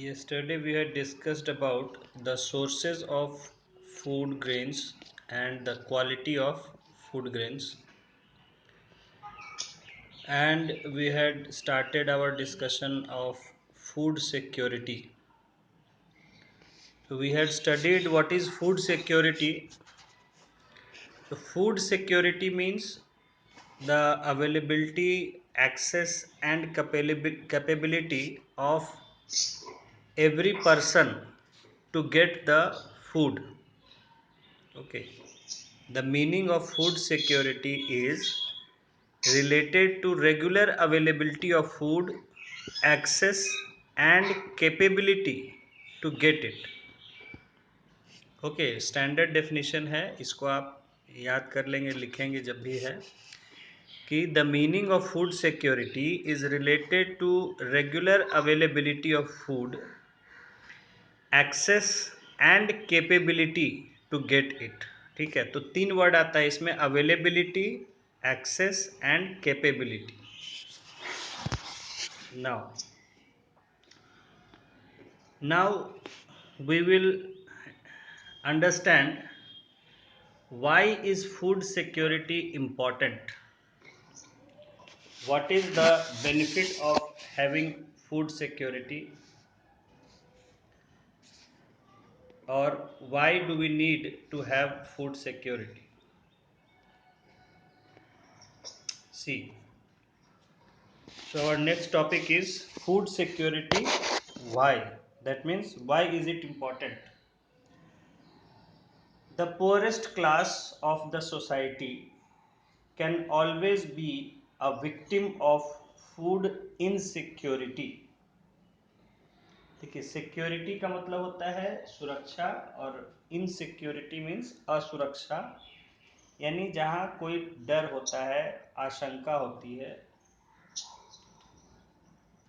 Yesterday we had discussed about the sources of food grains and the quality of food grains, and we had started our discussion of food security. So we had studied what is food security. So food security means the availability, access and capability of every person to get the food. Okay. The meaning of food security is related to regular availability of food, access and capability to get it. Okay, standard definition है, इसको आप याद कर लेंगे, लिखेंगे जब भी है कि the meaning of food security is related to regular availability of food, access and capability to get it. ठीक है, तो तीन वर्ड आता है इसमें, availability, access and capability. Now we will understand why is food security important, what is the benefit of having food security, or why do we need to have food security. See, so our next topic is food security. Why? That means why is it important? The poorest class of the society can always be a victim of food insecurity. देखिए, security का मतलब होता है सुरक्षा और insecurity means असुरक्षा, यानी जहाँ कोई डर होता है, आशंका होती है।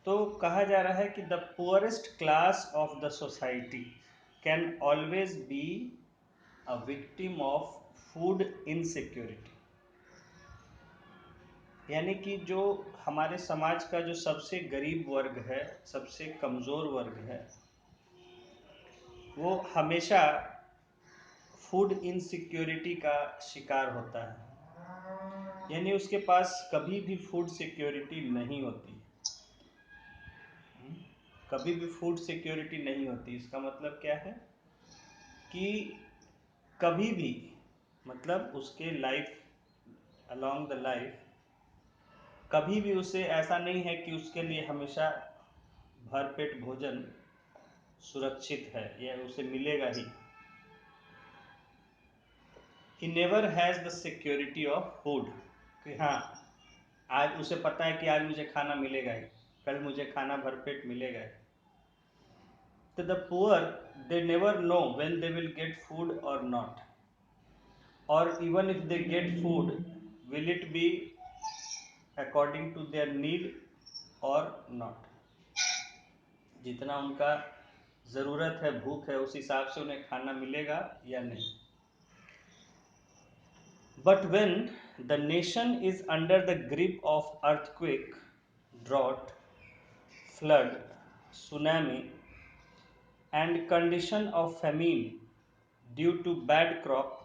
तो कहा जा रहा है कि the poorest class of the society can always be a victim of food insecurity, यानी कि जो हमारे समाज का जो सबसे गरीब वर्ग है, सबसे कमज़ोर वर्ग है, वो हमेशा फूड इनसिक्योरिटी का शिकार होता है, यानी उसके पास कभी भी फूड सिक्योरिटी नहीं होती। कभी भी फूड सिक्योरिटी नहीं होती, इसका मतलब क्या है कि कभी भी, मतलब उसके लाइफ, अलोंग द लाइफ, कभी भी उसे ऐसा नहीं है कि उसके लिए हमेशा भरपेट भोजन सुरक्षित है या उसे मिलेगा ही। He never has the security of food, कि हाँ आज उसे पता है कि आज मुझे खाना मिलेगा ही, कल मुझे खाना भरपेट मिलेगा ही। तो the poor, they never know when they will get food or not, or even if they get food, will it be according to their need or not। जितना उनका ज़रूरत है, भूख है, उस हिसाब से उन्हें खाना मिलेगा या नहीं। But when the nation is under the grip of earthquake, drought, flood, tsunami, and condition of famine due to bad crop,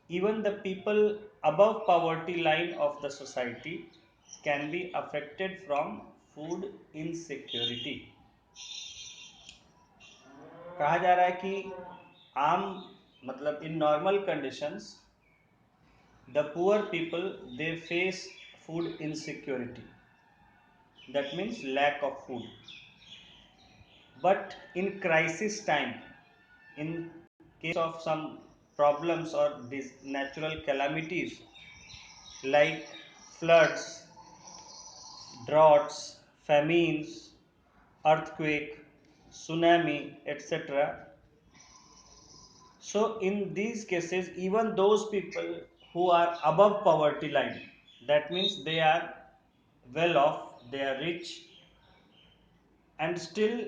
even the people above poverty line of the society can be affected from food insecurity। कहा जा रहा है कि आम, मतलब in normal conditions the poor people they face food insecurity, that means lack of food, but in crisis time, in case of some problems or these natural calamities like floods, droughts, famines, earthquake, tsunami, etc. So in these cases, even those people who are above poverty line, that means they are well off, they are rich, and still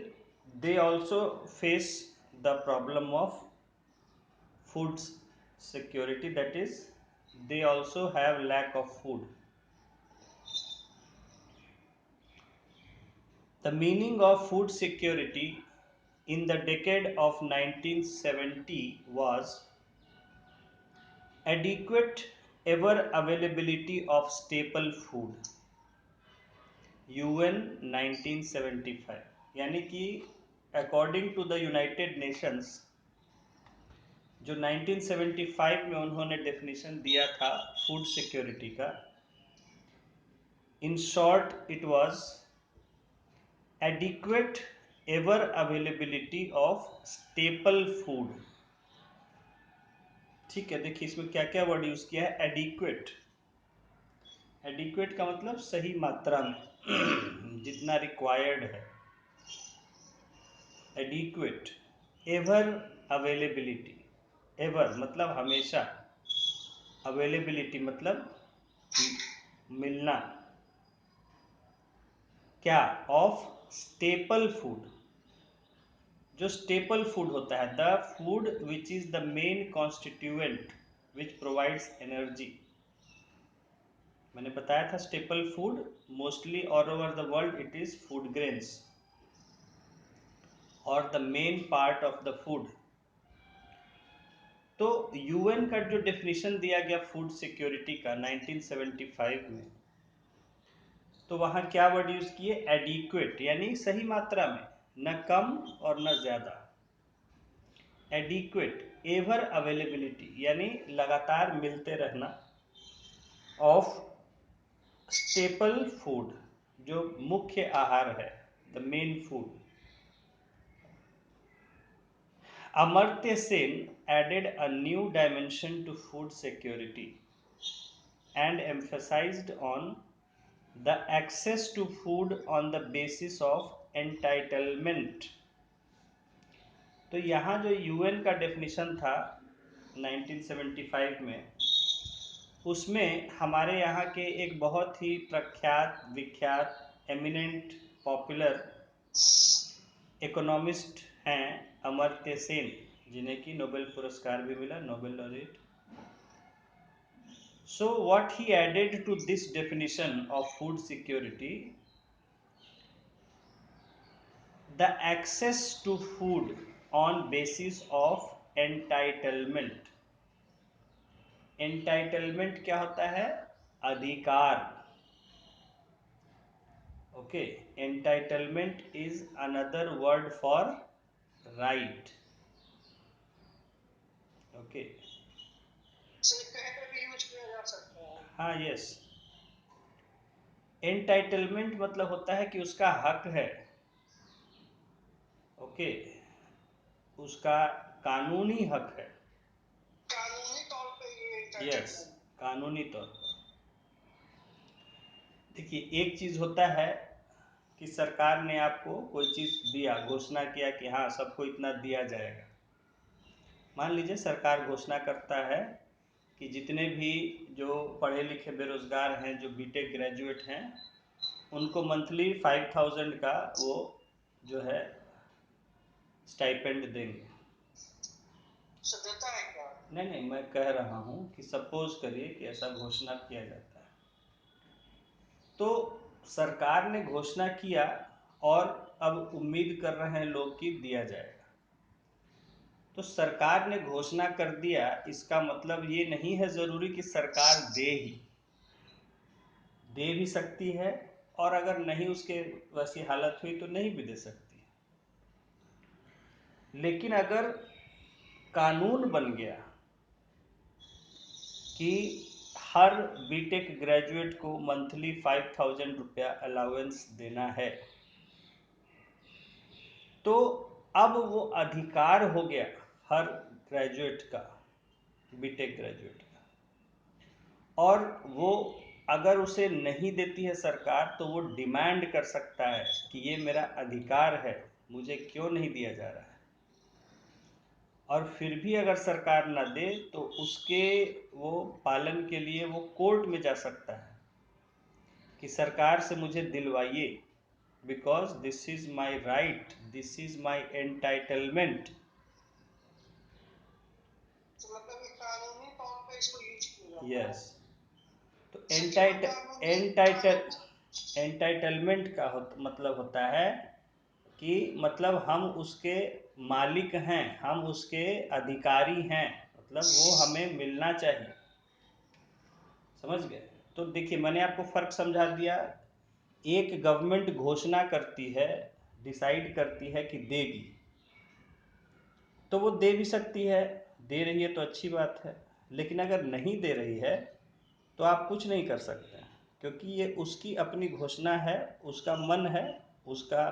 they also face the problem of food security, that is they also have lack of food। The meaning of food security in the decade of 1970 was adequate ever availability of staple food. UN 1975, यानी कि according to the United Nations जो 1975 में उन्होंने definition दिया था food security का, in short it was adequate ever availability of staple food. ठीक है, देखिए इसमें क्या क्या वर्ड यूज किया है. एडिक्वेट, एडिक्वेट का मतलब सही मात्रा में जितना रिक्वायर्ड है. एडिक्वेट. एवर अवेलेबिलिटी, एवर मतलब हमेशा, अवेलेबिलिटी मतलब मिलना, क्या, ऑफ स्टेपल फूड, जो स्टेपल फूड होता है, the food which is the main constituent which provides energy. मैंने बताया था staple food mostly all over the world it is food grains और the main part of the food. तो UN का जो डेफिनेशन दिया गया फूड सिक्योरिटी का 1975 में, तो वहां क्या वर्ड यूज किए, एडिक्वेट, यानी सही मात्रा में, न कम और न ज्यादा. एडिक्वेट एवर अवेलेबिलिटी यानी लगातार मिलते रहना, ऑफ स्टेपल फूड जो मुख्य आहार है, the main food. Amartya Sen added a new dimension to food security and emphasized on the access to food on the basis of entitlement. तो यहाँ जो यूएन का डेफिनेशन था 1975 में, उसमें हमारे यहाँ के एक बहुत ही प्रख्यात विख्यात एमिनेंट पॉपुलर इकोनॉमिस्ट हैं अमर्त्य सेन, जिन्हें कि नोबेल पुरस्कार भी मिला, Nobel laureate. So what he added to this definition of food security, the access to food on basis of entitlement. Entitlement क्या होता है, अधिकार. Okay, entitlement is another word for right. Okay. हाँ, यस. एंटाइटलमेंट मतलब होता है कि उसका हक है. ओके, उसका कानूनी हक है. कानूनी तौर पे ये, यस, कानूनी तौर पर. देखिए एक चीज होता है कि सरकार ने आपको कोई चीज दिया, घोषणा किया कि हाँ सबको इतना दिया जाएगा. मान लीजिए सरकार घोषणा करता है कि जितने भी जो पढ़े लिखे बेरोजगार हैं, जो बीटेक ग्रेजुएट हैं, उनको मंथली 5000 का वो जो है स्टाइपेंड देंगे. देता है क्या? नहीं, मैं कह रहा हूँ कि सपोज करिए कि ऐसा घोषणा किया जाता है, तो सरकार ने घोषणा किया और अब उम्मीद कर रहे हैं लोग कि दिया जाएगा. तो सरकार ने घोषणा कर दिया, इसका मतलब ये नहीं है जरूरी कि सरकार दे भी सकती है, और अगर नहीं उसके वैसी हालत हुई तो नहीं भी दे सकती है. लेकिन अगर कानून बन गया कि हर बीटेक ग्रेजुएट को मंथली 5000 रुपया अलाउंस देना है, तो अब वो अधिकार हो गया हर ग्रेजुएट का, बीटेक ग्रेजुएट का. और वो अगर उसे नहीं देती है सरकार, तो वो डिमांड कर सकता है कि ये मेरा अधिकार है, मुझे क्यों नहीं दिया जा रहा है. और फिर भी अगर सरकार ना दे तो उसके वो पालन के लिए वो कोर्ट में जा सकता है कि सरकार से मुझे दिलवाइए, because this is my right, this is my entitlement. कानूनी तौर पे इसको यूज किया. यस. तो एंटाइटल एंटाइटलमेंट का मतलब होता है कि मतलब हम उसके मालिक हैं, हम उसके अधिकारी हैं, मतलब वो हमें मिलना चाहिए। समझ गए? तो देखिए मैंने आपको फर्क समझा दिया। एक गवर्नमेंट घोषणा करती है, डिसाइड करती है कि देगी, तो वो दे भी सकती है, दे रही है तो अच्छी बात है। लेकिन अगर नहीं दे रही है तो आप कुछ नहीं कर सकते हैं, क्योंकि ये उसकी अपनी घोषणा है, उसका मन है, उसका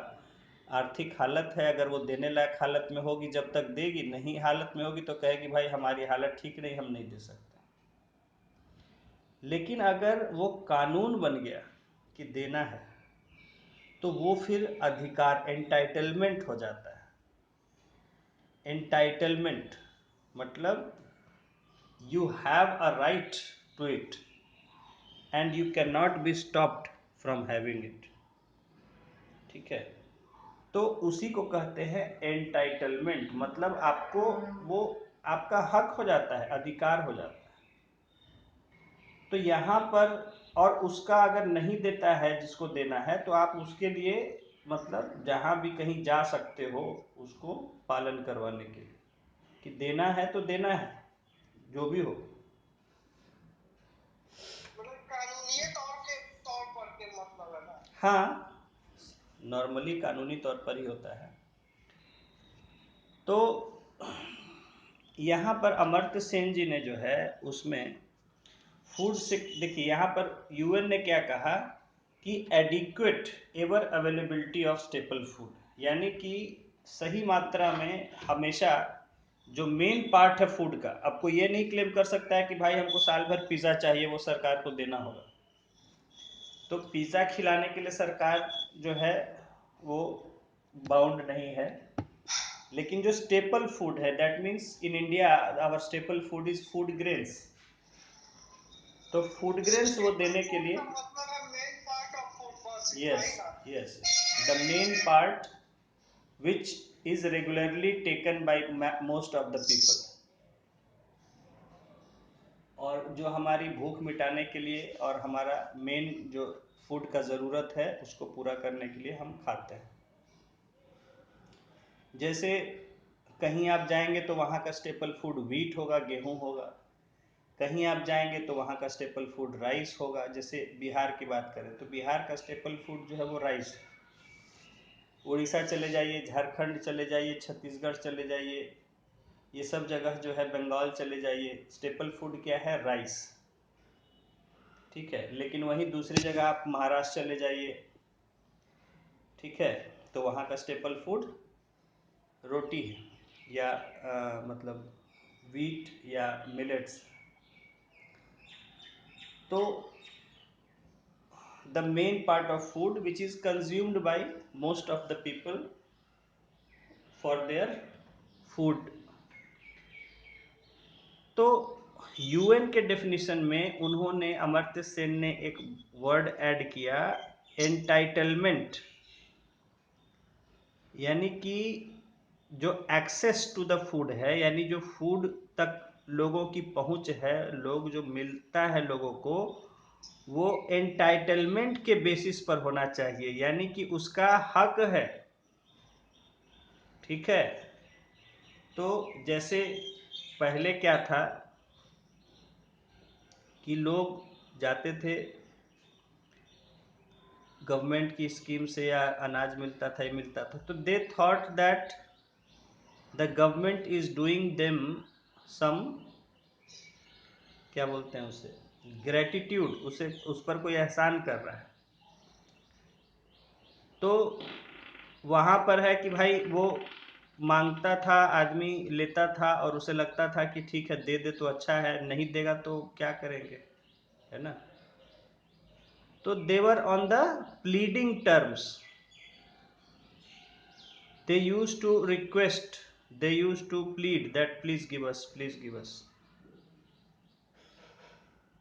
आर्थिक हालत है। अगर वो देने लायक हालत में होगी जब तक देगी, नहीं हालत में होगी तो कहेगी भाई हमारी हालत ठीक नहीं, हम नहीं दे सकते। लेकिन अगर वो कानून बन गया कि देना है, तो वो फिर अधिकार, एंटाइटलमेंट हो जाता है। एंटाइटलमेंट मतलब you have a right to it and you can not be stopped from having it. ठीक है? तो उसी को कहते हैं एंटाइटलमेंट, मतलब आपको वो आपका हक हो जाता है, अधिकार हो जाता है। तो यहाँ पर, और उसका अगर नहीं देता है जिसको देना है, तो आप उसके लिए मतलब जहाँ भी कहीं जा सकते हो उसको पालन करवाने के लिए, कि देना है तो देना है, जो भी हो। मतलब कानूनी तौर पर के मतलब है ना? हाँ, नॉर्मली कानूनी तौर पर ही होता है। तो यहाँ पर अमर्त्य सेन जी ने जो है उसमें फूड से, देखिए यहाँ पर यूएन ने क्या कहा कि adequate ever availability of staple food, यानी कि सही मात्रा में हमेशा जो मेन पार्ट है फूड का। आपको ये नहीं क्लेम कर सकता है कि भाई हमको साल भर पिज़्ज़ा चाहिए, वो सरकार को देना होगा। तो पिज़्ज़ा खिलाने के लिए सरकार जो है वो बाउंड नहीं है। लेकिन जो स्टेपल फूड है, that means in India our staple food is food grains. तो फूड ग्रेन्स वो देने के लिए, yes yes, the main part which is regularly taken by most of the people, और जो हमारी भूख मिटाने के लिए और हमारा मेन जो फूड का ज़रूरत है उसको पूरा करने के लिए हम खाते हैं। जैसे कहीं आप जाएंगे तो वहाँ का स्टेपल फूड व्हीट होगा, गेहूँ होगा। कहीं आप जाएंगे तो वहाँ का स्टेपल फूड राइस होगा। जैसे बिहार की बात करें तो बिहार का स्टेपल फूड जो है वो राइस है। उड़ीसा चले जाइए, झारखंड चले जाइए, छत्तीसगढ़ चले जाइए, ये सब जगह जो है, बंगाल चले जाइए, स्टेपल फूड क्या है? राइस। ठीक है? लेकिन वहीं दूसरी जगह आप महाराष्ट्र चले जाइए, ठीक है, तो वहाँ का स्टेपल फूड रोटी है, या मतलब व्हीट या मिलेट्स। तो the main part of food which is consumed by most of the people for their food। तो यूएन के डेफिनेशन में उन्होंने, अमर्त्य सेन ने एक वर्ड ऐड किया, एंटाइटलमेंट, यानी कि जो एक्सेस टू द फूड है, यानी जो फूड तक लोगों की पहुंच है, लोग जो मिलता है लोगों को, वो एंटाइटलमेंट के बेसिस पर होना चाहिए, यानी कि उसका हक है। ठीक है? तो जैसे पहले क्या था कि लोग जाते थे गवर्नमेंट की स्कीम से, या अनाज मिलता था, ये मिलता था, तो they thought that the government is doing them some, क्या बोलते हैं उसे, ग्रेटिट्यूड, उसे उस पर कोई एहसान कर रहा है। तो वहाँ पर है कि भाई वो मांगता था, आदमी लेता था, और उसे लगता था कि ठीक है दे दे तो अच्छा है, नहीं देगा तो क्या करेंगे, है ना? तो they were on the pleading terms, they used to request, they used to plead that please give us, please give us.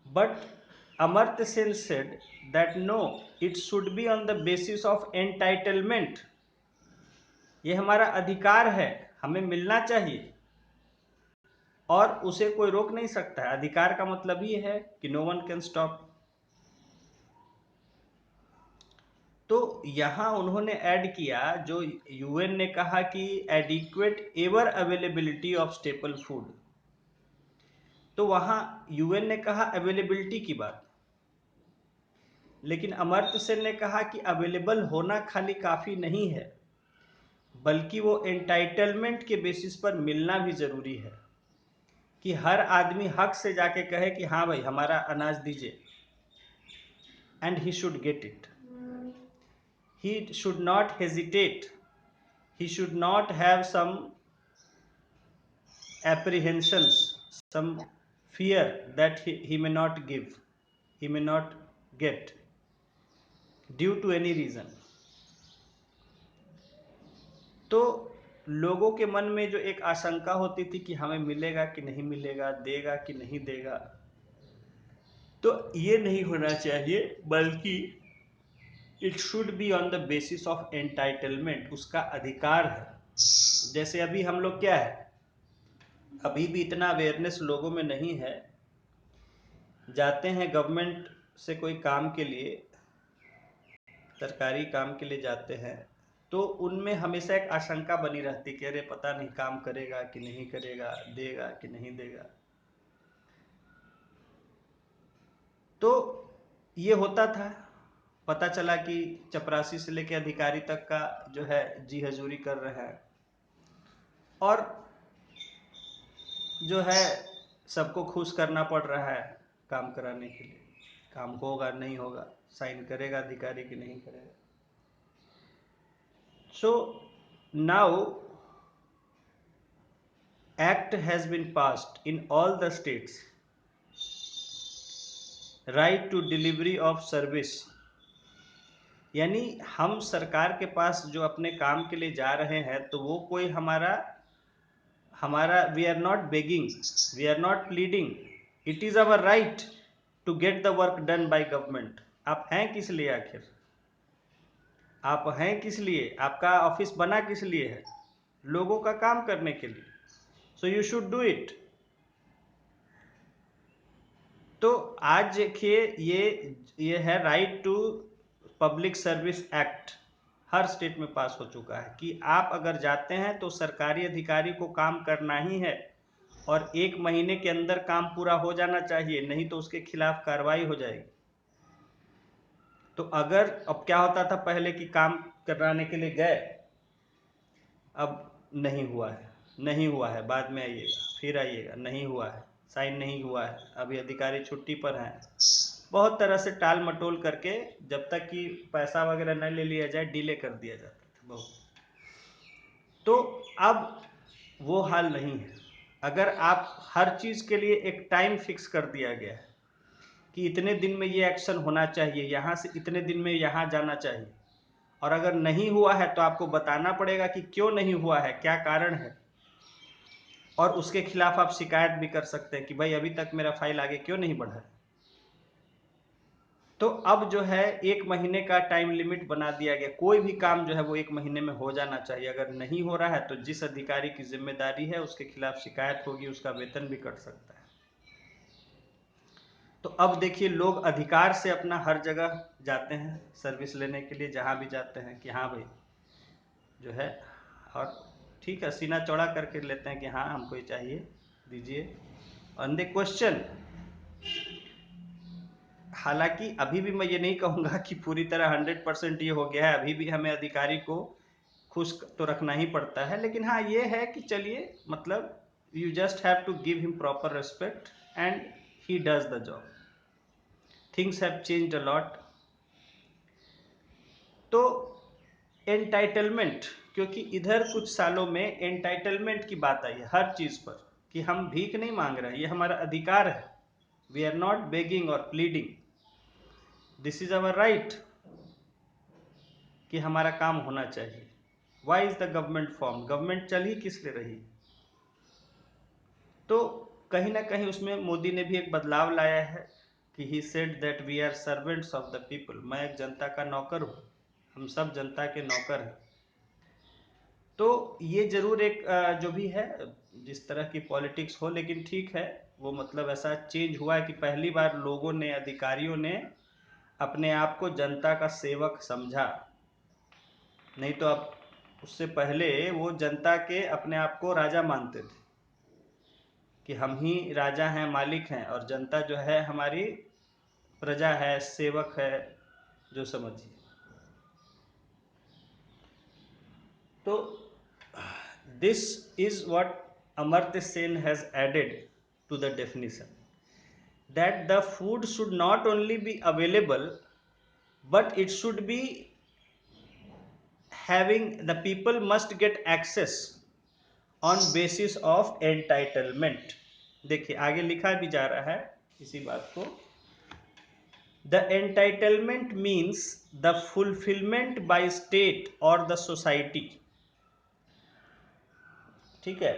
But Amartya Sen said that no, it should be on the basis of entitlement। ये हमारा अधिकार है, हमें मिलना चाहिए, और उसे कोई रोक नहीं सकता है। अधिकार का मतलब ये है कि नो वन कैन स्टॉप। तो यहाँ उन्होंने ऐड किया, जो यूएन ने कहा कि adequate ever availability of staple food, तो वहाँ यूएन ने कहा अवेलेबिलिटी की बात, लेकिन अमर्त्य सेन ने कहा कि अवेलेबल होना खाली काफ़ी नहीं है, बल्कि वो एंटाइटलमेंट के बेसिस पर मिलना भी ज़रूरी है, कि हर आदमी हक से जाके कहे कि हाँ भाई हमारा अनाज दीजिए, and he should get it. He should not hesitate. He should not have some apprehensions, some fear that he may not give, he may not get due to any reason. तो लोगों के मन में जो एक आशंका होती थी कि हमें मिलेगा कि नहीं मिलेगा, देगा कि नहीं देगा, तो ये नहीं होना चाहिए, बल्कि it should be on the basis of entitlement, उसका अधिकार है. जैसे अभी हम लोग क्या है, अभी भी इतना अवेयरनेस लोगों में नहीं है, जाते हैं गवर्नमेंट से कोई काम के लिए, सरकारी काम के लिए जाते हैं, तो उनमें हमेशा एक आशंका बनी रहती कि अरे पता नहीं काम करेगा कि नहीं करेगा, देगा कि नहीं देगा. तो ये होता था, पता चला कि चपरासी से लेकर अधिकारी तक का जो है जी हजूरी कर रहे हैं, और जो है सबको खुश करना पड़ रहा है काम कराने के लिए. काम होगा नहीं होगा, साइन करेगा अधिकारी कि नहीं करेगा. So now act has been passed in all the states, right to delivery of service. यानी हम सरकार के पास जो अपने काम के लिए जा रहे हैं, तो वो कोई हमारा we are not begging, we are not pleading, it is our right to get the work done by government. आप हैं किस लिए, आखिर आप हैं किस लिए, आपका ऑफिस बना किस लिए है, लोगों का काम करने के लिए. So you should do it. तो आज देखिए ये है right to public service act, हर स्टेट में पास हो चुका है कि आप अगर जाते हैं तो सरकारी अधिकारी को काम करना ही है, और 1 महीने के अंदर काम पूरा हो जाना चाहिए, नहीं तो उसके खिलाफ कार्रवाई हो जाएगी. तो अगर अब क्या होता था पहले कि काम कराने के लिए गए, अब नहीं हुआ है, नहीं हुआ है, बाद में आइएगा, फिर आइएगा, नहीं हुआ है, साइन नहीं हुआ है, अभी अधिकारी छुट्टी पर हैं, बहुत तरह से टाल मटोल करके जब तक कि पैसा वगैरह न ले लिया जाए डिले कर दिया जाता था बहुत. तो अब वो हाल नहीं है. अगर आप हर चीज़ के लिए एक टाइम फिक्स कर दिया गया है कि इतने दिन में ये एक्शन होना चाहिए, यहाँ से इतने दिन में यहाँ जाना चाहिए, और अगर नहीं हुआ है तो आपको बताना पड़ेगा कि क्यों नहीं हुआ है, क्या कारण है, और उसके खिलाफ आप शिकायत भी कर सकते हैं कि भाई अभी तक मेरा फाइल आगे क्यों नहीं बढ़ा. तो अब जो है 1 महीने का टाइम लिमिट बना दिया गया, कोई भी काम जो है वो 1 महीने में हो जाना चाहिए. अगर नहीं हो रहा है तो जिस अधिकारी की जिम्मेदारी है उसके खिलाफ शिकायत होगी, उसका वेतन भी कट सकता है. तो अब देखिए लोग अधिकार से अपना हर जगह जाते हैं सर्विस लेने के लिए, जहाँ भी जाते हैं कि हाँ भाई जो है, और ठीक है सीना चौड़ा करके लेते हैं कि हाँ हमको ये चाहिए दीजिए, ऑन द क्वेश्चन. हालांकि अभी भी मैं ये नहीं कहूँगा कि पूरी तरह 100% ये हो गया है, अभी भी हमें अधिकारी को खुश तो रखना ही पड़ता है, लेकिन हाँ ये है कि चलिए मतलब you just have to give him proper respect and he does the job. Things have changed a lot. तो एंटाइटलमेंट, क्योंकि इधर कुछ सालों में एंटाइटलमेंट की बात आई है हर चीज़ पर, कि हम भीख नहीं मांग रहे हैं, ये हमारा अधिकार है, वी आर नॉट बेगिंग और pleading, this is our right कि हमारा काम होना चाहिए. Why is the government form, government चल ही किस लिए रही. तो कहीं ना कहीं उसमें मोदी ने भी एक बदलाव लाया है कि he said that we are servants of the people, मैं एक जनता का नौकर हूँ, हम सब जनता के नौकर हैं. तो ये जरूर एक जो भी है जिस तरह की पॉलिटिक्स हो, लेकिन ठीक है वो मतलब ऐसा चेंज हुआ है कि पहली बार लोगों ने, अधिकारियों ने अपने आप को जनता का सेवक समझा, नहीं तो अब उससे पहले वो जनता के अपने आप को राजा मानते थे कि हम ही राजा हैं, मालिक हैं, और जनता जो है हमारी प्रजा है, सेवक है, जो समझिए। तो this is what Amartya Sen has added to the definition, that the food should not only be available but it should be having, the people must get access on basis of entitlement। देखिए आगे लिखा भी जा रहा है इसी बात को, the entitlement means the fulfillment by state or the society, ठीक है,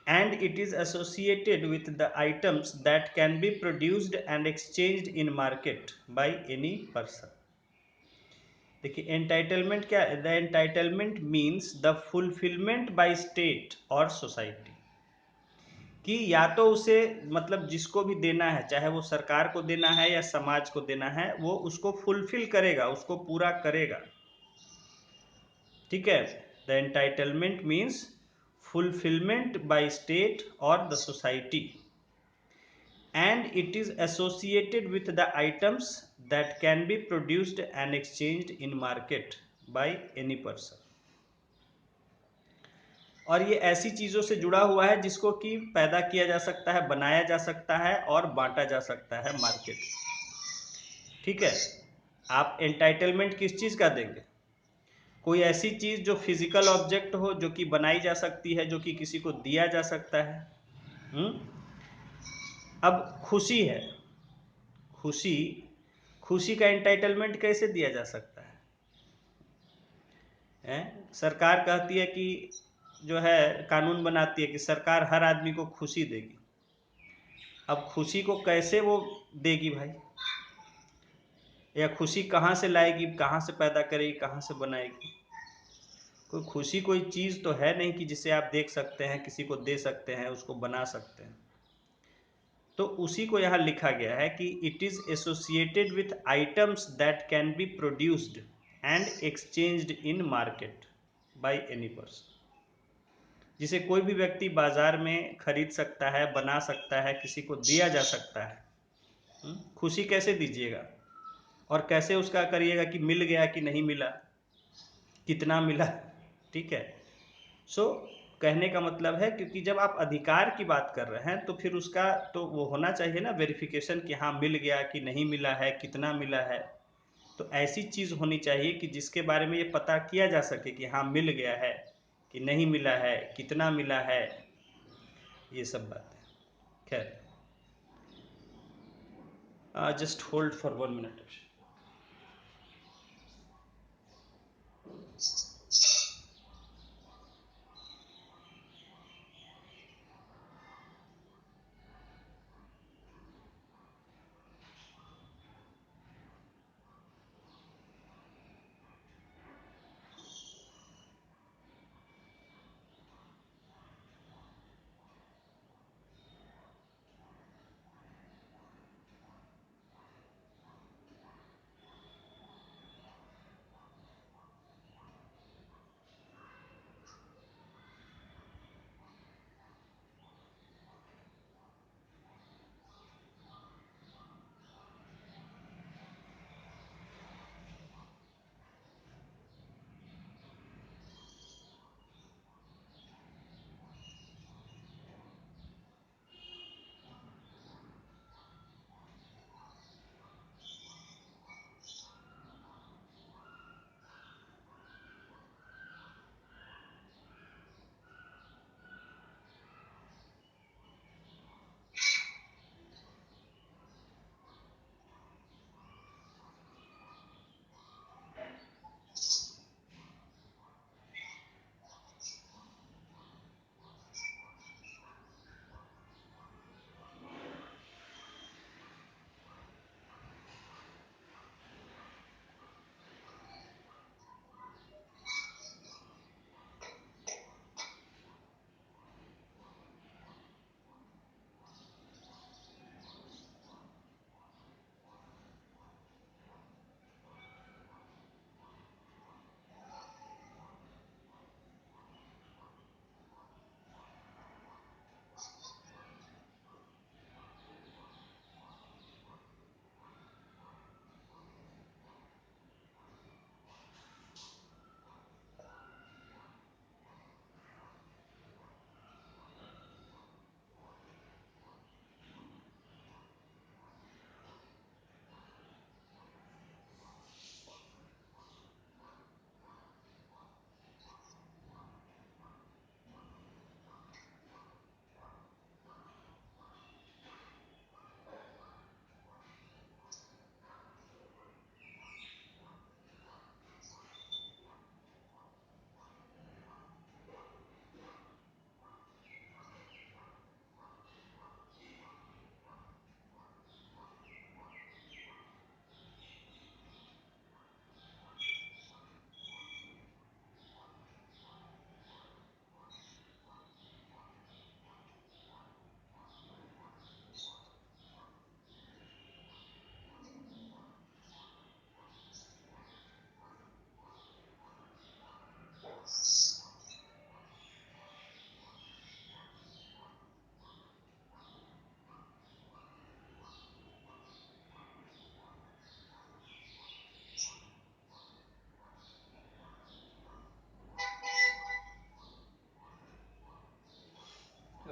and it is associated with the items that can be produced and exchanged in market by any person। देखिए एंटाइटलमेंट क्या है, the entitlement means the fulfilment by state और society, कि या तो उसे मतलब जिसको भी देना है, चाहे वो सरकार को देना है या समाज को देना है, वो उसको फुलफिल करेगा, उसको पूरा करेगा, ठीक है। The entitlement means fulfilment by state और the society, and it is associated with the items that can be produced and exchanged in market by any person। और ये ऐसी चीज़ों से जुड़ा हुआ है जिसको कि पैदा किया जा सकता है, बनाया जा सकता है और बांटा जा सकता है मार्केट, ठीक है। आप एंटाइटलमेंट किस चीज़ का देंगे, कोई ऐसी चीज़ जो फिजिकल ऑब्जेक्ट हो, जो कि बनाई जा सकती है, जो कि किसी को दिया जा सकता है। अब खुशी है, खुशी, खुशी का एंटाइटलमेंट कैसे दिया जा सकता है? सरकार कहती है कि जो है कानून बनाती है कि सरकार हर आदमी को खुशी देगी। अब खुशी को कैसे वो देगी भाई, या खुशी कहाँ से लाएगी, कहाँ से पैदा करेगी, कहाँ से बनाएगी? कोई खुशी कोई चीज़ तो है नहीं कि जिसे आप देख सकते हैं, किसी को दे सकते हैं, उसको बना सकते हैं। तो उसी को यहाँ लिखा गया है कि it is associated with items that can be produced and exchanged in market by any person, जिसे कोई भी व्यक्ति बाजार में खरीद सकता है, बना सकता है, किसी को दिया जा सकता है। खुशी कैसे दीजिएगा और कैसे उसका करिएगा कि मिल गया कि नहीं मिला, कितना मिला, ठीक है। सो कहने का मतलब है, क्योंकि जब आप अधिकार की बात कर रहे हैं तो फिर उसका तो वो होना चाहिए ना वेरिफिकेशन, कि हाँ मिल गया कि नहीं मिला है, कितना मिला है। तो ऐसी चीज़ होनी चाहिए कि जिसके बारे में ये पता किया जा सके कि हाँ मिल गया है कि नहीं मिला है, कितना मिला है, ये सब बातें। खैर, just hold for 1 minute.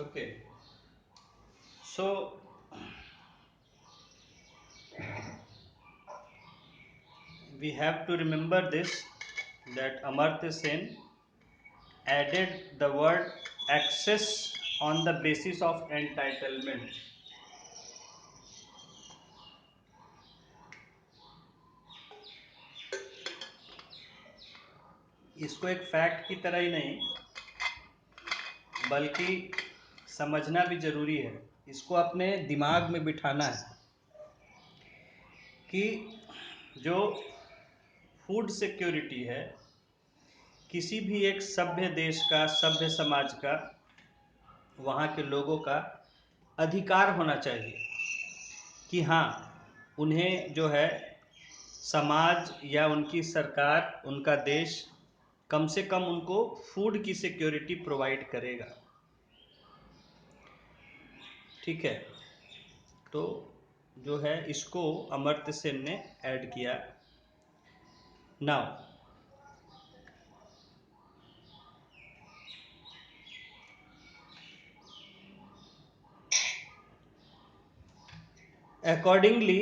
Okay. So we have to remember this, that Amartya Sen added the word access on the basis of entitlement. इसको एक फैक्ट की तरह ही नहीं बल्कि समझना भी जरूरी है, इसको अपने दिमाग में बिठाना है कि जो फूड सिक्योरिटी है किसी भी एक सभ्य देश का, सभ्य समाज का, वहाँ के लोगों का अधिकार होना चाहिए कि हाँ, उन्हें जो है समाज या उनकी सरकार, उनका देश कम से कम उनको फूड की सिक्योरिटी प्रोवाइड करेगा। ठीक है, तो जो है इसको अमर्त्य सेन ने ऐड किया। Now accordingly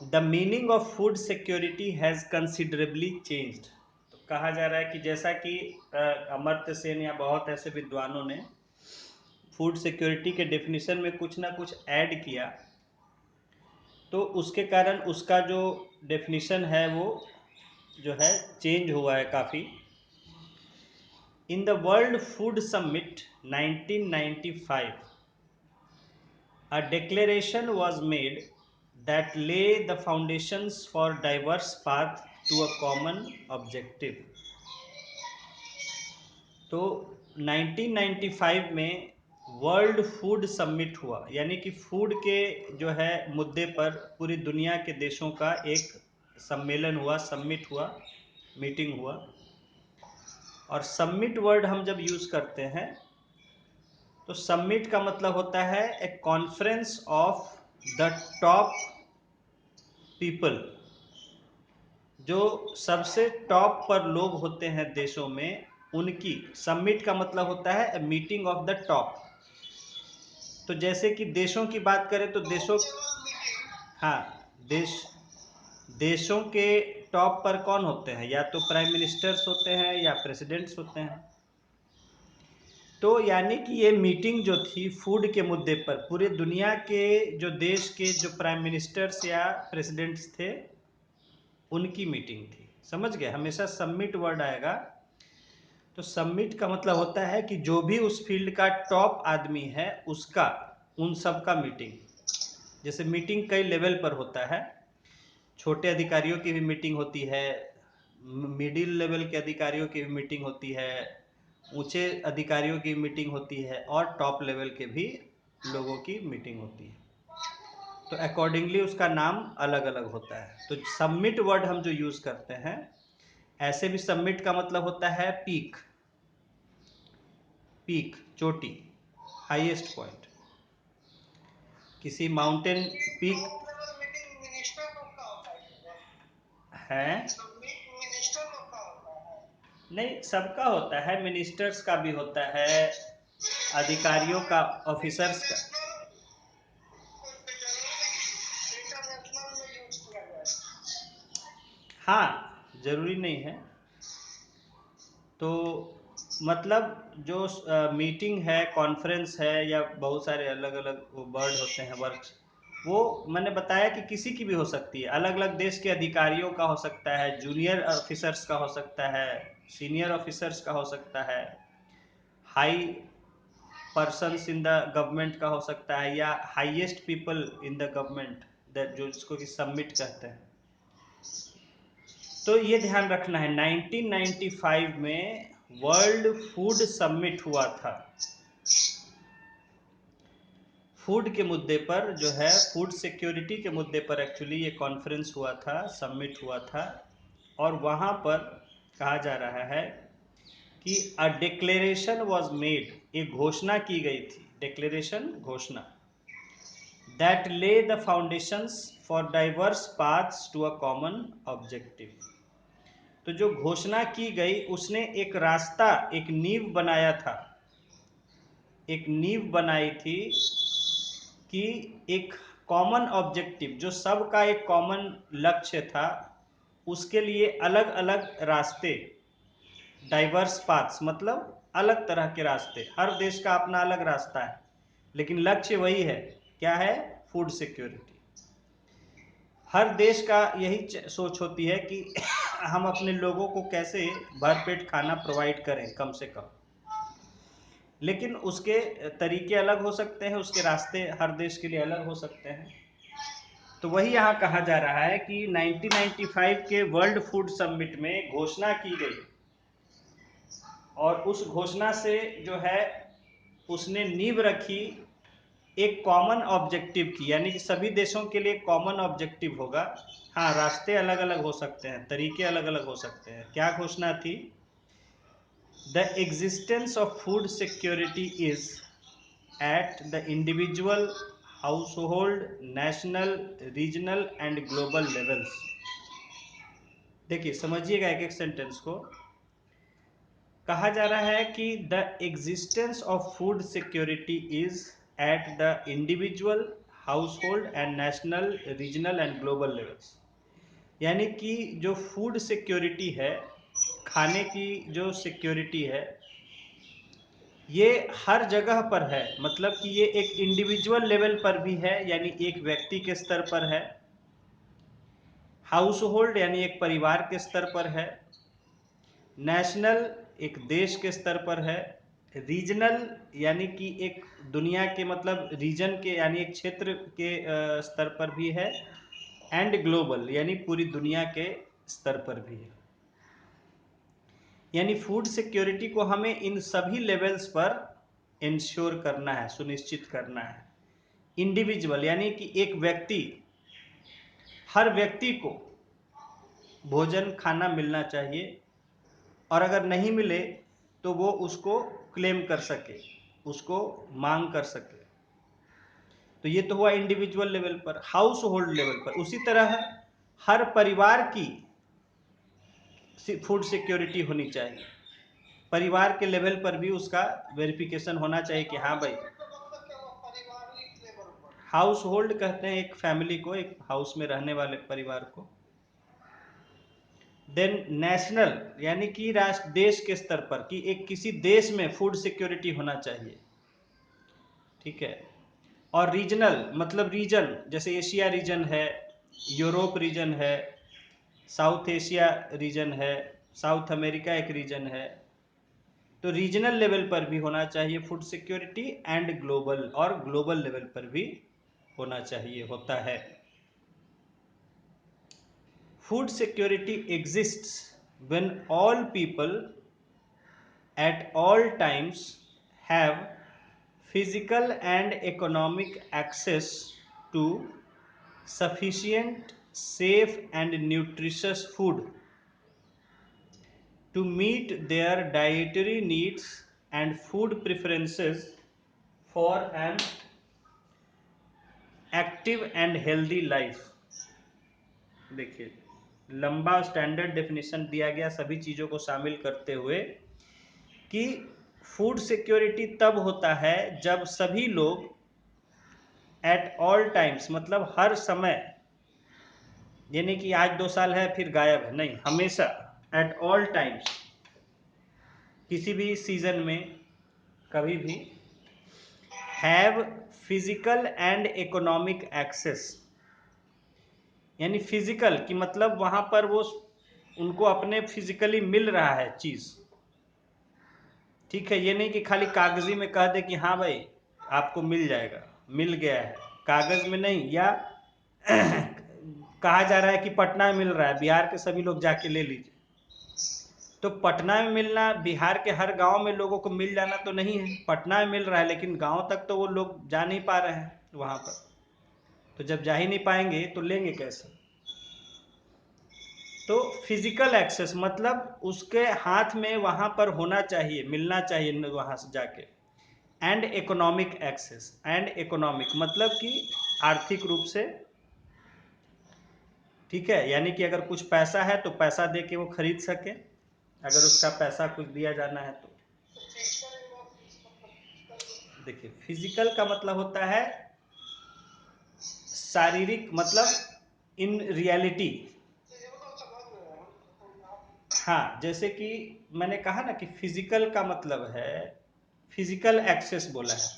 the meaning of food security has considerably changed। तो कहा जा रहा है कि जैसा कि अमर्त्य सेन या बहुत ऐसे विद्वानों ने फूड सिक्योरिटी के डेफिनेशन में कुछ ना कुछ ऐड किया, तो उसके कारण उसका जो डेफिनेशन है वो जो है चेंज हुआ है काफ़ी। In the world food summit 1995 a declaration was made that lay the foundations for diverse path to a common objective। तो 1995 में वर्ल्ड फूड समिट हुआ, यानी कि फूड के जो है मुद्दे पर पूरी दुनिया के देशों का एक सम्मेलन हुआ, समिट हुआ, मीटिंग हुआ। और समिट वर्ड हम जब यूज़ करते हैं तो समिट का मतलब होता है a conference of the top people. जो सबसे टॉप पर लोग होते हैं देशों में, उनकी समिट का मतलब होता है a meeting of the top. तो जैसे कि देशों की बात करें तो देशों, हाँ, देशों के टॉप पर कौन होते हैं? या तो प्राइम मिनिस्टर्स होते हैं या प्रेसिडेंट्स होते हैं। तो यानी कि ये मीटिंग जो थी फूड के मुद्दे पर, पूरे दुनिया के जो देश के जो प्राइम मिनिस्टर्स या प्रेसिडेंट्स थे उनकी मीटिंग थी। समझ गए? हमेशा समिट वर्ड आएगा तो समिट का मतलब होता है कि जो भी उस फील्ड का टॉप आदमी है उसका, उन सब का मीटिंग। जैसे मीटिंग कई लेवल पर होता है, छोटे अधिकारियों की भी मीटिंग होती है, मिडिल लेवल के अधिकारियों की भी मीटिंग होती है, ऊंचे अधिकारियों की मीटिंग होती है, और टॉप लेवल के भी लोगों की मीटिंग होती है। तो अकॉर्डिंगली उसका नाम अलग अलग होता है। तो समिट वर्ड हम जो यूज़ करते हैं, ऐसे भी समिट का मतलब होता है पीक, पीक चोटी, हाईएस्ट पॉइंट, किसी माउंटेन पीक है। नहीं, सबका होता है, मिनिस्टर्स का भी होता है, अधिकारियों का, ऑफिसर्स का। हाँ, जरूरी नहीं है। तो मतलब जो मीटिंग है, कॉन्फ्रेंस है, या बहुत सारे अलग अलग वर्ड होते हैं, वर्क्स, वो मैंने बताया कि किसी की भी हो सकती है। अलग अलग देश के अधिकारियों का हो सकता है, जूनियर ऑफिसर्स का हो सकता है, सीनियर ऑफिसर्स का हो सकता है, high persons in the government का हो सकता है, या highest people in the government, that जो इसको कि सबमिट कहते हैं। तो ये ध्यान रखना है, 1995 में वर्ल्ड फूड समिट हुआ था। फूड के मुद्दे पर जो है, फूड सिक्योरिटी के मुद्दे पर एक्चुअली ये कॉन्फ्रेंस हुआ था, समिट हुआ था। और वहाँ पर कहा जा रहा है कि अ डिक्लेरेशन वाज मेड, एक घोषणा की गई थी, डिक्लेरेशन घोषणा, that lay the foundations for diverse paths to a common objective. तो जो घोषणा की गई उसने एक रास्ता, एक नींव बनाया था, एक नींव बनाई थी कि एक कॉमन ऑब्जेक्टिव, जो सबका एक कॉमन लक्ष्य था, उसके लिए अलग अलग रास्ते, डाइवर्स पाथ्स, मतलब अलग तरह के रास्ते, हर देश का अपना अलग रास्ता है, लेकिन लक्ष्य वही है। क्या है? Food security. हर देश का यही सोच होती है कि हम अपने लोगों को कैसे भरपेट खाना प्रोवाइड करें कम से कम, लेकिन उसके तरीके अलग हो सकते हैं, उसके रास्ते हर देश के लिए अलग हो सकते हैं। तो वही यहाँ कहा जा रहा है कि 1995 के वर्ल्ड फूड समिट में घोषणा की गई, और उस घोषणा से जो है उसने नींव रखी एक कॉमन ऑब्जेक्टिव की, यानी कि सभी देशों के लिए कॉमन ऑब्जेक्टिव होगा। हाँ, रास्ते अलग अलग हो सकते हैं, तरीके अलग अलग हो सकते हैं। क्या घोषणा थी? The existence of food security is at the individual, household, national, regional and global levels. देखिए, समझिएगा एक एक सेंटेंस को। कहा जा रहा है कि the existence of food security is at the individual, household and national, regional and global levels. यानी कि जो फूड सिक्योरिटी है, खाने की जो सिक्योरिटी है, ये हर जगह पर है। मतलब कि ये एक इंडिविजुअल लेवल पर भी है, यानी एक व्यक्ति के स्तर पर है, हाउस होल्ड यानी एक परिवार के स्तर पर है, नेशनल एक देश के स्तर पर है, रीजनल यानी कि एक दुनिया के, मतलब रीजन के यानी एक क्षेत्र के स्तर पर भी है, एंड ग्लोबल यानी पूरी दुनिया के स्तर पर भी है। यानी फूड सिक्योरिटी को हमें इन सभी लेवल्स पर इंश्योर करना है, सुनिश्चित करना है। इंडिविजुअल यानी कि एक व्यक्ति, हर व्यक्ति को भोजन खाना मिलना चाहिए, और अगर नहीं मिले तो वो उसको क्लेम कर सके, उसको मांग कर सके। तो ये तो हुआ इंडिविजुअल लेवल पर। हाउस होल्ड लेवल पर उसी तरह हर परिवार की फूड सिक्योरिटी होनी चाहिए। परिवार के लेवल पर भी उसका वेरिफिकेशन होना चाहिए कि हाँ भाई, हाउस होल्ड कहते हैं एक फैमिली को, एक हाउस में रहने वाले परिवार को। देन नेशनल यानी कि राष्ट्र, देश के स्तर पर, कि एक किसी देश में फूड सिक्योरिटी होना चाहिए, ठीक है। और रीजनल मतलब रीजन, जैसे एशिया रीजन है, यूरोप रीजन है, साउथ एशिया रीजन है, साउथ अमेरिका एक रीजन है। तो रीजनल लेवल पर भी होना चाहिए फूड सिक्योरिटी, एंड ग्लोबल, और ग्लोबल लेवल पर भी होना चाहिए, होता है। Food security exists when all people at all times have physical and economic access to sufficient, safe and nutritious food to meet their dietary needs and food preferences for an active and healthy life। देखिए, लंबा standard definition दिया गया सभी चीज़ों को शामिल करते हुए, कि फूड सिक्योरिटी तब होता है जब सभी लोग एट ऑल टाइम्स, मतलब हर समय, यानी कि आज 2 साल है फिर गायब है, नहीं, हमेशा एट ऑल टाइम्स, किसी भी सीजन में, कभी भी, have physical and economic access. यानी फिजिकल कि मतलब वहां पर वो, उनको अपने फिजिकली मिल रहा है चीज, ठीक है। ये नहीं कि खाली कागजी में कह दे कि हाँ भाई आपको मिल जाएगा, मिल गया है, कागज में नहीं। या कहा जा रहा है कि पटना में मिल रहा है, बिहार के सभी लोग जाके ले लीजिए। तो पटना में मिलना, बिहार के हर गांव में लोगों को मिल जाना तो नहीं है। पटना में मिल रहा है लेकिन गांव तक तो वो लोग जा नहीं पा रहे हैं वहां पर। तो जब जा ही नहीं पाएंगे तो लेंगे कैसे? तो फिजिकल एक्सेस मतलब उसके हाथ में वहां पर होना चाहिए, मिलना चाहिए वहां से जाके। And economic access, and economic मतलब कि आर्थिक रूप से, ठीक है। यानी कि अगर कुछ पैसा है तो पैसा दे के वो खरीद सके, अगर उसका पैसा कुछ दिया जाना है तो। देखिए, फिजिकल का मतलब होता है शारीरिक, मतलब इन रियलिटी। हाँ, जैसे कि मैंने कहा ना कि फिजिकल का मतलब है, फिजिकल एक्सेस बोला है,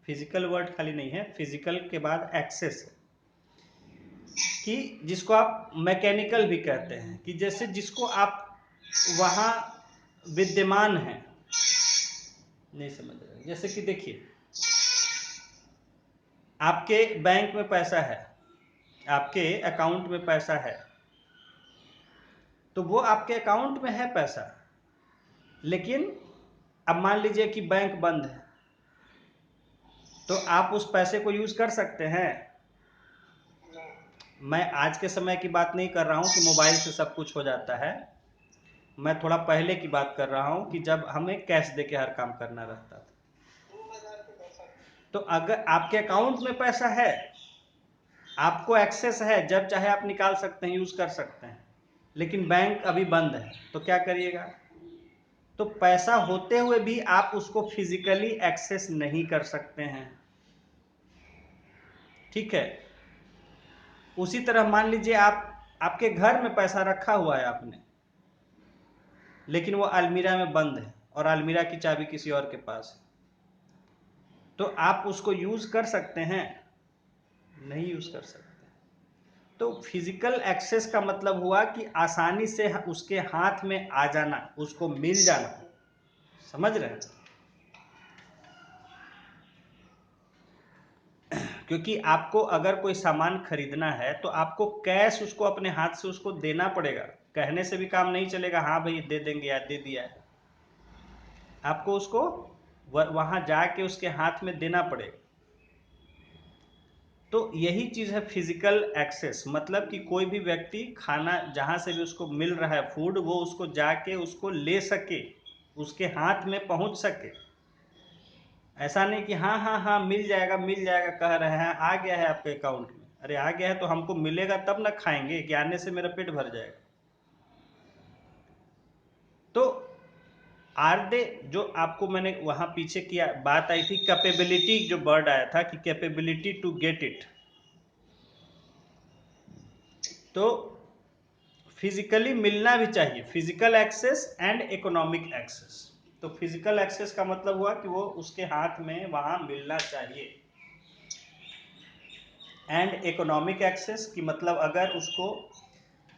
फिजिकल वर्ड खाली नहीं है, फिजिकल के बाद एक्सेस है, कि जिसको आप मैकेनिकल भी कहते हैं, कि जैसे जिसको आप वहां विद्यमान है। नहीं समझ रहे? जैसे कि देखिए, आपके बैंक में पैसा है, आपके अकाउंट में पैसा है, तो वो आपके अकाउंट में है पैसा, लेकिन अब मान लीजिए कि बैंक बंद है, तो आप उस पैसे को यूज कर सकते हैं? मैं आज के समय की बात नहीं कर रहा हूं कि मोबाइल से सब कुछ हो जाता है, मैं थोड़ा पहले की बात कर रहा हूं कि जब हमें कैश देके हर काम करना रहता था। तो अगर आपके अकाउंट में पैसा है, आपको एक्सेस है, जब चाहे आप निकाल सकते हैं, यूज कर सकते हैं, लेकिन बैंक अभी बंद है, तो क्या करिएगा? तो पैसा होते हुए भी आप उसको फिजिकली एक्सेस नहीं कर सकते हैं, ठीक है? उसी तरह मान लीजिए आपके घर में पैसा रखा हुआ है आपने, लेकिन वो अलमीरा में बंद है और अलमीरा की चाबी किसी और के पास है, तो आप उसको यूज कर सकते हैं? नहीं यूज कर सकते। तो फिजिकल एक्सेस का मतलब हुआ कि आसानी से उसके हाथ में आ जाना, उसको मिल जाना। समझ रहे हैं? क्योंकि आपको अगर कोई सामान खरीदना है तो आपको कैश उसको अपने हाथ से उसको देना पड़ेगा, कहने से भी काम नहीं चलेगा, हाँ भाई दे देंगे या दे दिया है, आपको उसको वहां जाके उसके हाथ में देना पड़ेगा। तो यही चीज है फिजिकल एक्सेस, मतलब कि कोई भी व्यक्ति खाना जहां से भी उसको मिल रहा है फूड, वो उसको जाके उसको ले सके, उसके हाथ में पहुंच सके। ऐसा नहीं कि हाँ हाँ हाँ मिल जाएगा मिल जाएगा कह रहे हैं, आ गया है आपके अकाउंट में, अरे आ गया है तो हमको मिलेगा तब ना खाएंगे, कि आने से मेरा पेट भर जाएगा। तो आर दे, जो आपको मैंने वहां पीछे किया बात आई थी, कैपेबिलिटी जो वर्ड आया था, कि कैपेबिलिटी टू गेट इट, तो फिजिकली मिलना भी चाहिए, physical access and economic access. तो फिजिकल एक्सेस का मतलब हुआ कि वो उसके हाथ में वहां मिलना चाहिए, एंड इकोनॉमिक एक्सेस की मतलब अगर उसको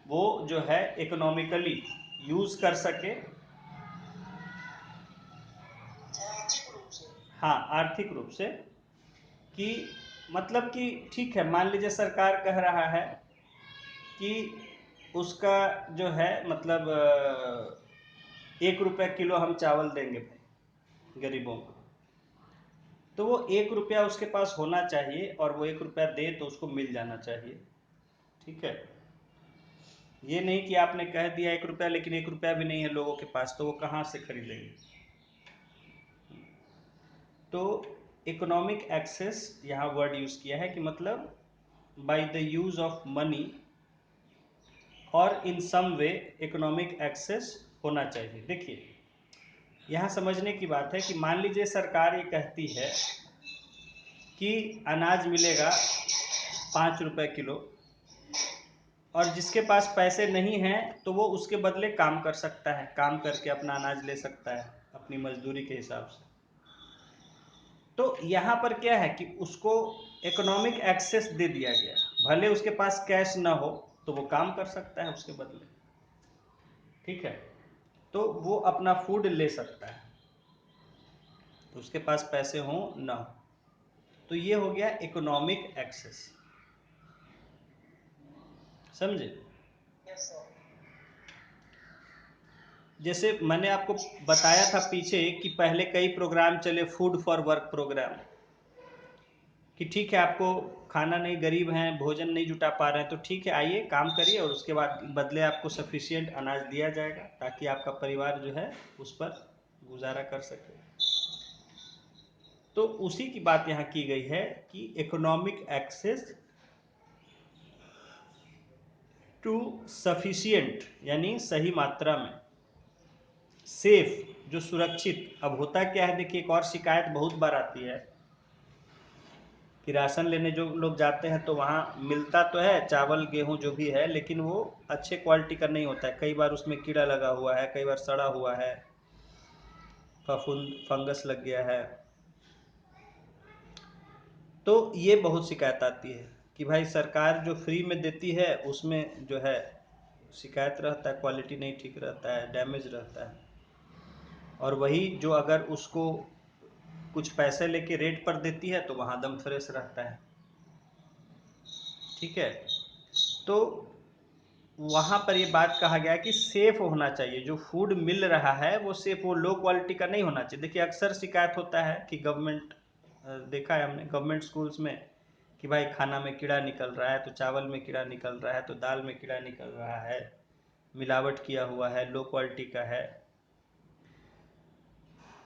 वो जो है इकोनॉमिकली यूज कर सके, हाँ आर्थिक रूप से, कि मतलब कि ठीक है, मान लीजिए सरकार कह रहा है कि उसका जो है मतलब 1 रुपया किलो हम चावल देंगे भाई गरीबों को, तो वो 1 रुपया उसके पास होना चाहिए, और वो 1 रुपया दे तो उसको मिल जाना चाहिए, ठीक है? ये नहीं कि आपने कह दिया 1 रुपया, लेकिन 1 रुपया भी नहीं है लोगों के पास, तो वो कहाँ से खरीदेंगे? तो इकोनॉमिक एक्सेस यहाँ वर्ड यूज किया है, कि मतलब by the use of money और इन सम वे इकोनॉमिक एक्सेस होना चाहिए। देखिए, यहाँ समझने की बात है कि मान लीजिए सरकार ये कहती है कि अनाज मिलेगा 5 रुपए किलो, और जिसके पास पैसे नहीं हैं तो वो उसके बदले काम कर सकता है, काम करके अपना अनाज ले सकता है अपनी मजदूरी के हिसाब से। तो यहाँ पर क्या है कि उसको इकोनॉमिक एक्सेस दे दिया गया, भले उसके पास कैश ना हो तो वो काम कर सकता है उसके बदले, ठीक है? तो वो अपना फूड ले सकता है, तो उसके पास पैसे हो ना हो, तो ये हो गया इकोनॉमिक एक्सेस। समझे? जैसे मैंने आपको बताया था पीछे कि पहले कई प्रोग्राम चले, फूड फॉर वर्क प्रोग्राम, कि ठीक है आपको खाना नहीं, गरीब हैं, भोजन नहीं जुटा पा रहे हैं, तो ठीक है आइए काम करिए, और उसके बाद बदले आपको सफिशिएंट अनाज दिया जाएगा, ताकि आपका परिवार जो है उस पर गुजारा कर सके। तो उसी की बात यहाँ की गई है कि इकोनॉमिक एक्सेस टू सफिशिएंट, यानी सही मात्रा में, सेफ जो सुरक्षित, अब होता क्या है देखिए, एक और शिकायत बहुत बार आती है कि राशन लेने जो लोग जाते हैं तो वहाँ मिलता तो है चावल गेहूँ जो भी है, लेकिन वो अच्छे क्वालिटी का नहीं होता है। कई बार उसमें कीड़ा लगा हुआ है, कई बार सड़ा हुआ है, फफूंद फंगस लग गया है। तो ये बहुत शिकायत आती है कि भाई सरकार जो फ्री में देती है उसमें जो है शिकायत रहता है, क्वालिटी नहीं ठीक रहता है, डैमेज रहता है। और वही जो अगर उसको कुछ पैसे लेके रेट पर देती है तो वहाँ दम फ्रेश रहता है। ठीक है, तो वहाँ पर ये बात कहा गया कि सेफ होना चाहिए, जो फूड मिल रहा है वो सेफ, वो लो क्वालिटी का नहीं होना चाहिए। देखिए अक्सर शिकायत होता है कि गवर्नमेंट, देखा है हमने गवर्नमेंट स्कूल्स में कि भाई खाना में कीड़ा निकल रहा है, तो चावल में कीड़ा निकल रहा है, तो दाल में कीड़ा निकल रहा है, मिलावट किया हुआ है, लो क्वालिटी का है।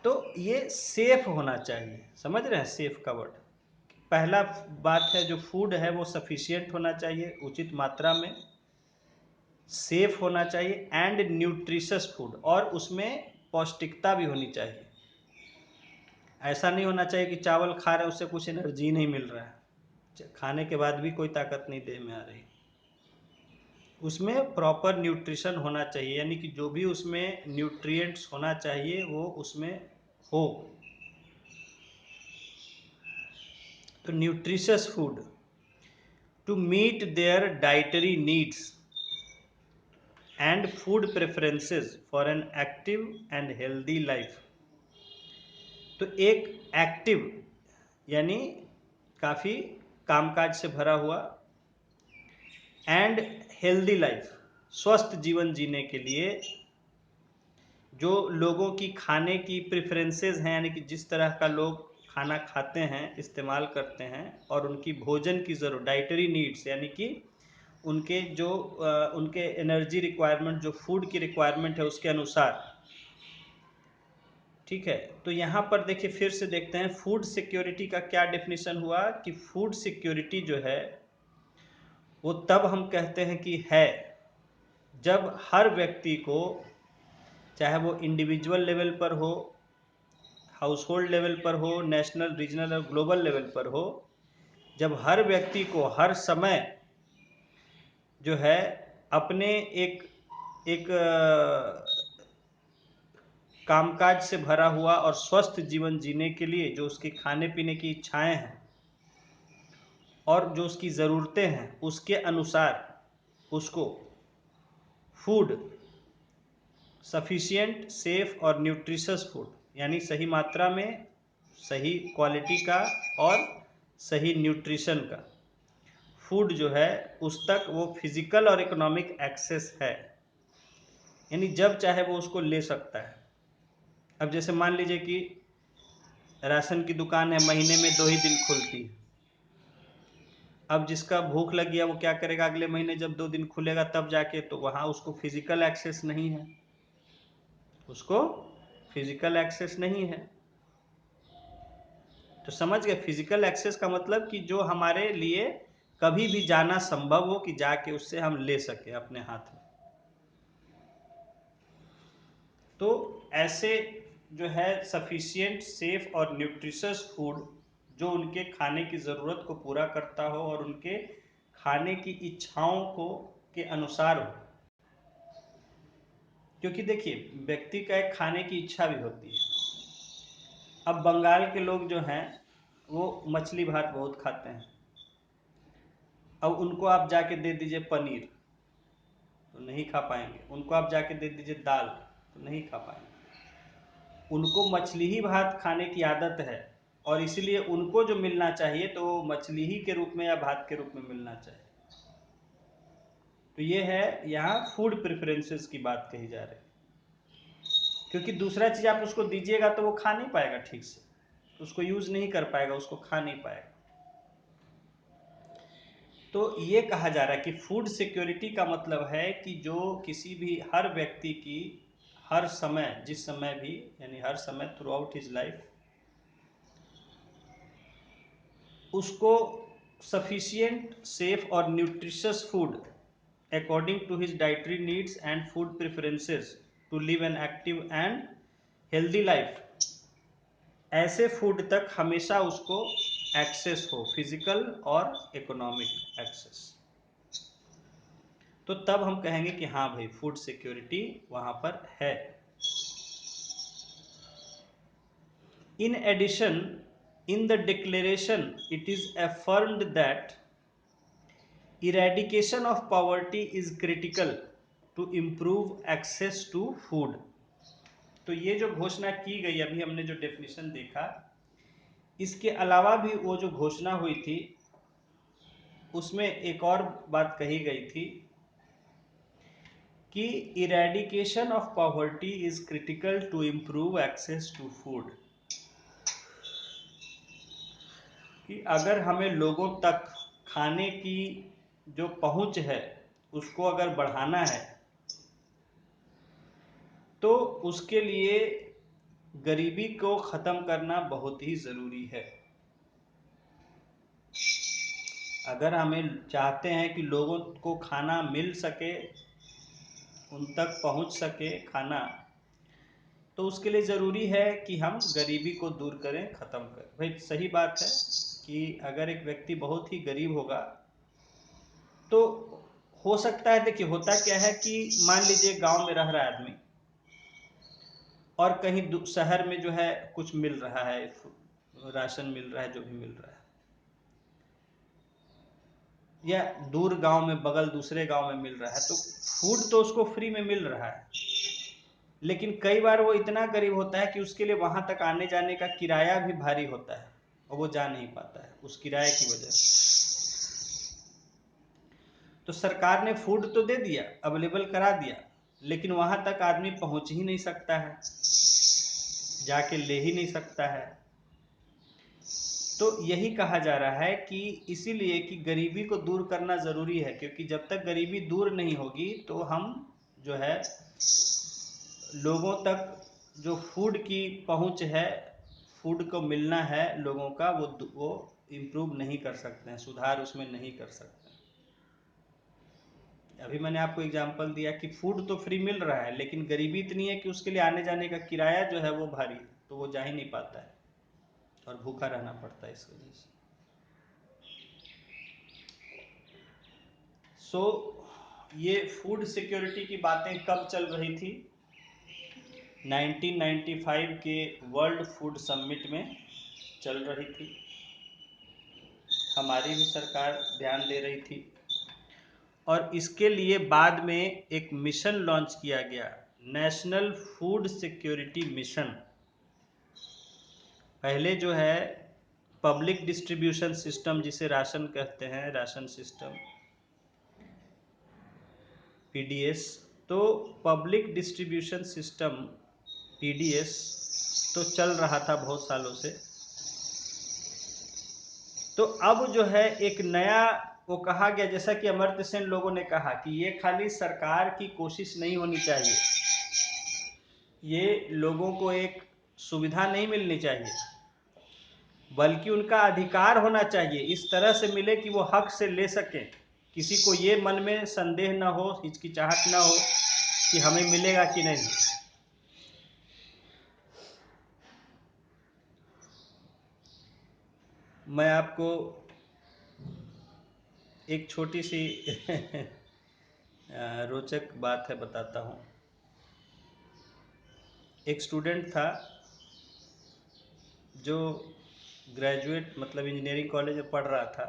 तो ये सेफ होना चाहिए, समझ रहे हैं, सेफ का वर्ड। पहला बात है जो फूड है वो सफिशिएंट होना चाहिए, उचित मात्रा में, सेफ होना चाहिए एंड न्यूट्रिशस फूड, और उसमें पौष्टिकता भी होनी चाहिए। ऐसा नहीं होना चाहिए कि चावल खा रहे हैं उससे कुछ एनर्जी नहीं मिल रहा है, खाने के बाद भी कोई ताकत नहीं देह में आ रही। उसमें प्रॉपर न्यूट्रिशन होना चाहिए, यानी कि जो भी उसमें न्यूट्रिएंट्स होना चाहिए वो उसमें हो। तो nutritious food to meet their dietary needs and food preferences for an active and healthy life. तो एक एक्टिव यानी काफ़ी कामकाज से भरा हुआ, एंड हेल्दी लाइफ, स्वस्थ जीवन जीने के लिए जो लोगों की खाने की प्रेफरेंसेस हैं, यानी कि जिस तरह का लोग खाना खाते हैं, इस्तेमाल करते हैं, और उनकी भोजन की ज़रूरत, डाइटरी नीड्स, यानी कि उनके जो उनके एनर्जी रिक्वायरमेंट, जो फूड की रिक्वायरमेंट है उसके अनुसार। ठीक है, तो यहाँ पर देखिए फिर से देखते हैं फूड सिक्योरिटी का क्या डेफिनेशन हुआ कि फूड सिक्योरिटी जो है वो तब हम कहते हैं कि है जब हर व्यक्ति को, चाहे वो इंडिविजुअल लेवल पर हो, हाउस होल्ड लेवल पर हो, नेशनल, रीजनल और ग्लोबल लेवल पर हो, जब हर व्यक्ति को हर समय जो है अपने एक एक कामकाज से भरा हुआ और स्वस्थ जीवन जीने के लिए जो उसके खाने पीने की इच्छाएं हैं और जो उसकी ज़रूरतें हैं उसके अनुसार उसको फूड सफिशिएंट, सेफ और न्यूट्रिशस फूड, यानी सही मात्रा में, सही क्वालिटी का और सही न्यूट्रिशन का फूड जो है उस तक वो फिजिकल और इकोनॉमिक एक्सेस है, यानी जब चाहे वो उसको ले सकता है। अब जैसे मान लीजिए कि राशन की दुकान है, महीने में 2 ही दिन खुलती है। अब जिसका भूख लग गया वो क्या करेगा, अगले महीने जब 2 दिन खुलेगा तब जाके, तो वहाँ उसको फिजिकल एक्सेस नहीं है, उसको फिजिकल एक्सेस नहीं है। तो समझ गए, फिजिकल एक्सेस का मतलब कि जो हमारे लिए कभी भी जाना संभव हो, कि जाके उससे हम ले सके अपने हाथ में। तो ऐसे जो है सफिशिएंट, सेफ और न्यूट्रिशस फूड जो उनके खाने की ज़रूरत को पूरा करता हो और उनके खाने की इच्छाओं को के अनुसार हो। क्योंकि देखिए व्यक्ति का एक खाने की इच्छा भी होती है। अब बंगाल के लोग जो हैं वो मछली भात बहुत खाते हैं। अब उनको आप जाके दे दीजिए पनीर तो नहीं खा पाएंगे, उनको आप जाके दे दीजिए दाल तो नहीं खा पाएंगे। उनको मछली ही भात खाने की आदत है, और इसलिए उनको जो मिलना चाहिए तो वो मछली ही के रूप में या भात के रूप में मिलना चाहिए। तो ये है यहाँ फूड प्रेफरेंसेस की बात कही जा रही है। क्योंकि दूसरा चीज़ आप उसको दीजिएगा तो वो खा नहीं पाएगा ठीक से, उसको यूज़ नहीं कर पाएगा, उसको खा नहीं पाएगा। तो ये कहा जा रहा है कि फूड सिक्योरिटी का मतलब है कि जो किसी भी, हर व्यक्ति की हर समय, जिस समय भी, यानी हर समय थ्रू आउट हिज लाइफ, उसको सफिशिएंट, सेफ और nutritious food according to his dietary needs and food preferences to live an active and healthy life, ऐसे फूड तक हमेशा उसको एक्सेस हो, फिजिकल और इकोनॉमिक एक्सेस, तो तब हम कहेंगे कि हाँ भाई फूड सिक्योरिटी वहां पर है। In addition, in the declaration it is affirmed that eradication of poverty is critical to improve access to food. तो ये जो घोषणा की गई, अभी हमने जो डेफिनेशन देखा, इसके अलावा भी वो जो घोषणा हुई थी उसमें एक और बात कही गई थी कि eradication of poverty is critical to improve access to food, कि अगर हमें लोगों तक खाने की जो पहुंच है उसको अगर बढ़ाना है तो उसके लिए गरीबी को ख़त्म करना बहुत ही ज़रूरी है। अगर हमें चाहते हैं कि लोगों को खाना मिल सके, उन तक पहुंच सके खाना, तो उसके लिए ज़रूरी है कि हम गरीबी को दूर करें, ख़त्म करें। भाई सही बात है कि अगर एक व्यक्ति बहुत ही गरीब होगा तो हो सकता है, देखिए होता क्या है कि मान लीजिए गांव में रह रहा है आदमी और कहीं शहर में जो है कुछ मिल रहा है, राशन मिल रहा है, जो भी मिल रहा है, या दूर गांव में बगल दूसरे गांव में मिल रहा है, तो फूड तो उसको फ्री में मिल रहा है, लेकिन कई बार वो इतना गरीब होता है कि उसके लिए वहां तक आने जाने का किराया भी भारी होता है और वो जा नहीं पाता है उस किराए की वजह से। तो सरकार ने फूड तो दे दिया, अवेलेबल करा दिया, लेकिन वहां तक आदमी पहुंच ही नहीं सकता है, जाके ले ही नहीं सकता है। तो यही कहा जा रहा है कि इसीलिए कि गरीबी को दूर करना ज़रूरी है, क्योंकि जब तक गरीबी दूर नहीं होगी तो हम जो है लोगों तक जो फूड की पहुंच है, फूड को मिलना है लोगों का, वो इम्प्रूव नहीं कर सकते हैं, सुधार उसमें नहीं कर सकते। अभी मैंने आपको एग्जांपल दिया कि फूड तो फ्री मिल रहा है, लेकिन गरीबी इतनी है कि उसके लिए आने जाने का किराया जो है वो भारी है, तो वो जा ही नहीं पाता है और भूखा रहना पड़ता है इस वजह से। सो ये फूड सिक्योरिटी की बातें कब चल रही थी? 1995 के वर्ल्ड फूड समिट में चल रही थी। हमारी भी सरकार ध्यान दे रही थी और इसके लिए बाद में एक मिशन लॉन्च किया गया, नेशनल फूड सिक्योरिटी मिशन। पहले जो है पब्लिक डिस्ट्रीब्यूशन सिस्टम, जिसे राशन कहते हैं, राशन सिस्टम, पीडीएस, तो पब्लिक डिस्ट्रीब्यूशन सिस्टम पीडीएस तो चल रहा था बहुत सालों से। तो अब जो है एक नया वो कहा गया, जैसा कि अमर्त्य सेन लोगों ने कहा कि ये खाली सरकार की कोशिश नहीं होनी चाहिए, ये लोगों को एक सुविधा नहीं मिलनी चाहिए, बल्कि उनका अधिकार होना चाहिए, इस तरह से मिले कि वो हक से ले सकें, किसी को ये मन में संदेह ना हो, हिचकिचाहट ना हो कि हमें मिलेगा कि नहीं। मैं आपको एक छोटी सी रोचक बात है बताता हूँ। एक स्टूडेंट था जो ग्रेजुएट मतलब इंजीनियरिंग कॉलेज में पढ़ रहा था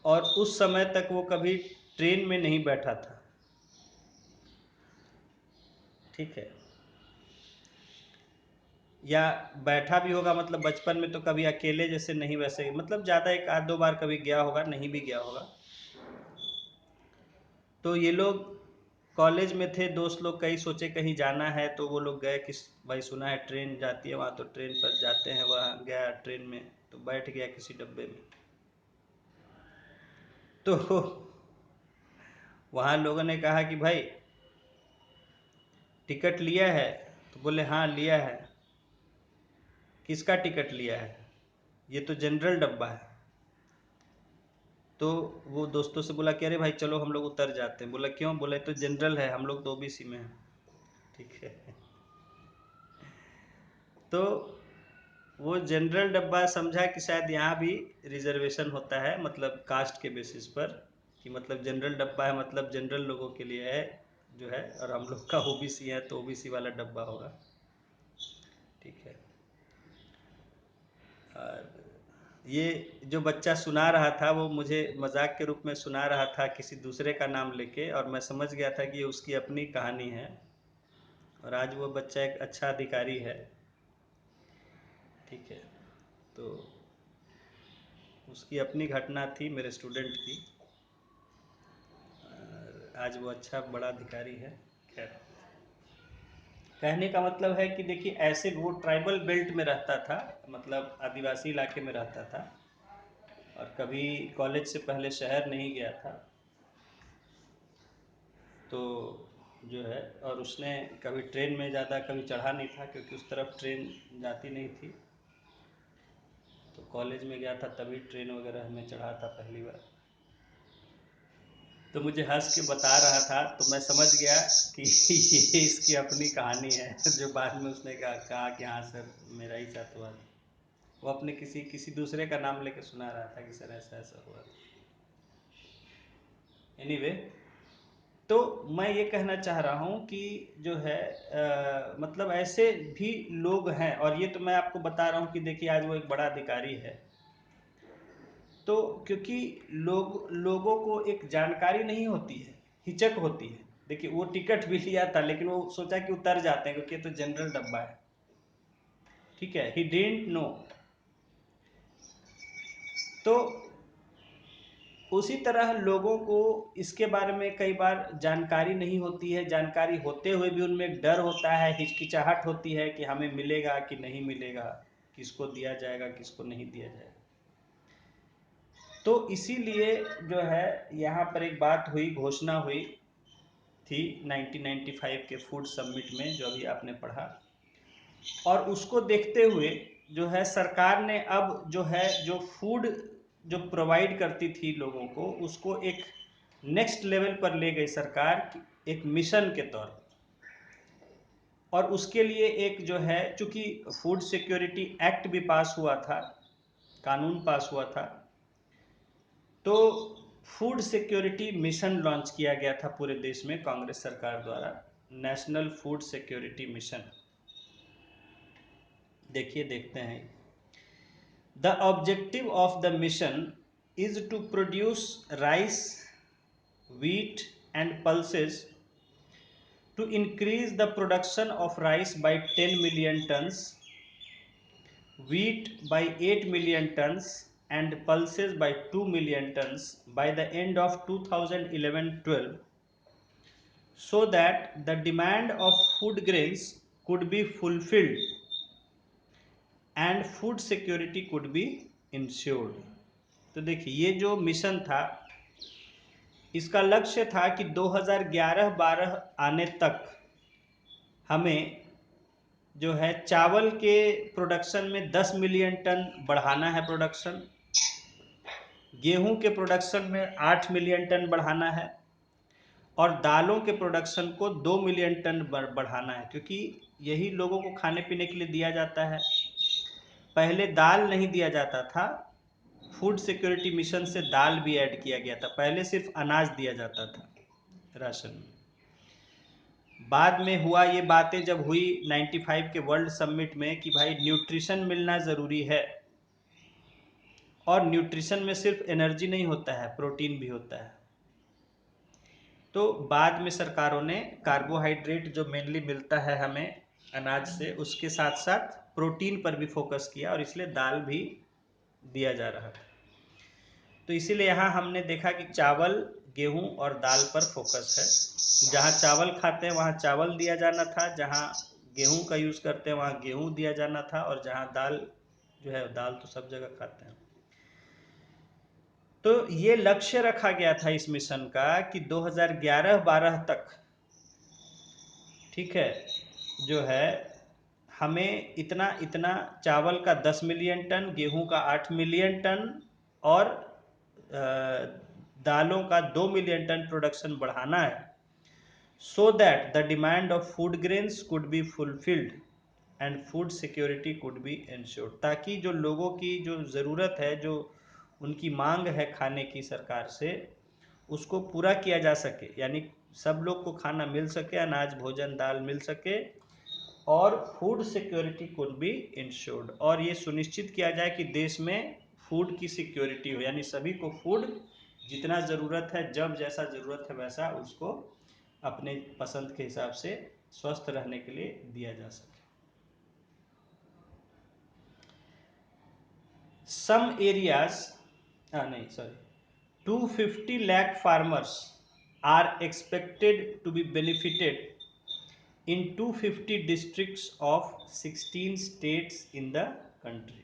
और उस समय तक वो कभी ट्रेन में नहीं बैठा था, ठीक है, या बैठा भी होगा मतलब बचपन में तो कभी अकेले जैसे नहीं, वैसे मतलब ज़्यादा एक आध दो बार कभी गया होगा, नहीं भी गया होगा। तो ये लोग कॉलेज में थे, दोस्त लोग, कई सोचे कहीं जाना है तो वो लोग गए कि भाई सुना है ट्रेन जाती है वहाँ, तो ट्रेन पर जाते हैं, वहाँ गया ट्रेन में तो बैठ गया किसी डब्बे में। तो वहाँ लोगों ने कहा कि भाई टिकट लिया है? तो बोले हाँ लिया है। किसका टिकट लिया है? ये तो जनरल डब्बा है। तो वो दोस्तों से बोला कि अरे भाई चलो हम लोग उतर जाते हैं। बोला क्यों? बोले तो जनरल है, हम लोग तो ओबीसी में हैं। ठीक है। तो वो जनरल डब्बा समझा कि शायद यहाँ भी रिजर्वेशन होता है, मतलब कास्ट के बेसिस पर, कि मतलब जनरल डब्बा है मतलब जनरल लोगों के लिए है जो है, और हम लोग का ओबीसी है तो ओबीसी वाला डब्बा होगा। ठीक है। और ये जो बच्चा सुना रहा था वो मुझे मजाक के रूप में सुना रहा था किसी दूसरे का नाम लेके, और मैं समझ गया था कि ये उसकी अपनी कहानी है, और आज वो बच्चा एक अच्छा अधिकारी है। ठीक है। तो उसकी अपनी घटना थी मेरे स्टूडेंट की, और आज वो अच्छा बड़ा अधिकारी है। खैर, कहने का मतलब है कि देखिए ऐसे वो ट्राइबल बेल्ट में रहता था, मतलब आदिवासी इलाके में रहता था, और कभी कॉलेज से पहले शहर नहीं गया था। तो जो है, और उसने कभी ट्रेन में ज़्यादा कभी चढ़ा नहीं था क्योंकि उस तरफ ट्रेन जाती नहीं थी। तो कॉलेज में गया था तभी ट्रेन वगैरह में चढ़ा था पहली बार। तो मुझे हंस के बता रहा था, तो मैं समझ गया कि ये इसकी अपनी कहानी है जो बाद में उसने कहा कि हाँ सर मेरा ही साथ हुआ। वो अपने किसी दूसरे का नाम लेके सुना रहा था कि सर ऐसा ऐसा हुआ। एनीवे, तो मैं ये कहना चाह रहा हूँ कि जो है मतलब ऐसे भी लोग हैं, और ये तो मैं आपको बता रहा हूँ कि देखिए आज वो एक बड़ा अधिकारी है। तो क्योंकि लोगों को एक जानकारी नहीं होती है, हिचक होती है। देखिए वो टिकट भी लिया था लेकिन वो सोचा कि उतर जाते हैं क्योंकि ये तो जनरल डब्बा है। ठीक है, ही डिडंट नो। तो उसी तरह लोगों को इसके बारे में कई बार जानकारी नहीं होती है, जानकारी होते हुए भी उनमें एक डर होता है, हिचकिचाहट होती है कि हमें मिलेगा कि नहीं मिलेगा, किसको दिया जाएगा किसको नहीं दिया जाएगा। तो इसीलिए जो है यहाँ पर एक बात हुई, घोषणा हुई थी 1995 के फूड समिट में जो अभी आपने पढ़ा, और उसको देखते हुए जो है सरकार ने अब जो है जो फूड जो प्रोवाइड करती थी लोगों को, उसको एक नेक्स्ट लेवल पर ले गई सरकार, एक मिशन के तौर पर। और उसके लिए एक जो है, चूंकि फूड सिक्योरिटी एक्ट भी पास हुआ था, कानून पास हुआ था, तो फूड सिक्योरिटी मिशन लॉन्च किया गया था पूरे देश में कांग्रेस सरकार द्वारा, नेशनल फूड सिक्योरिटी मिशन। देखिए, देखते हैं। The objective of the mission is to produce rice, wheat and pulses to increase the production of rice by 10 million tons, wheat by 8 million tons and pulses by 2 million tons by the end of 2011-12, so that the demand of food grains could be fulfilled and food security could be ensured। तो देखिए ये जो mission था, इसका लक्ष्य था कि 2011-12 आने तक हमें जो है चावल के प्रोडक्शन में 10 मिलियन टन बढ़ाना है प्रोडक्शन, गेहूं के प्रोडक्शन में 8 मिलियन टन बढ़ाना है, और दालों के प्रोडक्शन को 2 मिलियन टन बढ़ाना है, क्योंकि यही लोगों को खाने पीने के लिए दिया जाता है। पहले दाल नहीं दिया जाता था, फूड सिक्योरिटी मिशन से दाल भी ऐड किया गया था। पहले सिर्फ अनाज दिया जाता था राशन में। बाद में हुआ, ये बातें जब हुई 95 के वर्ल्ड समिट में कि भाई न्यूट्रिशन मिलना ज़रूरी है, और न्यूट्रिशन में सिर्फ एनर्जी नहीं होता है, प्रोटीन भी होता है। तो बाद में सरकारों ने कार्बोहाइड्रेट जो मेनली मिलता है हमें अनाज से, उसके साथ साथ प्रोटीन पर भी फोकस किया, और इसलिए दाल भी दिया जा रहा था। तो इसीलिए यहाँ हमने देखा कि चावल, गेहूं और दाल पर फोकस है। जहाँ चावल खाते हैं वहाँ चावल दिया जाना था, जहाँ गेहूं का यूज़ करते हैं वहाँ गेहूं दिया जाना था, और जहाँ दाल जो है, दाल तो सब जगह खाते हैं। तो ये लक्ष्य रखा गया था इस मिशन का कि 2011-12 तक, ठीक है, जो है हमें इतना इतना चावल का 10 मिलियन टन, गेहूं का 8 मिलियन टन और दालों का 2 मिलियन टन प्रोडक्शन बढ़ाना है, so that the demand of food grains could be fulfilled and food security could be insured, ताकि जो लोगों की जो ज़रूरत है, जो उनकी मांग है खाने की सरकार से, उसको पूरा किया जा सके, यानी सब लोग को खाना मिल सके, अनाज भोजन दाल मिल सके, और food security could be insured, और ये सुनिश्चित किया जाए कि देश में फूड की सिक्योरिटी हो, यानी सभी को फूड जितना ज़रूरत है, जब जैसा ज़रूरत है वैसा उसको अपने पसंद के हिसाब से स्वस्थ रहने के लिए दिया जा सके। सम एरियाज, नहीं sorry, 250 lakh farmers are expected to be benefited in 250 districts of 16 states in the country।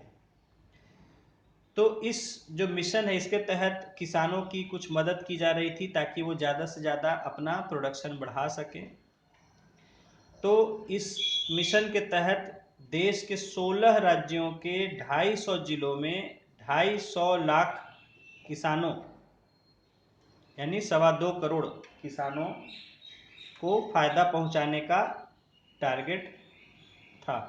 तो इस जो मिशन है, इसके तहत किसानों की कुछ मदद की जा रही थी ताकि वो ज़्यादा से ज़्यादा अपना प्रोडक्शन बढ़ा सकें। तो इस मिशन के तहत देश के 16 राज्यों के 250 जिलों में 250 लाख किसानों, यानी 2.25 करोड़ किसानों को फायदा पहुंचाने का टारगेट था।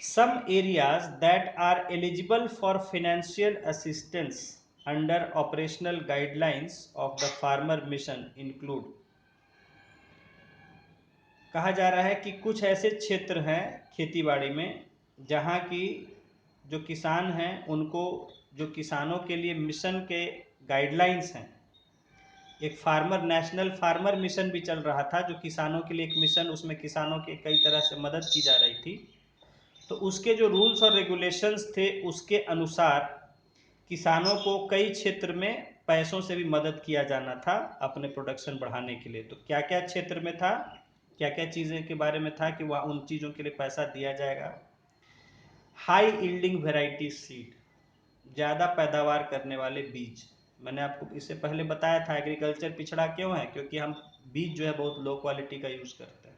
Some areas that are eligible for financial assistance under operational guidelines of the farmer mission include, कहा जा रहा है कि कुछ ऐसे क्षेत्र हैं खेतीबाड़ी में जहां की जो किसान हैं उनको, जो किसानों के लिए मिशन के गाइडलाइंस हैं, एक फार्मर नेशनल फार्मर मिशन भी चल रहा था जो किसानों के लिए एक मिशन, उसमें किसानों के कई तरह से मदद की जा रही थी। तो उसके जो रूल्स और रेगुलेशंस थे उसके अनुसार किसानों को कई क्षेत्र में पैसों से भी मदद किया जाना था अपने प्रोडक्शन बढ़ाने के लिए। तो क्या क्या क्षेत्र में था, क्या क्या चीज़ें के बारे में था कि वह उन चीज़ों के लिए पैसा दिया जाएगा। हाई यील्डिंग वेराइटी सीड, ज़्यादा पैदावार करने वाले बीज। मैंने आपको इससे पहले बताया था एग्रीकल्चर पिछड़ा क्यों है, क्योंकि हम बीज जो है बहुत लो क्वालिटी का यूज़ करते हैं।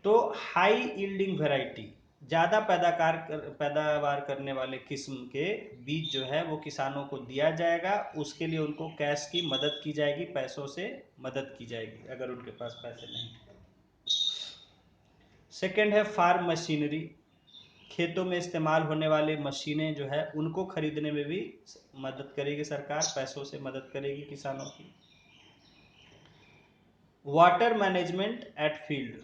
तो हाई यील्डिंग वेराइटी, ज़्यादा पैदावार करने वाले किस्म के बीज जो है वो किसानों को दिया जाएगा, उसके लिए उनको कैश की मदद की जाएगी, पैसों से मदद की जाएगी अगर उनके पास पैसे नहीं। सेकंड है फार्म मशीनरी, खेतों में इस्तेमाल होने वाले मशीनें जो है उनको खरीदने में भी मदद करेगी सरकार, पैसों से मदद करेगी किसानों की। वाटर मैनेजमेंट एट फील्ड,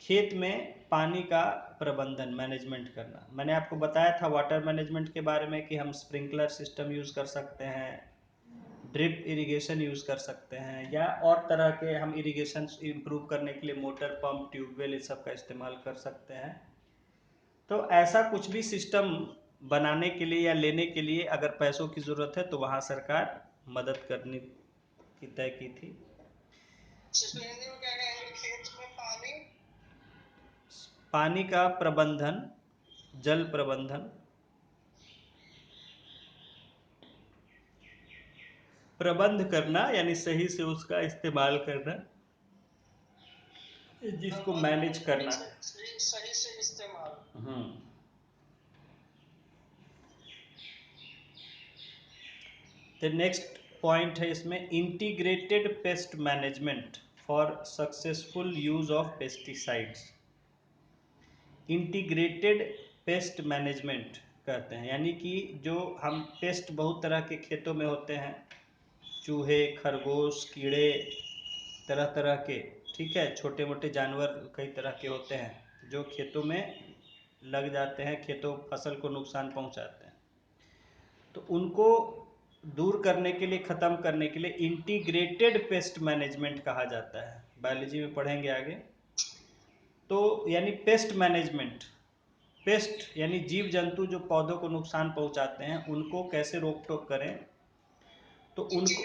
खेत में पानी का प्रबंधन मैनेजमेंट करना। मैंने आपको बताया था वाटर मैनेजमेंट के बारे में कि हम स्प्रिंकलर सिस्टम यूज़ कर सकते हैं, ड्रिप इरिगेशन यूज़ कर सकते हैं, या और तरह के हम इरिगेशन इम्प्रूव करने के लिए मोटर पंप ट्यूबवेल इस सब का इस्तेमाल कर सकते हैं। तो ऐसा कुछ भी सिस्टम बनाने के लिए या लेने के लिए अगर पैसों की ज़रूरत है तो वहाँ सरकार मदद करने की तय की थी। पानी का प्रबंधन, जल प्रबंधन, प्रबंध करना यानी सही से उसका इस्तेमाल करना, जिसको मैनेज करना, सही से इस्तेमाल। तो नेक्स्ट पॉइंट है इसमें integrated pest management for successful use of pesticides. Integrated pest management कहते हैं, यानी कि जो हम पेस्ट बहुत तरह के खेतों में होते हैं, चूहे, खरगोश, कीड़े, तरह तरह के, ठीक है, छोटे मोटे जानवर कई तरह के होते हैं जो खेतों में लग जाते हैं, खेतों फसल को नुकसान पहुंचाते हैं। तो उनको दूर करने के लिए, ख़त्म करने के लिए इंटीग्रेटेड पेस्ट मैनेजमेंट कहा जाता है, बायोलॉजी में पढ़ेंगे आगे। तो यानी पेस्ट मैनेजमेंट, पेस्ट यानी जीव जंतु जो पौधों को नुकसान पहुंचाते हैं उनको कैसे रोक टोक करें। तो उनको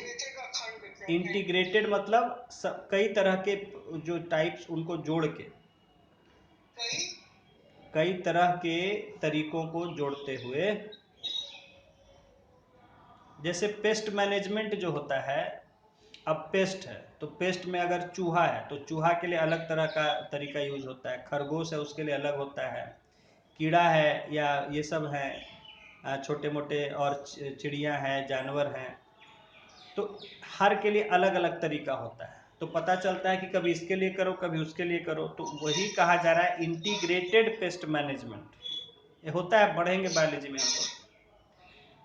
इंटीग्रेटेड मतलब कई तरह के जो टाइप्स उनको जोड़ के, कई तरह के तरीकों को जोड़ते हुए, जैसे पेस्ट मैनेजमेंट जो होता है, अब पेस्ट है तो पेस्ट में अगर चूहा है तो चूहा के लिए अलग तरह का तरीका यूज होता है, खरगोश है उसके लिए अलग होता है, कीड़ा है या ये सब हैं छोटे मोटे और चिड़िया हैं, जानवर हैं, तो हर के लिए अलग अलग तरीका होता है। तो पता चलता है कि कभी इसके लिए करो कभी उसके लिए करो। तो वही कहा जा रहा है इंटीग्रेटेड पेस्ट मैनेजमेंट। ये होता है, पढ़ेंगे बायोलॉजी में हम लोग,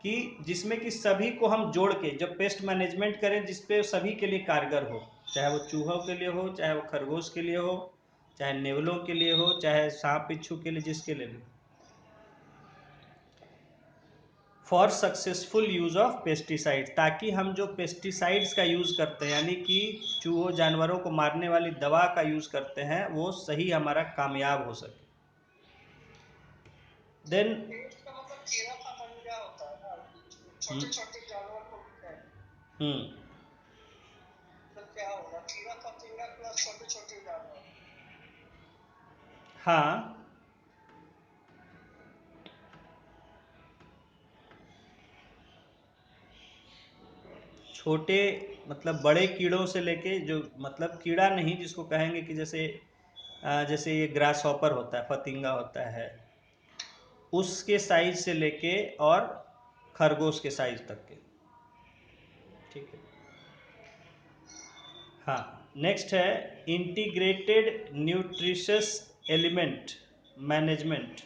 कि जिसमें कि सभी को हम जोड़ के जब पेस्ट मैनेजमेंट करें जिसपे सभी के लिए कारगर हो, चाहे वो चूहों के लिए हो, चाहे वो खरगोश के लिए हो, चाहे नेवलों के लिए हो, चाहे सांप बिच्छू के लिए, जिसके लिए भी, for successful use of pesticide, ताकि हम जो पेस्टिसाइड्स का यूज करते हैं यानी कि चूहों जानवरों को मारने वाली दवा का यूज करते हैं वो सही हमारा कामयाब हो सके। देन छोटे छोटे जानवर को तो क्या होगा, कीड़ा फतिंगा प्लस छोटे छोटे जानवर। हाँ, छोटे मतलब बड़े कीड़ों से लेके जो मतलब कीड़ा नहीं जिसको कहेंगे कि जैसे ये ग्रास हॉपर होता है, फतिंगा होता है, उसके साइज से लेके और खरगोश के साइज तक के। ठीक है। हाँ, नेक्स्ट है integrated nutritious element management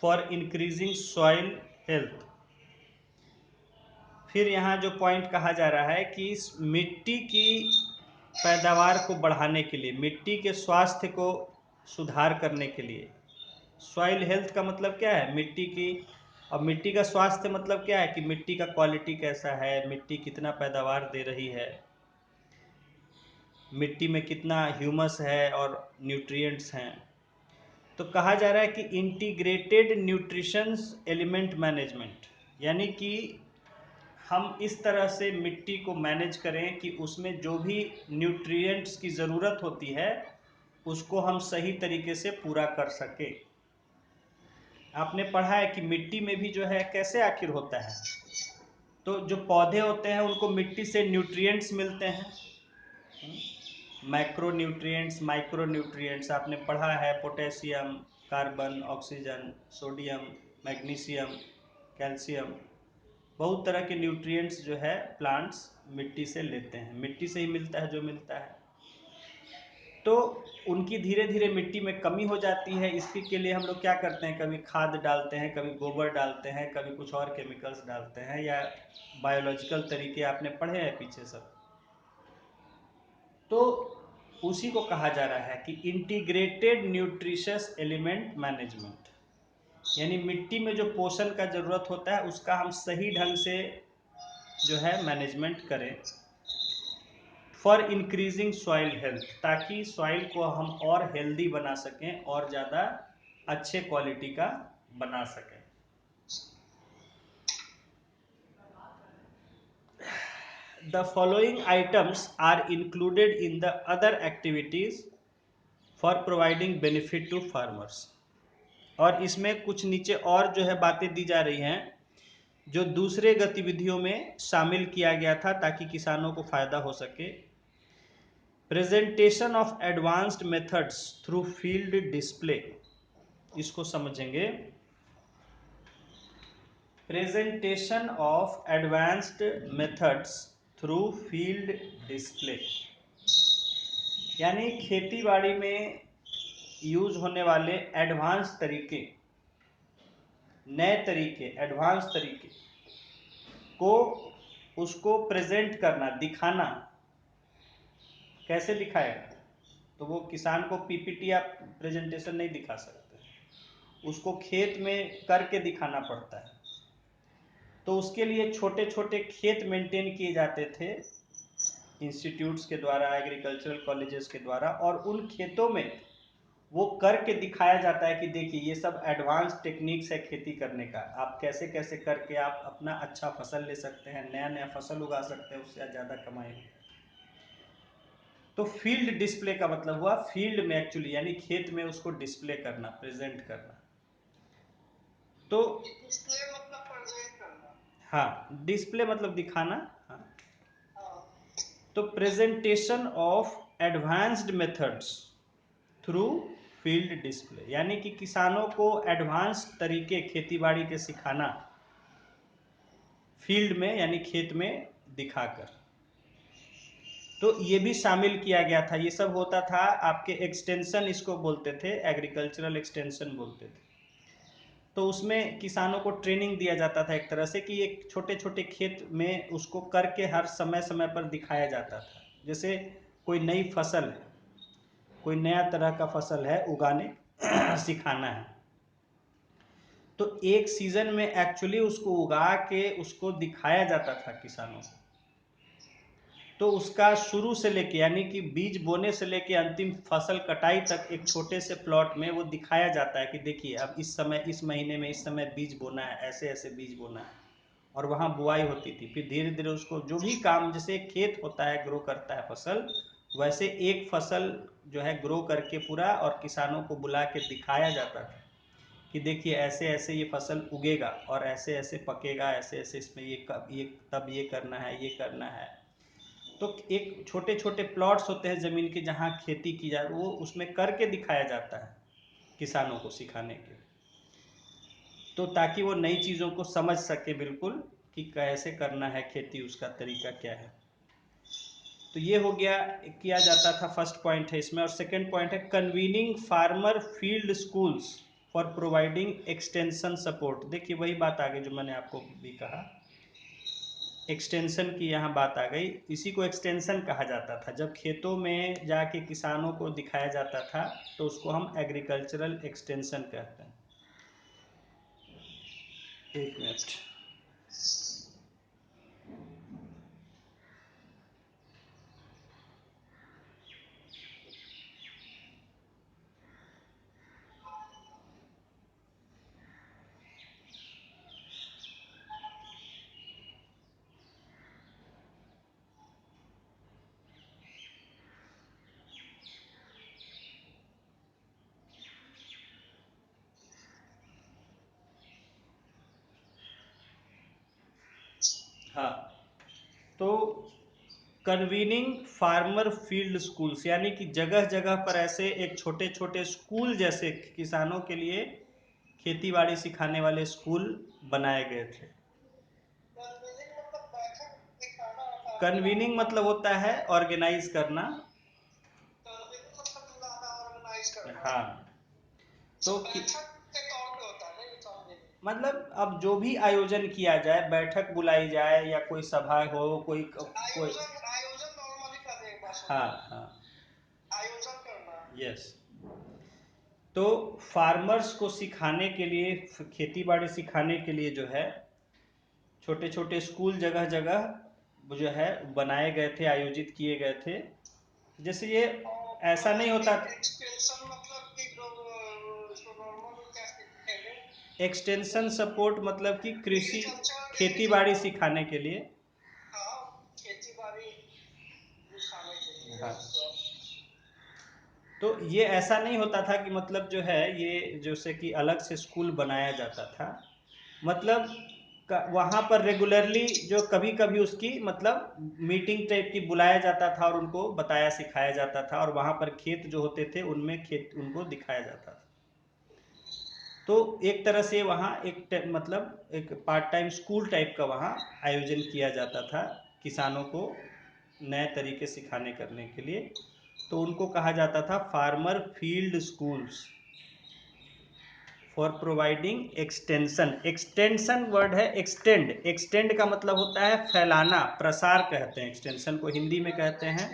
for increasing soil health. फिर यहाँ जो पॉइंट कहा जा रहा है कि इस मिट्टी की पैदावार को बढ़ाने के लिए, मिट्टी के स्वास्थ्य को सुधार करने के लिए, सॉइल हेल्थ का मतलब क्या है, मिट्टी की, और मिट्टी का स्वास्थ्य मतलब क्या है कि मिट्टी का क्वालिटी कैसा है, मिट्टी कितना पैदावार दे रही है, मिट्टी में कितना ह्यूमस है और न्यूट्रिएंट्स हैं। तो कहा जा रहा है कि इंटीग्रेटेड न्यूट्रिशंस एलिमेंट मैनेजमेंट, यानी कि हम इस तरह से मिट्टी को मैनेज करें कि उसमें जो भी न्यूट्रिएंट्स की ज़रूरत होती है उसको हम सही तरीके से पूरा कर सके। आपने पढ़ा है कि मिट्टी में भी जो है कैसे आखिर होता है, तो जो पौधे होते हैं उनको मिट्टी से न्यूट्रिएंट्स मिलते हैं, मैक्रो न्यूट्रिएंट्स, माइक्रो न्यूट्रिएंट्स आपने पढ़ा है, potassium, carbon, oxygen, sodium, magnesium, calcium, बहुत तरह के न्यूट्रिएंट्स जो है प्लांट्स मिट्टी से लेते हैं, मिट्टी से ही मिलता है जो मिलता है। तो उनकी धीरे धीरे मिट्टी में कमी हो जाती है, इसके के लिए हम लोग क्या करते हैं, कभी खाद डालते हैं, कभी गोबर डालते हैं, कभी कुछ और केमिकल्स डालते हैं, या बायोलॉजिकल तरीके आपने पढ़े हैं पीछे सब। तो उसी को कहा जा रहा है कि इंटीग्रेटेड न्यूट्रिशस एलिमेंट मैनेजमेंट, यानी मिट्टी में जो पोषण का ज़रूरत होता है उसका हम सही ढंग से जो है मैनेजमेंट करें फॉर इंक्रीजिंग सॉइल हेल्थ, ताकि सॉइल को हम और हेल्दी बना सकें और ज़्यादा अच्छे क्वालिटी का बना सकें। The following items are included in the other activities for providing benefit to farmers, और इसमें कुछ नीचे और जो है बातें दी जा रही हैं जो दूसरे गतिविधियों में शामिल किया गया था ताकि किसानों को फायदा हो सके। Presentation of advanced methods through field display, इसको समझेंगे। Presentation of advanced methods through field display, यानी खेती बाड़ी में यूज होने वाले एडवांस तरीके, नए तरीके, एडवांस तरीके को उसको प्रेजेंट करना, दिखाना। कैसे दिखाएगा, तो वो किसान को पीपीटी या प्रेजेंटेशन नहीं दिखा सकते, उसको खेत में करके दिखाना पड़ता है। तो उसके लिए छोटे छोटे खेत मेंटेन किए जाते थे इंस्टीट्यूट्स के द्वारा, एग्रीकल्चरल कॉलेजेस के द्वारा, और उन खेतों में वो करके दिखाया जाता है कि देखिए ये सब एडवांस टेक्निक्स है खेती करने का, आप कैसे कैसे करके आप अपना अच्छा फसल ले सकते हैं, नया नया फसल उगा सकते हैं, उससे ज़्यादा कमाई। तो फील्ड डिस्प्ले का मतलब हुआ फील्ड में एक्चुअली, यानी खेत में उसको डिस्प्ले करना, प्रेजेंट करना। तो डिस्प्ले मतलब प्रेजेंट करना, हाँ, डिस्प्ले मतलब दिखाना। हाँ, तो presentation of advanced methods through field display, यानी कि किसानों को एडवांस तरीके खेतीबाड़ी के सिखाना फील्ड में, यानी खेत में दिखाकर। तो ये भी शामिल किया गया था। ये सब होता था आपके एक्सटेंशन, इसको बोलते थे, एग्रीकल्चरल एक्सटेंशन बोलते थे। तो उसमें किसानों को ट्रेनिंग दिया जाता था एक तरह से, कि एक छोटे छोटे खेत में उसको करके हर समय समय पर दिखाया जाता था। जैसे कोई नई फसल है, कोई नया तरह का फसल है उगाने सिखाना है, तो एक सीजन में एक्चुअली उसको उगा के उसको दिखाया जाता था किसानों को। तो उसका शुरू से लेके, यानी कि बीज बोने से लेके अंतिम फसल कटाई तक एक छोटे से प्लॉट में वो दिखाया जाता है कि देखिए अब इस समय, इस महीने में इस समय बीज बोना है, ऐसे ऐसे बीज बोना है। और वहाँ बुआई होती थी, फिर धीरे धीरे उसको जो भी काम, जैसे खेत होता है ग्रो करता है फसल, वैसे एक फसल जो है ग्रो करके पूरा, और किसानों को बुला के दिखाया जाता था कि देखिए ऐसे ऐसे ये फसल उगेगा और ऐसे ऐसे पकेगा, ऐसे ऐसे इसमें ये तब ये करना है, ये करना है। तो एक छोटे छोटे प्लॉट्स होते हैं ज़मीन के जहाँ खेती की जाए, वो उसमें करके दिखाया जाता है किसानों को सिखाने के, तो ताकि वो नई चीज़ों को समझ सके बिल्कुल कि कैसे करना है खेती, उसका तरीका क्या है। तो ये हो गया, किया जाता था, फर्स्ट पॉइंट है इसमें। और सेकंड पॉइंट है convening farmer field schools for providing extension support. देखिए वही बात आ गई जो मैंने आपको भी कहा, एक्सटेंशन की यहाँ बात आ गई। इसी को एक्सटेंशन कहा जाता था। जब खेतों में जाके किसानों को दिखाया जाता था तो उसको हम एग्रीकल्चरल एक्सटेंशन कहते हैं। एक मिनट। हाँ, तो कन्वीनिंग फार्मर फील्ड स्कूल्स, यानी कि जगह जगह पर ऐसे एक छोटे छोटे स्कूल जैसे किसानों के लिए खेती बाड़ी सिखाने वाले स्कूल बनाए गए थे। कन्वीनिंग मतलब होता है ऑर्गेनाइज करना। हाँ, तो मतलब अब जो भी आयोजन किया जाए, बैठक बुलाई जाए या कोई सभा हो, कोई आयोजन नॉर्मली करने का, हाँ हाँ, आयोजन करना, यस। तो फार्मर्स को सिखाने के लिए, खेती बाड़ी सिखाने के लिए जो है छोटे छोटे स्कूल जगह जगह जो है बनाए गए थे, आयोजित किए गए थे। जैसे ये ऐसा नहीं होता, एक्सटेंशन सपोर्ट मतलब कि कृषि, खेती बाड़ी सिखाने के लिए। खेती बाड़ी सिखाने के लिए, हाँ। तो ये ऐसा नहीं होता था कि मतलब जो है ये जैसे कि अलग से स्कूल बनाया जाता था, मतलब वहाँ पर रेगुलरली जो कभी कभी उसकी मतलब मीटिंग टाइप की बुलाया जाता था और उनको बताया सिखाया जाता था, और वहाँ पर खेत जो होते थे उनमें खेत उनको दिखाया जाता था। तो एक तरह से वहाँ एक मतलब एक पार्ट टाइम स्कूल टाइप का वहाँ आयोजन किया जाता था किसानों को नए तरीके सिखाने करने के लिए। तो उनको कहा जाता था farmer field schools for providing extension. Extension word है एक्सटेंड, एक्सटेंड का मतलब होता है फैलाना, प्रसार कहते हैं एक्सटेंशन को, हिंदी में कहते हैं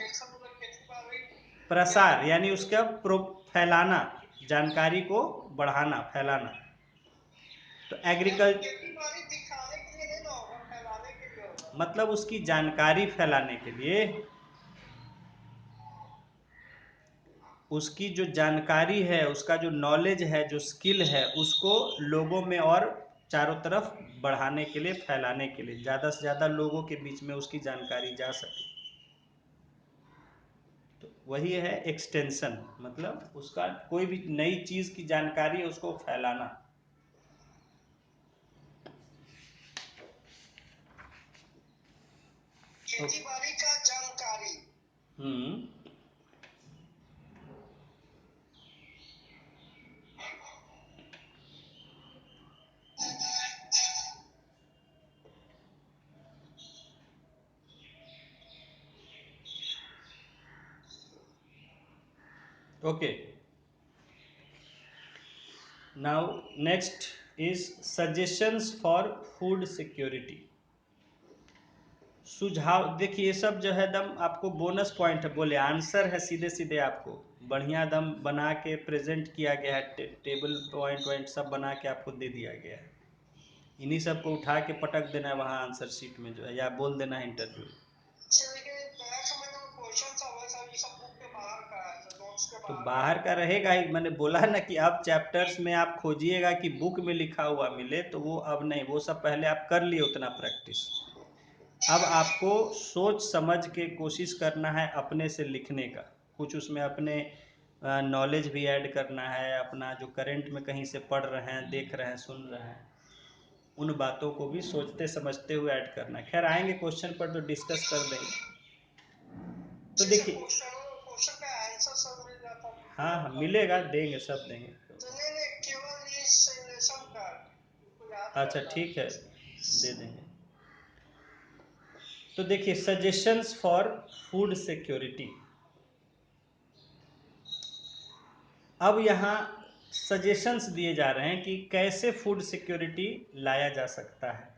प्रसार, यानी उसका फैलाना, जानकारी को बढ़ाना, फैलाना। तो एग्रीकल्चर मतलब उसकी जानकारी फैलाने के लिए, उसकी जो जानकारी है, उसका जो नॉलेज है, जो स्किल है, उसको लोगों में और चारों तरफ बढ़ाने के लिए, फैलाने के लिए, ज़्यादा से ज़्यादा लोगों के बीच में उसकी जानकारी जा सके। तो वही है एक्सटेंशन, मतलब उसका कोई भी नई चीज़ की जानकारी है उसको फैलाना। खेती बाड़ी का जानकारी। Okay. Now next is suggestions for food security. सुझाव देखिए, ये सब जो है दम आपको बोनस पॉइंट है, बोले आंसर है सीधे सीधे, आपको बढ़िया दम बना के प्रेजेंट किया गया है, टेबल पॉइंट वॉइंट सब बना के आपको दे दिया गया है। इन्हीं सब को उठा के पटक देना है वहाँ आंसर शीट में जो है, या बोल देना है इंटरव्यू। तो बाहर का रहेगा ही, मैंने बोला ना कि अब चैप्टर्स में आप खोजिएगा कि बुक में लिखा हुआ मिले, तो वो अब नहीं, वो सब पहले आप कर लिए उतना प्रैक्टिस। अब आपको सोच समझ के कोशिश करना है अपने से लिखने का, कुछ उसमें अपने नॉलेज भी ऐड करना है, अपना जो करंट में कहीं से पढ़ रहे हैं, देख रहे हैं, सुन रहे हैं, उन बातों को भी सोचते समझते हुए ऐड करना है। खैर आएंगे क्वेश्चन पर तो डिस्कस कर देंगे। तो देखिए, हाँ हाँ मिलेगा, देंगे, सब देंगे। अच्छा ठीक है, दे देंगे। तो देखिए, सजेशंस फॉर फूड सिक्योरिटी। अब यहाँ सजेशंस दिए जा रहे हैं कि कैसे फूड सिक्योरिटी लाया जा सकता है।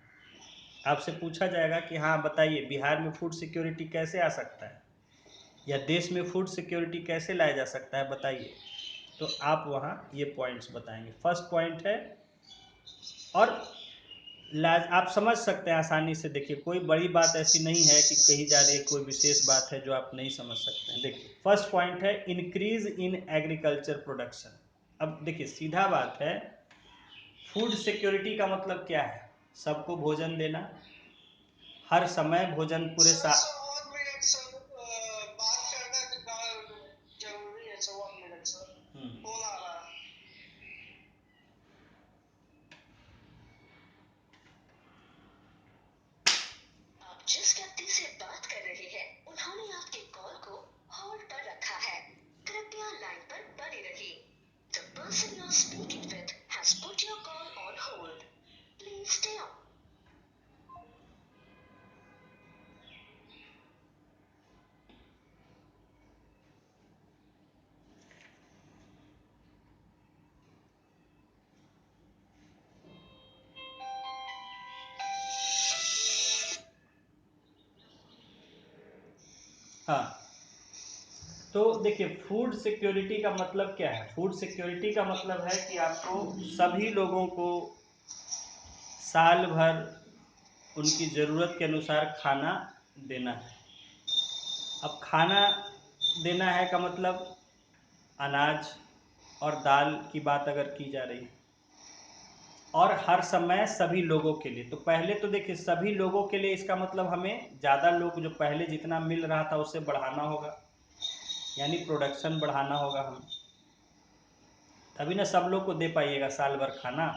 आपसे पूछा जाएगा कि हाँ बताइए, बिहार में फूड सिक्योरिटी कैसे आ सकता है, या देश में फूड सिक्योरिटी कैसे लाया जा सकता है, बताइए। तो आप वहाँ ये पॉइंट्स बताएंगे। फर्स्ट पॉइंट है, और आप समझ सकते हैं आसानी से, देखिए कोई बड़ी बात ऐसी नहीं है कि कही जा रही है, कोई विशेष बात है जो आप नहीं समझ सकते हैं। देखिए फर्स्ट पॉइंट है, इंक्रीज इन एग्रीकल्चर प्रोडक्शन। अब देखिए सीधा बात है, फूड सिक्योरिटी का मतलब क्या है? सबको भोजन देना, हर समय भोजन पूरे जिस व्यक्ति से बात कर रहे हैं उन्होंने आपके कॉल को होल्ड पर रखा है, कृपया लाइन पर बने रहिए। The person you are speaking with has put your call on hold. Please stay on. हाँ, तो देखिए फूड सिक्योरिटी का मतलब क्या है? फूड सिक्योरिटी का मतलब है कि आपको सभी लोगों को साल भर उनकी ज़रूरत के अनुसार खाना देना है। अब खाना देना है का मतलब अनाज और दाल की बात अगर की जा रही है, और हर समय सभी लोगों के लिए। तो पहले तो देखिए सभी लोगों के लिए, इसका मतलब हमें ज़्यादा लोग, जो पहले जितना मिल रहा था उससे बढ़ाना होगा, यानी प्रोडक्शन बढ़ाना होगा हमें, तभी ना सब लोग को दे पाइएगा साल भर खाना।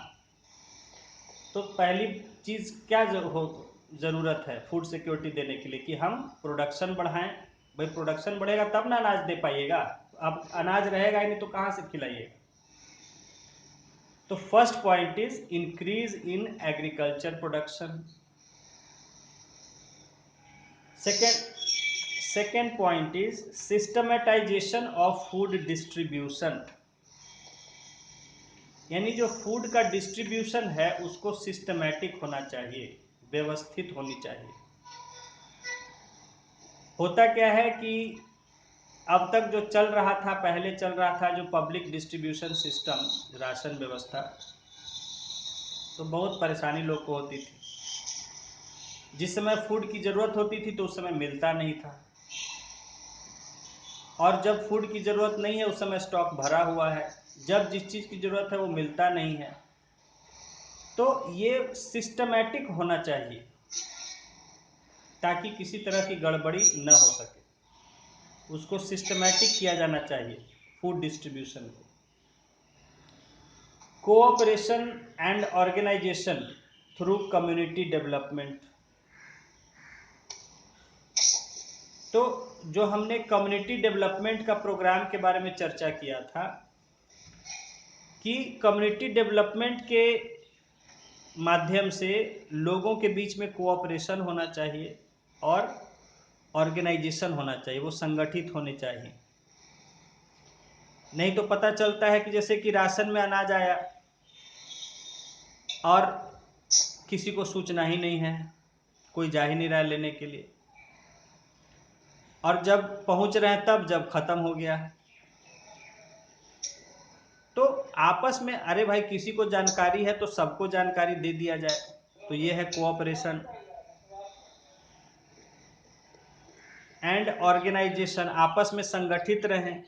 तो पहली चीज़ क्या ज़रूरत है फूड सिक्योरिटी देने के लिए, कि हम प्रोडक्शन बढ़ाएं। भाई प्रोडक्शन बढ़ेगा तब ना अनाज दे पाइएगा, अब अनाज रहेगा ही नहीं तो कहाँ से खिलाइएगा। तो first point is increase in agriculture production. Second point is systematisation of food distribution, यानी जो फूड का डिस्ट्रीब्यूशन है उसको सिस्टमैटिक होना चाहिए, व्यवस्थित होनी चाहिए। होता क्या है कि अब तक जो चल रहा था, पहले चल रहा था जो पब्लिक डिस्ट्रीब्यूशन सिस्टम, राशन व्यवस्था, तो बहुत परेशानी लोग को होती थी। जिस समय फूड की ज़रूरत होती थी तो उस समय मिलता नहीं था, और जब फूड की ज़रूरत नहीं है उस समय स्टॉक भरा हुआ है, जब जिस चीज़ की ज़रूरत है वो मिलता नहीं है। तो ये सिस्टमैटिक होना चाहिए ताकि किसी तरह की गड़बड़ी न हो सके, उसको सिस्टमैटिक किया जाना चाहिए फूड डिस्ट्रीब्यूशन को। Cooperation and organisation through community development. तो जो हमने कम्युनिटी डेवलपमेंट का प्रोग्राम के बारे में चर्चा किया था, कि कम्युनिटी डेवलपमेंट के माध्यम से लोगों के बीच में कोऑपरेशन होना चाहिए और ऑर्गेनाइजेशन होना चाहिए, वो संगठित होने चाहिए। नहीं तो पता चलता है कि जैसे कि राशन में अनाज आया और किसी को सूचना ही नहीं है, कोई जा ही नहीं रहा लेने के लिए, और जब पहुंच रहे हैं तब जब खत्म हो गया। तो आपस में अरे भाई किसी को जानकारी है तो सबको जानकारी दे दिया जाए, तो ये है कोऑपरेशन एंड ऑर्गेनाइजेशन, आपस में संगठित रहें।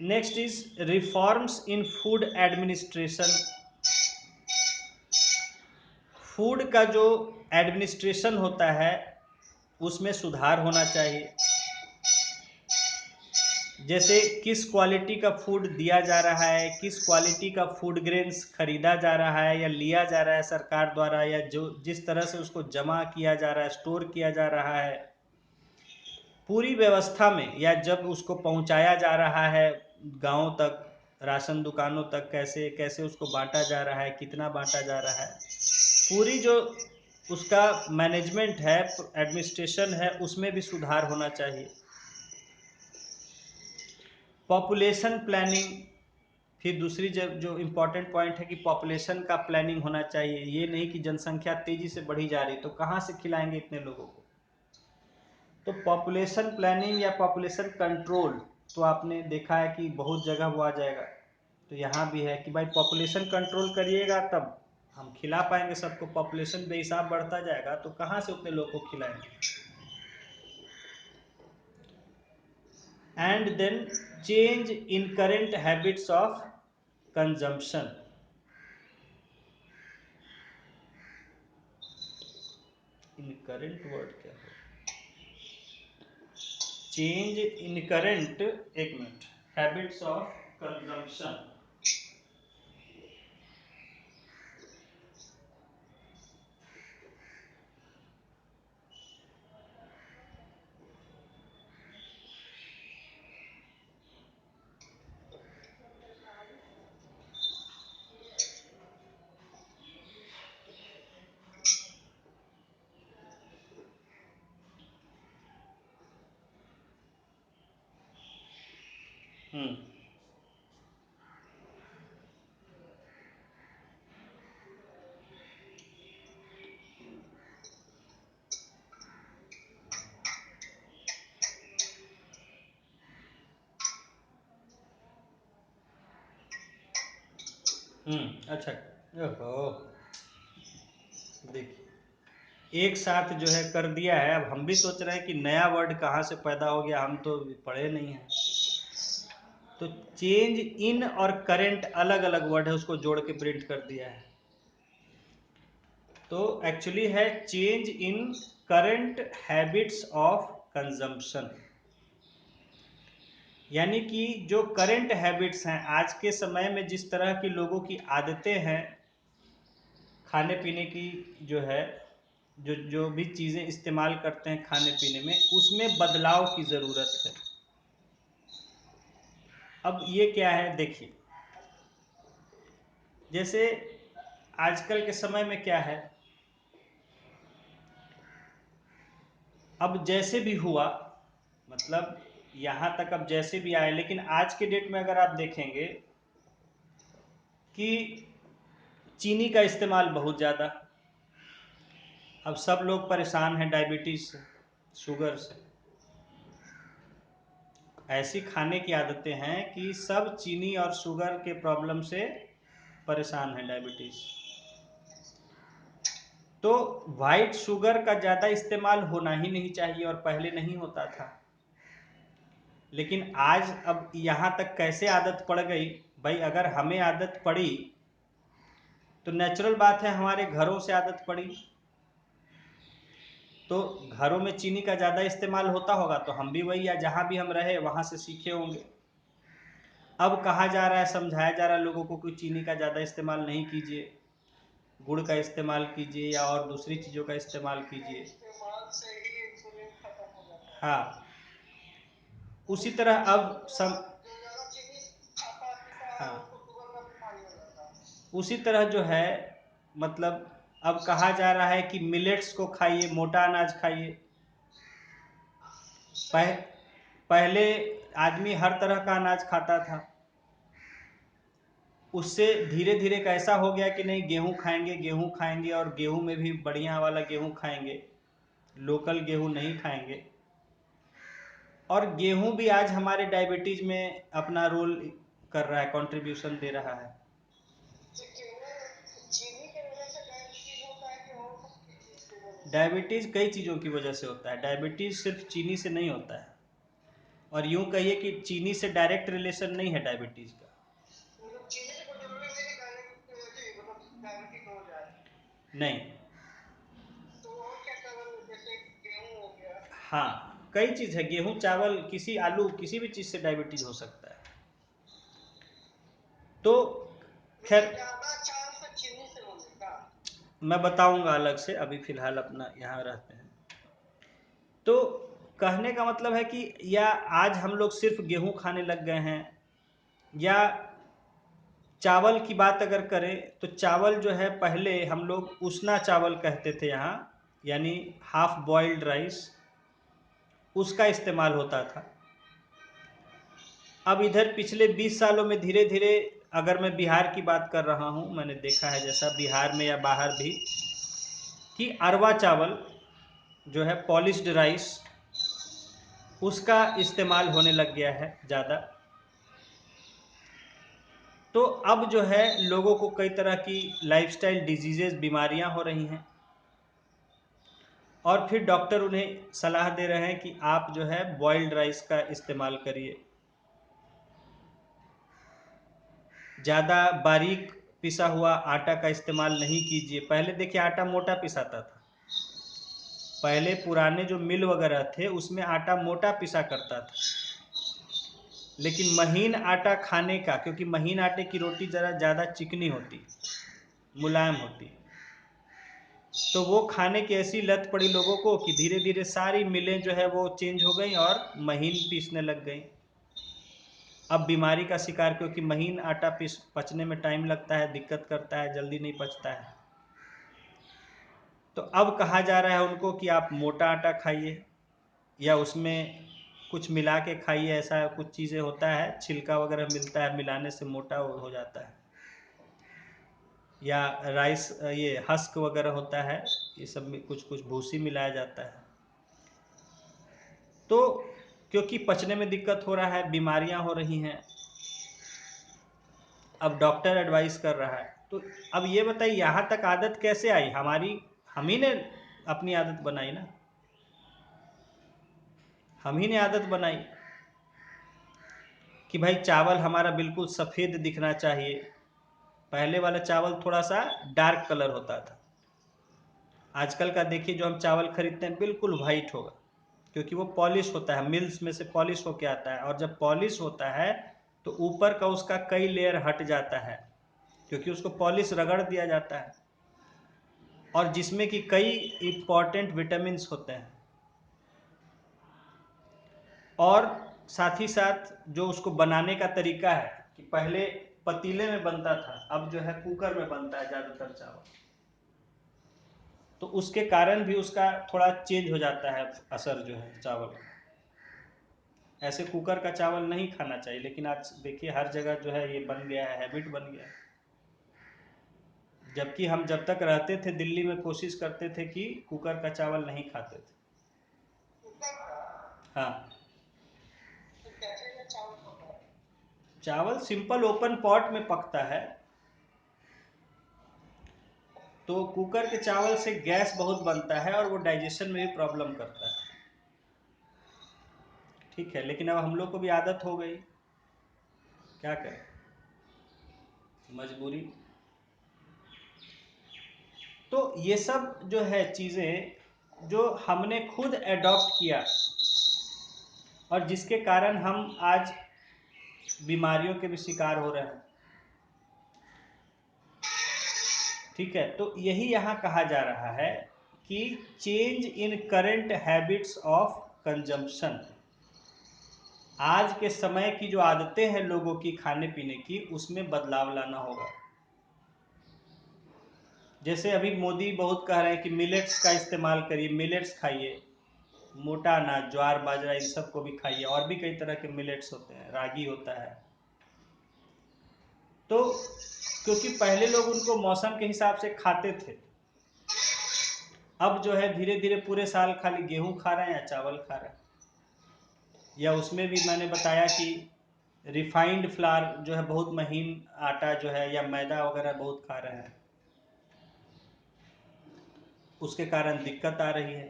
Next is reforms in food administration. Food का जो एडमिनिस्ट्रेशन होता है उसमें सुधार होना चाहिए। जैसे किस क्वालिटी का फूड दिया जा रहा है, किस क्वालिटी का फूड ग्रेन्स खरीदा जा रहा है या लिया जा रहा है सरकार द्वारा, या जो जिस तरह से उसको जमा किया जा रहा है, स्टोर किया जा रहा है, पूरी व्यवस्था में, या जब उसको पहुंचाया जा रहा है गांवों तक, राशन दुकानों तक, कैसे कैसे उसको बांटा जा रहा है, कितना बांटा जा रहा है, पूरी जो उसका मैनेजमेंट है, एडमिनिस्ट्रेशन है, उसमें भी सुधार होना चाहिए। पॉपुलेशन प्लानिंग, फिर दूसरी जो इम्पोर्टेंट पॉइंट है कि पॉपुलेशन का प्लानिंग होना चाहिए। ये नहीं कि जनसंख्या तेजी से बढ़ी जा रही तो कहाँ से खिलाएंगे इतने लोगों को। तो पॉपुलेशन प्लानिंग या पॉपुलेशन कंट्रोल, तो आपने देखा है कि बहुत जगह वो आ जाएगा। तो यहाँ भी है कि भाई पॉपुलेशन कंट्रोल करिएगा तब हम खिला पाएंगे सबको। पॉपुलेशन बेहिसाब बढ़ता जाएगा तो कहाँ से उतने लोग को खिलाएंगे। And then change in current habits of consumption. In current word क्या है? चेंज इन करेंट, एक मिनट, हैबिट्स ऑफ कंजम्पशन। हम्म अच्छा। ओहो, देखिए एक साथ जो है कर दिया है। अब हम भी सोच रहे हैं कि नया वर्ड कहाँ से पैदा हो गया, हम तो पढ़े नहीं हैं। तो चेंज इन और करेंट अलग अलग वर्ड है, उसको जोड़ के प्रिंट कर दिया है। तो एक्चुअली है change in current habits of consumption, यानी कि जो करंट हैबिट्स हैं आज के समय में, जिस तरह की लोगों की आदतें हैं खाने पीने की, जो है जो जो भी चीज़ें इस्तेमाल करते हैं खाने पीने में, उसमें बदलाव की ज़रूरत है। अब ये क्या है देखिए, जैसे आजकल के समय में क्या है, अब जैसे भी हुआ, मतलब यहाँ तक अब जैसे भी आए, लेकिन आज के डेट में अगर आप देखेंगे कि चीनी का इस्तेमाल बहुत ज़्यादा, अब सब लोग परेशान हैं डायबिटीज़ से, शुगर से। ऐसी खाने की आदतें हैं कि सब चीनी और शुगर के प्रॉब्लम से परेशान हैं, डायबिटीज़। तो वाइट शुगर का ज़्यादा इस्तेमाल होना ही नहीं चाहिए, और पहले नहीं होता था। लेकिन आज अब यहाँ तक कैसे आदत पड़ गई, भाई अगर हमें आदत पड़ी तो नेचुरल बात है हमारे घरों से आदत पड़ी, तो घरों में चीनी का ज़्यादा इस्तेमाल होता होगा तो हम भी वही, या जहाँ भी हम रहे वहाँ से सीखे होंगे। अब कहा जा रहा है, समझाया जा रहा है लोगों को कि चीनी का ज़्यादा इस्तेमाल नहीं कीजिए, गुड़ का इस्तेमाल कीजिए या और दूसरी चीज़ों का इस्तेमाल कीजिए। हाँ, उसी तरह अब हाँ, उसी तरह जो है, मतलब अब कहा जा रहा है कि मिलेट्स को खाइए, मोटा अनाज खाइए। पहले आदमी हर तरह का अनाज खाता था, उससे धीरे धीरे कैसा हो गया कि नहीं गेहूं खाएंगे, गेहूं खाएंगे और गेहूं में भी बढ़िया वाला गेहूं खाएंगे, लोकल गेहूं नहीं खाएंगे। और गेहूं भी आज हमारे डायबिटीज में अपना रोल कर रहा है, कंट्रीब्यूशन दे रहा है। डायबिटीज कई चीज़ों की वजह से होता है, डायबिटीज सिर्फ चीनी से नहीं होता है, और यूं कहिए कि चीनी से डायरेक्ट रिलेशन नहीं है डायबिटीज का। नहीं, हाँ कई चीज़ है, गेहूं, चावल, किसी आलू, किसी भी चीज़ से डायबिटीज हो सकता है। तो खैर मैं बताऊंगा अलग से, अभी फिलहाल अपना यहाँ रहते हैं। तो कहने का मतलब है कि या आज हम लोग सिर्फ गेहूं खाने लग गए हैं, या चावल की बात अगर करें तो चावल जो है पहले हम लोग उसना चावल कहते थे यहाँ, यानी हाफ बॉइल्ड राइस, उसका इस्तेमाल होता था। अब इधर पिछले 20 सालों में धीरे धीरे, अगर मैं बिहार की बात कर रहा हूँ, मैंने देखा है जैसा बिहार में या बाहर भी, कि अरवा चावल जो है पॉलिश्ड राइस, उसका इस्तेमाल होने लग गया है ज़्यादा। तो अब जो है लोगों को कई तरह की लाइफस्टाइल डिजीजेज, बीमारियां हो रही हैं, और फिर डॉक्टर उन्हें सलाह दे रहे हैं कि आप जो है बॉइल्ड राइस का इस्तेमाल करिए, ज़्यादा बारीक पिसा हुआ आटा का इस्तेमाल नहीं कीजिए। पहले देखिए आटा मोटा पिसाता था, पहले पुराने जो मिल वगैरह थे उसमें आटा मोटा पिसा करता था, लेकिन महीन आटा खाने का, क्योंकि महीन आटे की रोटी ज़रा ज़्यादा चिकनी होती, मुलायम होती, तो वो खाने की ऐसी लत पड़ी लोगों को कि धीरे धीरे सारी मिलें जो है वो चेंज हो गई और महीन पीसने लग गई। अब बीमारी का शिकार, क्योंकि महीन आटा पचने में टाइम लगता है, दिक्कत करता है, जल्दी नहीं पचता है, तो अब कहा जा रहा है उनको कि आप मोटा आटा खाइए, या उसमें कुछ मिला के खाइए, ऐसा कुछ चीज़ें होता है, छिलका वगैरह मिलता है, मिलाने से मोटा हो जाता है, या राइस, ये हस्क वगैरह होता है, ये सब में कुछ कुछ भूसी मिलाया जाता है। तो क्योंकि पचने में दिक्कत हो रहा है, बीमारियां हो रही हैं, अब डॉक्टर एडवाइस कर रहा है। तो अब ये बताइए यहाँ तक आदत कैसे आई, हम ही ने अपनी आदत बनाई ना, हम ही ने आदत बनाई कि भाई चावल हमारा बिल्कुल सफ़ेद दिखना चाहिए। पहले वाला चावल थोड़ा सा डार्क कलर होता था, आजकल का देखिए जो हम चावल खरीदते हैं बिल्कुल वाइट होगा, क्योंकि वो पॉलिश होता है, मिल्स में से पॉलिश होके आता है, और जब पॉलिश होता है तो ऊपर का उसका कई लेयर हट जाता है, क्योंकि उसको पॉलिश रगड़ दिया जाता है, और जिसमें कि कई इम्पॉर्टेंट विटामिन होते हैं, और साथ ही साथ जो उसको बनाने का तरीका है कि पहले पतीले में बनता था, अब जो है कुकर में बनता है ज़्यादातर चावल, तो उसके कारण भी उसका थोड़ा चेंज हो जाता है असर जो है चावल का। ऐसे कुकर का चावल नहीं खाना चाहिए, लेकिन आज देखिए हर जगह जो है ये बन गया है, हैबिट बन गया है। जबकि हम जब तक रहते थे दिल्ली में कोशिश करते थे कि कुकर का चावल नहीं खाते थे। हाँ, चावल सिंपल ओपन पॉट में पकता है, तो कुकर के चावल से गैस बहुत बनता है और वो डाइजेशन में भी प्रॉब्लम करता है। ठीक है, लेकिन अब हम लोग को भी आदत हो गई, क्या करें, मजबूरी। तो ये सब जो है चीज़ें जो हमने खुद एडॉप्ट किया, और जिसके कारण हम आज बीमारियों के भी शिकार हो रहे हैं। ठीक है, तो यही यहाँ कहा जा रहा है कि change in current habits of consumption, आज के समय की जो आदतें हैं लोगों की खाने पीने की, उसमें बदलाव लाना होगा। जैसे अभी मोदी बहुत कह रहे हैं कि मिलेट्स का इस्तेमाल करिए, मिलेट्स खाइए, मोटा अनाज, ज्वार बाजरा, इन सबको भी खाइए। और भी कई तरह के मिलेट्स होते हैं, रागी होता है। तो क्योंकि पहले लोग उनको मौसम के हिसाब से खाते थे, अब जो है धीरे धीरे पूरे साल खाली गेहूं खा रहे हैं या चावल खा रहे हैं। या उसमें भी मैंने बताया कि रिफाइंड फ्लावर जो है, बहुत महीन आटा जो है, या मैदा वगैरह बहुत खा रहे हैं, उसके कारण दिक्कत आ रही है।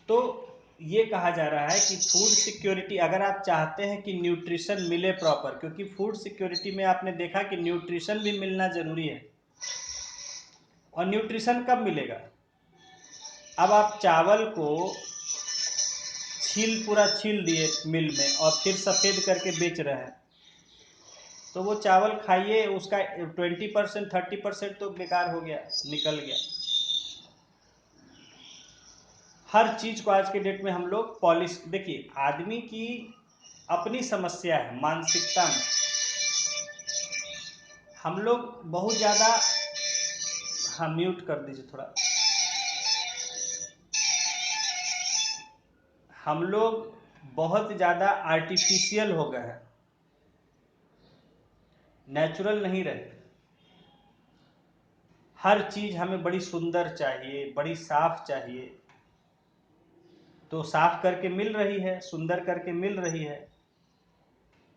तो ये कहा जा रहा है कि फूड सिक्योरिटी, अगर आप चाहते हैं कि न्यूट्रिशन मिले प्रॉपर, क्योंकि फूड सिक्योरिटी में आपने देखा कि न्यूट्रिशन भी मिलना जरूरी है। और न्यूट्रिशन कब मिलेगा? अब आप चावल को पूरा छील दिए मिल में और फिर सफ़ेद करके बेच रहे हैं, तो वो चावल खाइए, उसका 20% 30% तो बेकार हो गया, निकल गया। हर चीज को आज के डेट में हम लोग पॉलिश, देखिए आदमी की अपनी समस्या है मानसिकता में। हम लोग बहुत ज्यादा, हाँ म्यूट कर दीजिए थोड़ा। हम लोग बहुत ज्यादा आर्टिफिशियल हो गए हैं, नेचुरल नहीं रहे। हर चीज हमें बड़ी सुंदर चाहिए, बड़ी साफ चाहिए, तो साफ करके मिल रही है, सुंदर करके मिल रही है,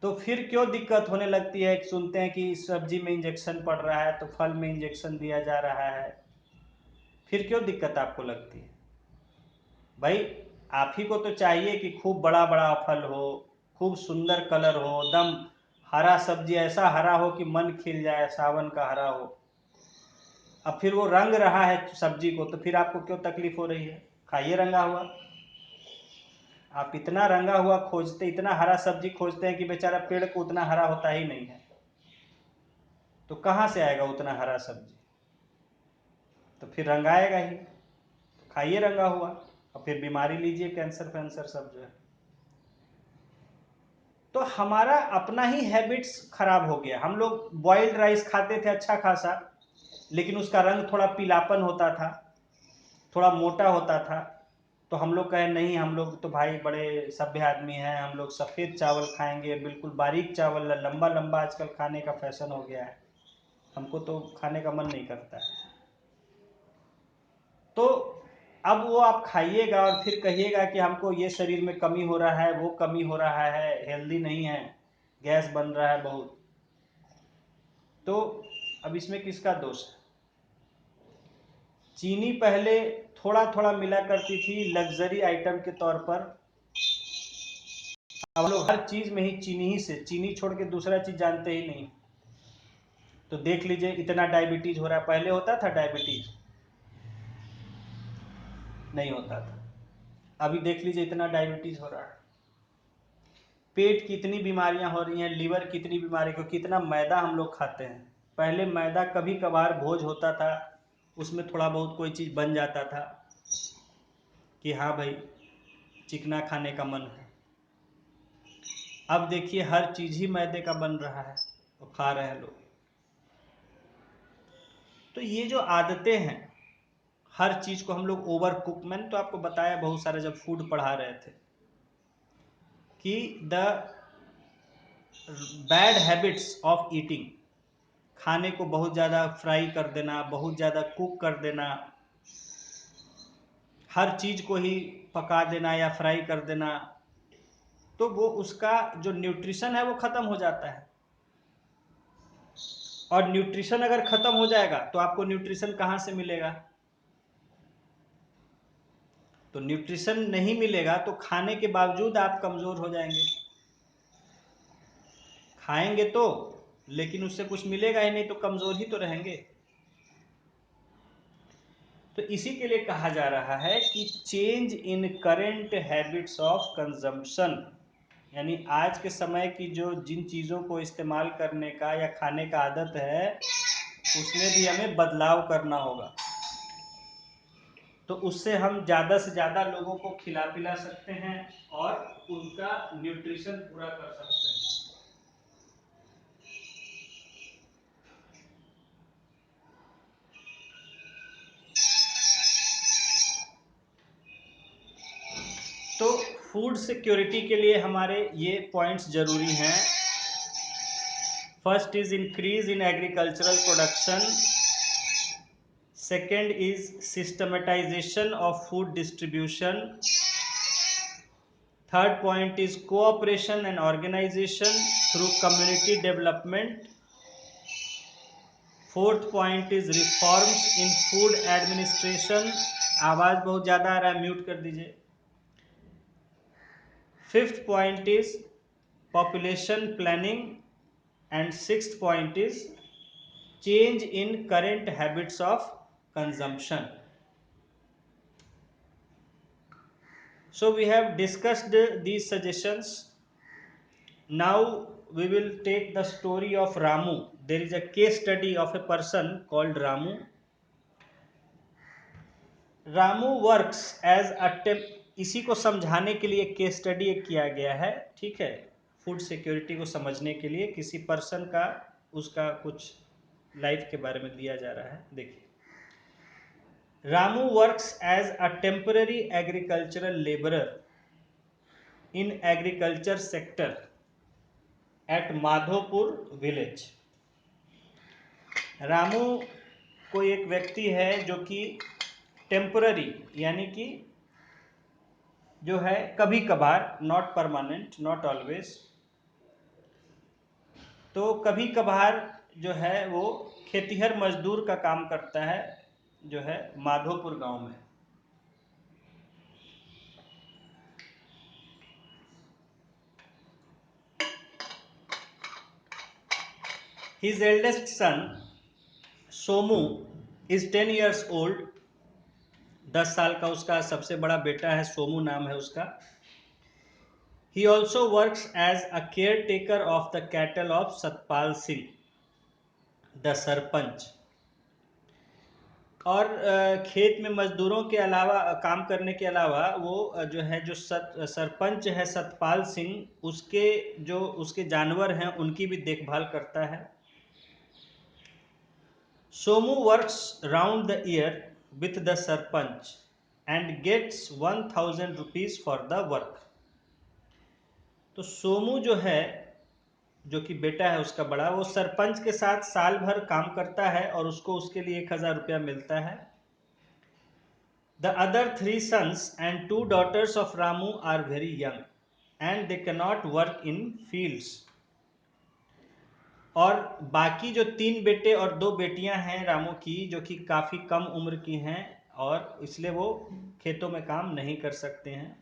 तो फिर क्यों दिक्कत होने लगती है? सुनते हैं कि सब्जी में इंजेक्शन पड़ रहा है, तो फल में इंजेक्शन दिया जा रहा है, फिर क्यों दिक्कत आपको लगती है? भाई आप ही को तो चाहिए कि खूब बड़ा बड़ा फल हो, खूब सुंदर कलर हो, एकदम हरा सब्जी ऐसा हरा हो कि मन खिल जाए, सावन का हरा हो। अब फिर वो रंग रहा है सब्जी को, तो फिर आपको क्यों तकलीफ हो रही है? खाइए रंगा हुआ। आप इतना रंगा हुआ खोजते, इतना हरा सब्जी खोजते हैं कि बेचारा पेड़ को उतना हरा होता ही नहीं है, तो कहाँ से आएगा उतना हरा सब्जी? तो फिर रंगाएगा ही। तो खाइए रंगा हुआ, और फिर बीमारी लीजिए, कैंसर फैंसर सब जो है। तो हमारा अपना ही हैबिट्स खराब हो गया। हम लोग बॉइल्ड राइस खाते थे अच्छा खासा, लेकिन उसका रंग थोड़ा पीलापन होता था, थोड़ा मोटा होता था, तो हम लोग कहे नहीं, हम लोग तो भाई बड़े सभ्य आदमी हैं, हम लोग सफ़ेद चावल खाएंगे, बिल्कुल बारीक चावल, लंबा लंबा आजकल खाने का फैशन हो गया है, हमको तो खाने का मन नहीं करता है। तो अब वो आप खाइएगा और फिर कहिएगा कि हमको ये शरीर में कमी हो रहा है, वो कमी हो रहा है, हेल्दी नहीं है, गैस बन रहा है बहुत। तो अब इसमें किसका दोष है? चीनी पहले थोड़ा थोड़ा मिला करती थी लग्जरी आइटम के तौर पर, अब लोग हर चीज में ही चीनी ही से, चीनी छोड़ के दूसरा चीज जानते ही नहीं। तो देख लीजिए इतना डायबिटीज हो रहा है, पहले होता था डायबिटीज? नहीं होता था। अभी देख लीजिए इतना डायबिटीज हो रहा है, पेट की इतनी बीमारियां हो रही हैं, लीवर की इतनी बीमारी, क्योंकि कितना मैदा हम लोग खाते हैं। पहले मैदा कभी कभार भोज होता था, उसमें थोड़ा बहुत कोई चीज़ बन जाता था कि हाँ भाई चिकना खाने का मन है। अब देखिए हर चीज़ ही मैदे का बन रहा है, तो खा रहे हैं लोग। तो ये जो आदतें हैं, हर चीज़ को हम लोग ओवर कुक, मैंने तो आपको बताया बहुत सारा जब फूड पढ़ा रहे थे कि the bad habits of eating, खाने को बहुत ज़्यादा फ्राई कर देना, बहुत ज़्यादा कुक कर देना, हर चीज़ को ही पका देना या फ्राई कर देना, तो वो उसका जो न्यूट्रिशन है वो ख़त्म हो जाता है। और न्यूट्रिशन अगर ख़त्म हो जाएगा तो आपको न्यूट्रिशन कहाँ से मिलेगा? तो न्यूट्रिशन नहीं मिलेगा तो खाने के बावजूद आप कमज़ोर हो जाएंगे। खाएंगे तो, लेकिन उससे कुछ मिलेगा ही नहीं, तो कमज़ोर ही तो रहेंगे। तो इसी के लिए कहा जा रहा है कि change in current habits of consumption, यानी आज के समय की जो जिन चीज़ों को इस्तेमाल करने का या खाने का आदत है, उसमें भी हमें बदलाव करना होगा। तो उससे हम ज़्यादा से ज़्यादा लोगों को खिला पिला सकते हैं और उनका न्यूट्रिशन पूरा कर सकते हैं। फूड सिक्योरिटी के लिए हमारे ये पॉइंट्स जरूरी हैं. First is increase in agricultural production. Second is systematisation of food distribution. Third point is cooperation and organisation through community development. Fourth point is reforms in food administration. आवाज बहुत ज़्यादा आ रहा है, म्यूट कर दीजिए. Fifth point is population planning. And sixth point is change in current habits of consumption. So we have discussed these suggestions. Now we will take the story of Ramu. There is a case study of a person called Ramu. Ramu works as a इसी को समझाने के लिए case study एक किया गया है. ठीक है, फूड सिक्योरिटी को समझने के लिए किसी पर्सन का उसका कुछ लाइफ के बारे में दिया जा रहा है. देखिए, Ramu works as a temporary agricultural laborer in agriculture sector at Madhopur village. Ramu कोई एक व्यक्ति है जो कि टेम्पररी यानी कि जो है कभी कभार, नॉट परमानेंट, नॉट ऑलवेज, तो कभी कभार जो है वो खेतिहर मजदूर का काम करता है जो है माधोपुर गांव में. His eldest son Somu is 10 years old. 10 साल का उसका सबसे बड़ा बेटा है, सोमू नाम है उसका. He also works as a caretaker of the cattle of Satpal Singh, the sarpanch. और खेत में मजदूरों के अलावा, काम करने के अलावा, वो जो है जो सरपंच है सतपाल सिंह, उसके जो उसके जानवर हैं उनकी भी देखभाल करता है. Somu works round the year with the sarpanch and gets 1000 rupees for the work. तो सोमू जो है, जो कि बेटा है उसका बड़ा, वो सरपंच के साथ साल भर काम करता है और उसको उसके लिए 1000 रुपया मिलता है. The other 3 sons and 2 daughters of Ramu are very young and they cannot work in fields. और बाकी जो 3 बेटे और 2 बेटियां हैं रामू की, जो कि काफ़ी कम उम्र की हैं और इसलिए वो खेतों में काम नहीं कर सकते हैं.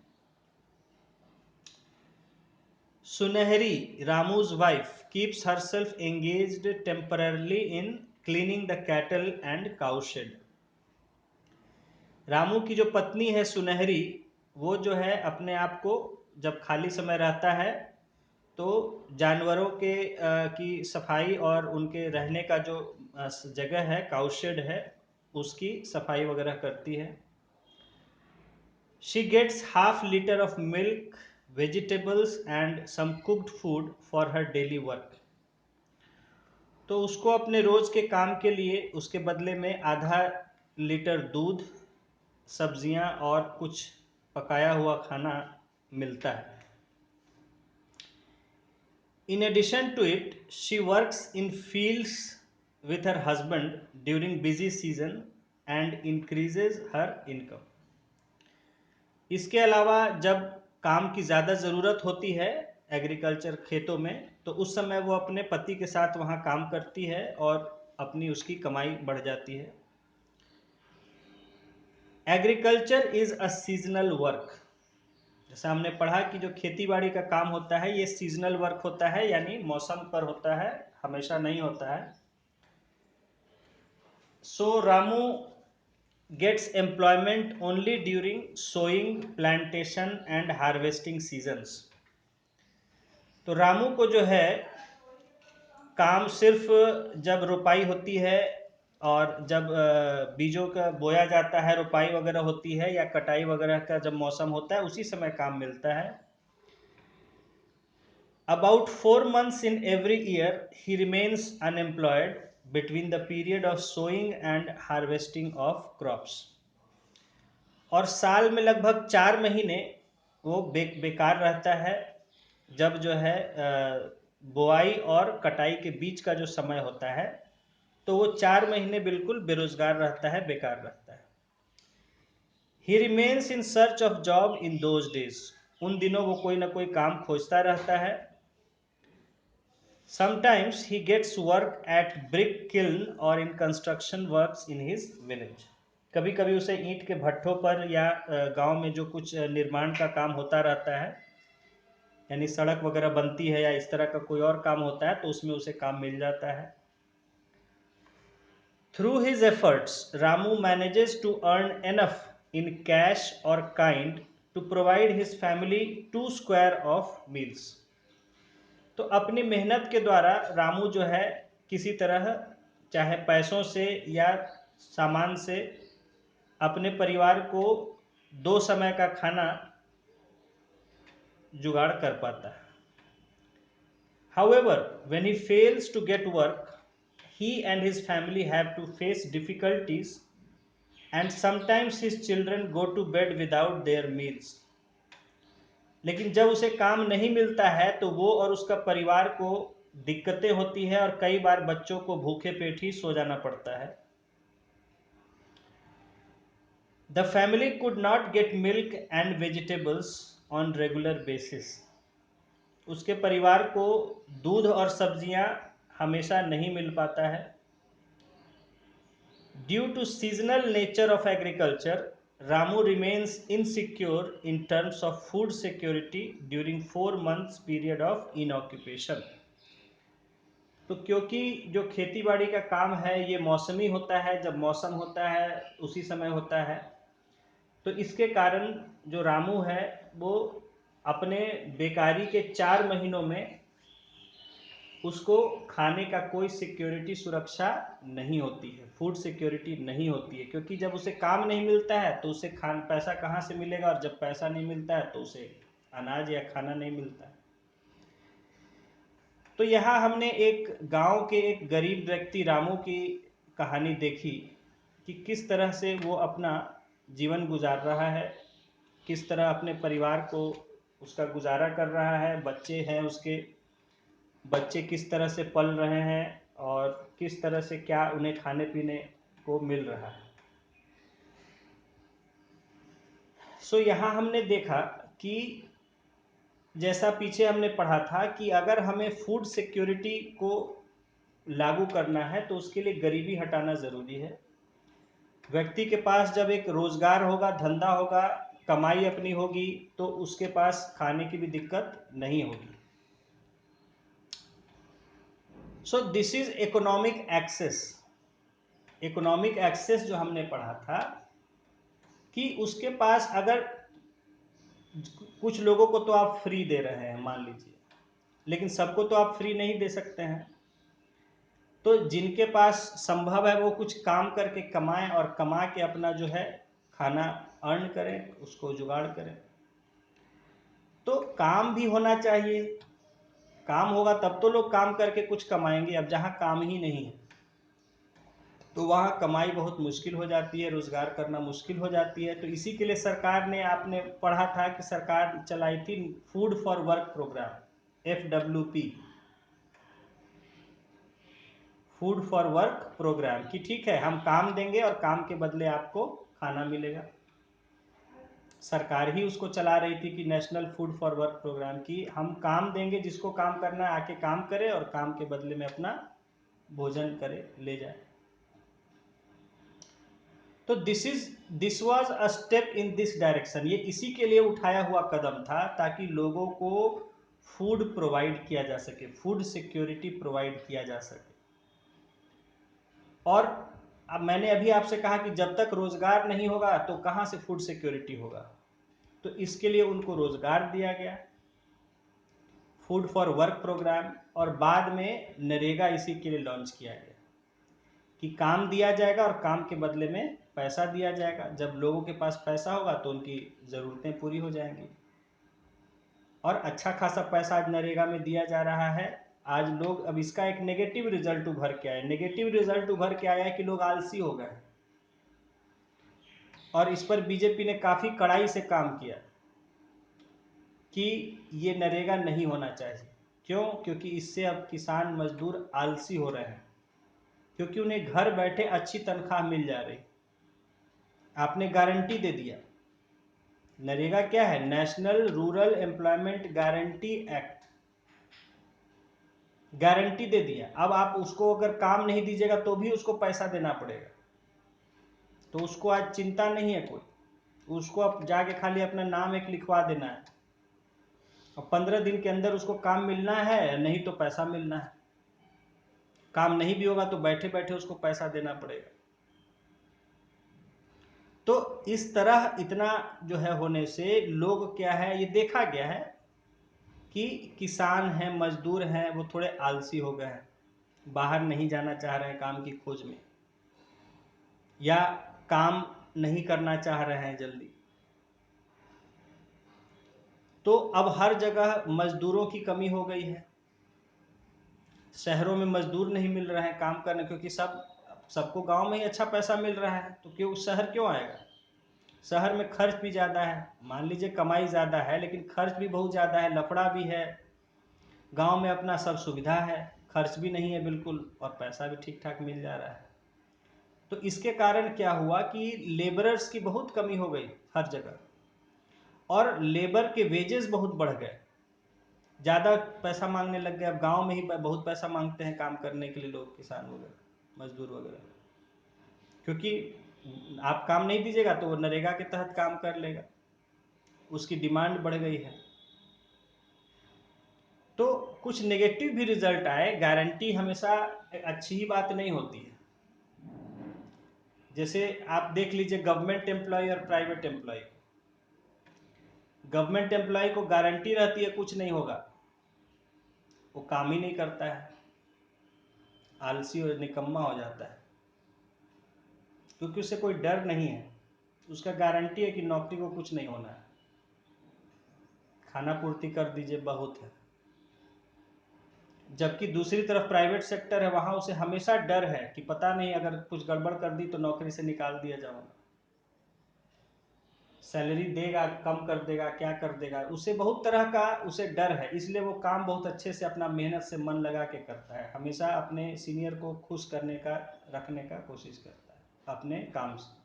सुनहरी, Ramu's wife, keeps herself engaged temporarily in cleaning the cattle and cow shed. Ramu की जो पत्नी है सुनहरी, वो जो है अपने आप को जब खाली समय रहता है तो जानवरों के की सफाई और उनके रहने का जो जगह है, काउ शेड है, उसकी सफाई वगैरह करती है. She gets half liter of milk, vegetables and some cooked food for her daily work. तो उसको अपने रोज के काम के लिए उसके बदले में आधा लीटर दूध, सब्जियां और कुछ पकाया हुआ खाना मिलता है. In addition to it, she works in fields with her husband during busy season and increases her income. इसके अलावा जब काम की ज़्यादा ज़रूरत होती है एग्रीकल्चर खेतों में, तो उस समय वो अपने पति के साथ वहाँ काम करती है और अपनी उसकी कमाई बढ़ जाती है. Agriculture is a seasonal work. जैसा हमने पढ़ा कि जो खेती बाड़ी का काम होता है ये सीजनल वर्क होता है, यानी मौसम पर होता है, हमेशा नहीं होता है. सो Ramu gets employment only during sowing, plantation and harvesting seasons. तो रामू को जो है काम सिर्फ जब रोपाई होती है और जब बीजों का बोया जाता है, रोपाई वगैरह होती है या कटाई वगैरह का जब मौसम होता है उसी समय काम मिलता है. About 4 months in every year he remains unemployed between the period of sowing and harvesting of crops. और साल में लगभग 4 महीने वो बेकार रहता है। जब जो है बुआई और कटाई के बीच का जो समय होता है, तो वो 4 महीने बिल्कुल बेरोजगार रहता है, बेकार रहता है। ही remains in search of job in those days, उन दिनों वो कोई ना कोई काम खोजता रहता है। Sometimes he gets work at brick kiln और in construction works in his village. कभी कभी उसे ईंट के भट्ठों पर या गांव में जो कुछ निर्माण का काम होता रहता है, यानी सड़क वगैरह बनती है या इस तरह का कोई और काम होता है, तो उसमें उसे काम मिल जाता है। Through his efforts Ramu manages to earn enough in cash और kind to provide his family 2 square of meals. तो अपनी मेहनत के द्वारा रामू जो है किसी तरह, चाहे पैसों से या सामान से, अपने परिवार को 2 समय का खाना जुगाड़ कर पाता है। However, when he fails to get work, he and his family have to face difficulties, and sometimes his children go to bed without their meals. लेकिन जब उसे काम नहीं मिलता है तो वो और उसका परिवार को दिक्कतें होती है, और कई बार बच्चों को भूखे पेट ही सो जाना पड़ता है। The family could not get milk and vegetables on regular basis. उसके परिवार को दूध और सब्जियां हमेशा नहीं मिल पाता है। Due to seasonal nature of agriculture, Ramu remains insecure in terms of food security during 4 months period of inoccupation. तो क्योंकि जो खेती बाड़ी का काम है ये मौसमी होता है, जब मौसम होता है उसी समय होता है, तो इसके कारण जो रामू है वो अपने बेकारी के 4 महीनों में उसको खाने का कोई सिक्योरिटी, सुरक्षा नहीं होती है, फूड सिक्योरिटी नहीं होती है। क्योंकि जब उसे काम नहीं मिलता है तो उसे पैसा कहाँ से मिलेगा, और जब पैसा नहीं मिलता है तो उसे अनाज या खाना नहीं मिलता है। तो यहाँ हमने एक गांव के एक गरीब व्यक्ति रामू की कहानी देखी कि किस तरह से वो अपना जीवन गुजार रहा है, किस तरह अपने परिवार को उसका गुजारा कर रहा है, बच्चे हैं उसके, बच्चे किस तरह से पल रहे हैं, और किस तरह से क्या उन्हें खाने पीने को मिल रहा है। सो यहाँ हमने देखा कि जैसा पीछे हमने पढ़ा था कि अगर हमें फूड सिक्योरिटी को लागू करना है तो उसके लिए गरीबी हटाना ज़रूरी है। व्यक्ति के पास जब एक रोज़गार होगा, धंधा होगा, कमाई अपनी होगी, तो उसके पास खाने की भी दिक्कत नहीं होगी। So this is economic access. Economic access जो हमने पढ़ा था कि उसके पास अगर कुछ लोगों को तो आप फ्री दे रहे हैं मान लीजिए, लेकिन सबको तो आप फ्री नहीं दे सकते हैं। तो जिनके पास संभव है वो कुछ काम करके कमाएं, और कमा के अपना जो है खाना अर्न करें, उसको जुगाड़ करें। तो काम भी होना चाहिए, काम होगा तब तो लोग काम करके कुछ कमाएंगे। अब जहाँ काम ही नहीं है तो वहाँ कमाई बहुत मुश्किल हो जाती है, रोजगार करना मुश्किल हो जाती है। तो इसी के लिए सरकार ने, आपने पढ़ा था कि सरकार चलाई थी food for work programme, FWP, food for work programme, कि ठीक है हम काम देंगे और काम के बदले आपको खाना मिलेगा। सरकार ही उसको चला रही थी कि national food for work programme, की हम काम देंगे, जिसको काम करना है आके काम करे और काम के बदले में अपना भोजन करे, ले जाए। तो this was a step in this direction. ये इसी के लिए उठाया हुआ कदम था ताकि लोगों को फूड प्रोवाइड किया जा सके, फूड सिक्योरिटी प्रोवाइड किया जा सके। और अब मैंने अभी आपसे कहा कि जब तक रोजगार नहीं होगा तो कहाँ से फूड सिक्योरिटी होगा, तो इसके लिए उनको रोजगार दिया गया, फूड फॉर वर्क प्रोग्राम, और बाद में नरेगा इसी के लिए लॉन्च किया गया कि काम दिया जाएगा और काम के बदले में पैसा दिया जाएगा। जब लोगों के पास पैसा होगा तो उनकी ज़रूरतें पूरी हो जाएंगी, और अच्छा खासा पैसा आज नरेगा में दिया जा रहा है। आज लोग, अब इसका एक नेगेटिव रिजल्ट उभर के आया, नेगेटिव रिजल्ट उभर के आया कि लोग आलसी हो गए, और इस पर बीजेपी ने काफ़ी कड़ाई से काम किया। कि ये नरेगा नहीं होना चाहिए। क्यों? क्योंकि इससे अब किसान मजदूर आलसी हो रहे हैं, क्योंकि उन्हें घर बैठे अच्छी तनख्वाह मिल जा रही। आपने गारंटी दे दिया। नरेगा क्या है? National rural employment guarantee act, guarantee दे दिया। अब आप उसको अगर काम नहीं दीजिएगा तो भी उसको पैसा देना पड़ेगा। तो उसको आज चिंता नहीं है कोई, उसको अब जाके खाली अपना नाम एक लिखवा देना है और 15 दिन के अंदर उसको काम मिलना है, नहीं तो पैसा मिलना है। काम नहीं भी होगा तो बैठे बैठे उसको पैसा देना पड़ेगा। तो इस तरह इतना जो है होने से लोग क्या है, ये देखा गया है कि किसान हैं, मजदूर हैं, वो थोड़े आलसी हो गए हैं, बाहर नहीं जाना चाह रहे हैं काम की खोज में, या काम नहीं करना चाह रहे हैं जल्दी। तो अब हर जगह मजदूरों की कमी हो गई है। शहरों में मजदूर नहीं मिल रहे हैं काम करने, क्योंकि सबको गांव में ही अच्छा पैसा मिल रहा है, तो क्यों शहर क्यों आएगा? शहर में खर्च भी ज़्यादा है। मान लीजिए कमाई ज़्यादा है लेकिन खर्च भी बहुत ज़्यादा है, लफड़ा भी है। गांव में अपना सब सुविधा है, खर्च भी नहीं है बिल्कुल, और पैसा भी ठीक ठाक मिल जा रहा है। तो इसके कारण क्या हुआ कि लेबरर्स की बहुत कमी हो गई हर जगह, और लेबर के वेजेस बहुत बढ़ गए, ज़्यादा पैसा मांगने लग गए। अब गांव में ही बहुत पैसा मांगते हैं काम करने के लिए लोग, किसान वगैरह, मजदूर वगैरह, क्योंकि आप काम नहीं दीजिएगा तो वो नरेगा के तहत काम कर लेगा, उसकी डिमांड बढ़ गई है। तो कुछ नेगेटिव भी रिजल्ट आए। गारंटी हमेशा अच्छी ही बात नहीं होती है। जैसे आप देख लीजिए गवर्नमेंट एम्प्लॉय और प्राइवेट एम्प्लॉय, गवर्नमेंट एम्प्लॉय को गारंटी रहती है कुछ नहीं होगा, वो काम ही नहीं करता है, आलसी और निकम्मा हो जाता है, क्योंकि उससे कोई डर नहीं है। उसका गारंटी है कि नौकरी को कुछ नहीं होना है, खाना पूर्ति कर दीजिए बहुत है। जबकि दूसरी तरफ प्राइवेट सेक्टर है, वहां उसे हमेशा डर है कि पता नहीं अगर कुछ गड़बड़ कर दी तो नौकरी से निकाल दिया जाऊंगा, सैलरी देगा, कम कर देगा, क्या कर देगा, उसे बहुत तरह का उसे डर है। इसलिए वो काम बहुत अच्छे से अपना मेहनत से मन लगा के करता है, हमेशा अपने सीनियर को खुश करने का, रखने का कोशिश करता है अपने काम से।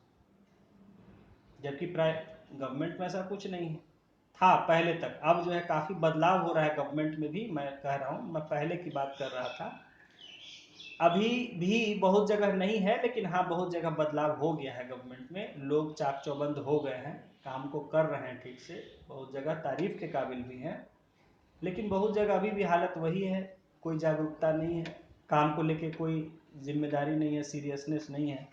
जबकि गवर्नमेंट में ऐसा कुछ नहीं है, था पहले तक। अब जो है काफ़ी बदलाव हो रहा है गवर्नमेंट में भी, मैं कह रहा हूँ, मैं पहले की बात कर रहा था। अभी भी बहुत जगह नहीं है, लेकिन हाँ बहुत जगह बदलाव हो गया है गवर्नमेंट में, लोग चाक चौबंद हो गए हैं, काम को कर रहे हैं ठीक से, बहुत जगह तारीफ के काबिल भी हैं। लेकिन बहुत जगह अभी भी हालत वही है, कोई जागरूकता नहीं है, काम को लेके कोई जिम्मेदारी नहीं है, सीरियसनेस नहीं है।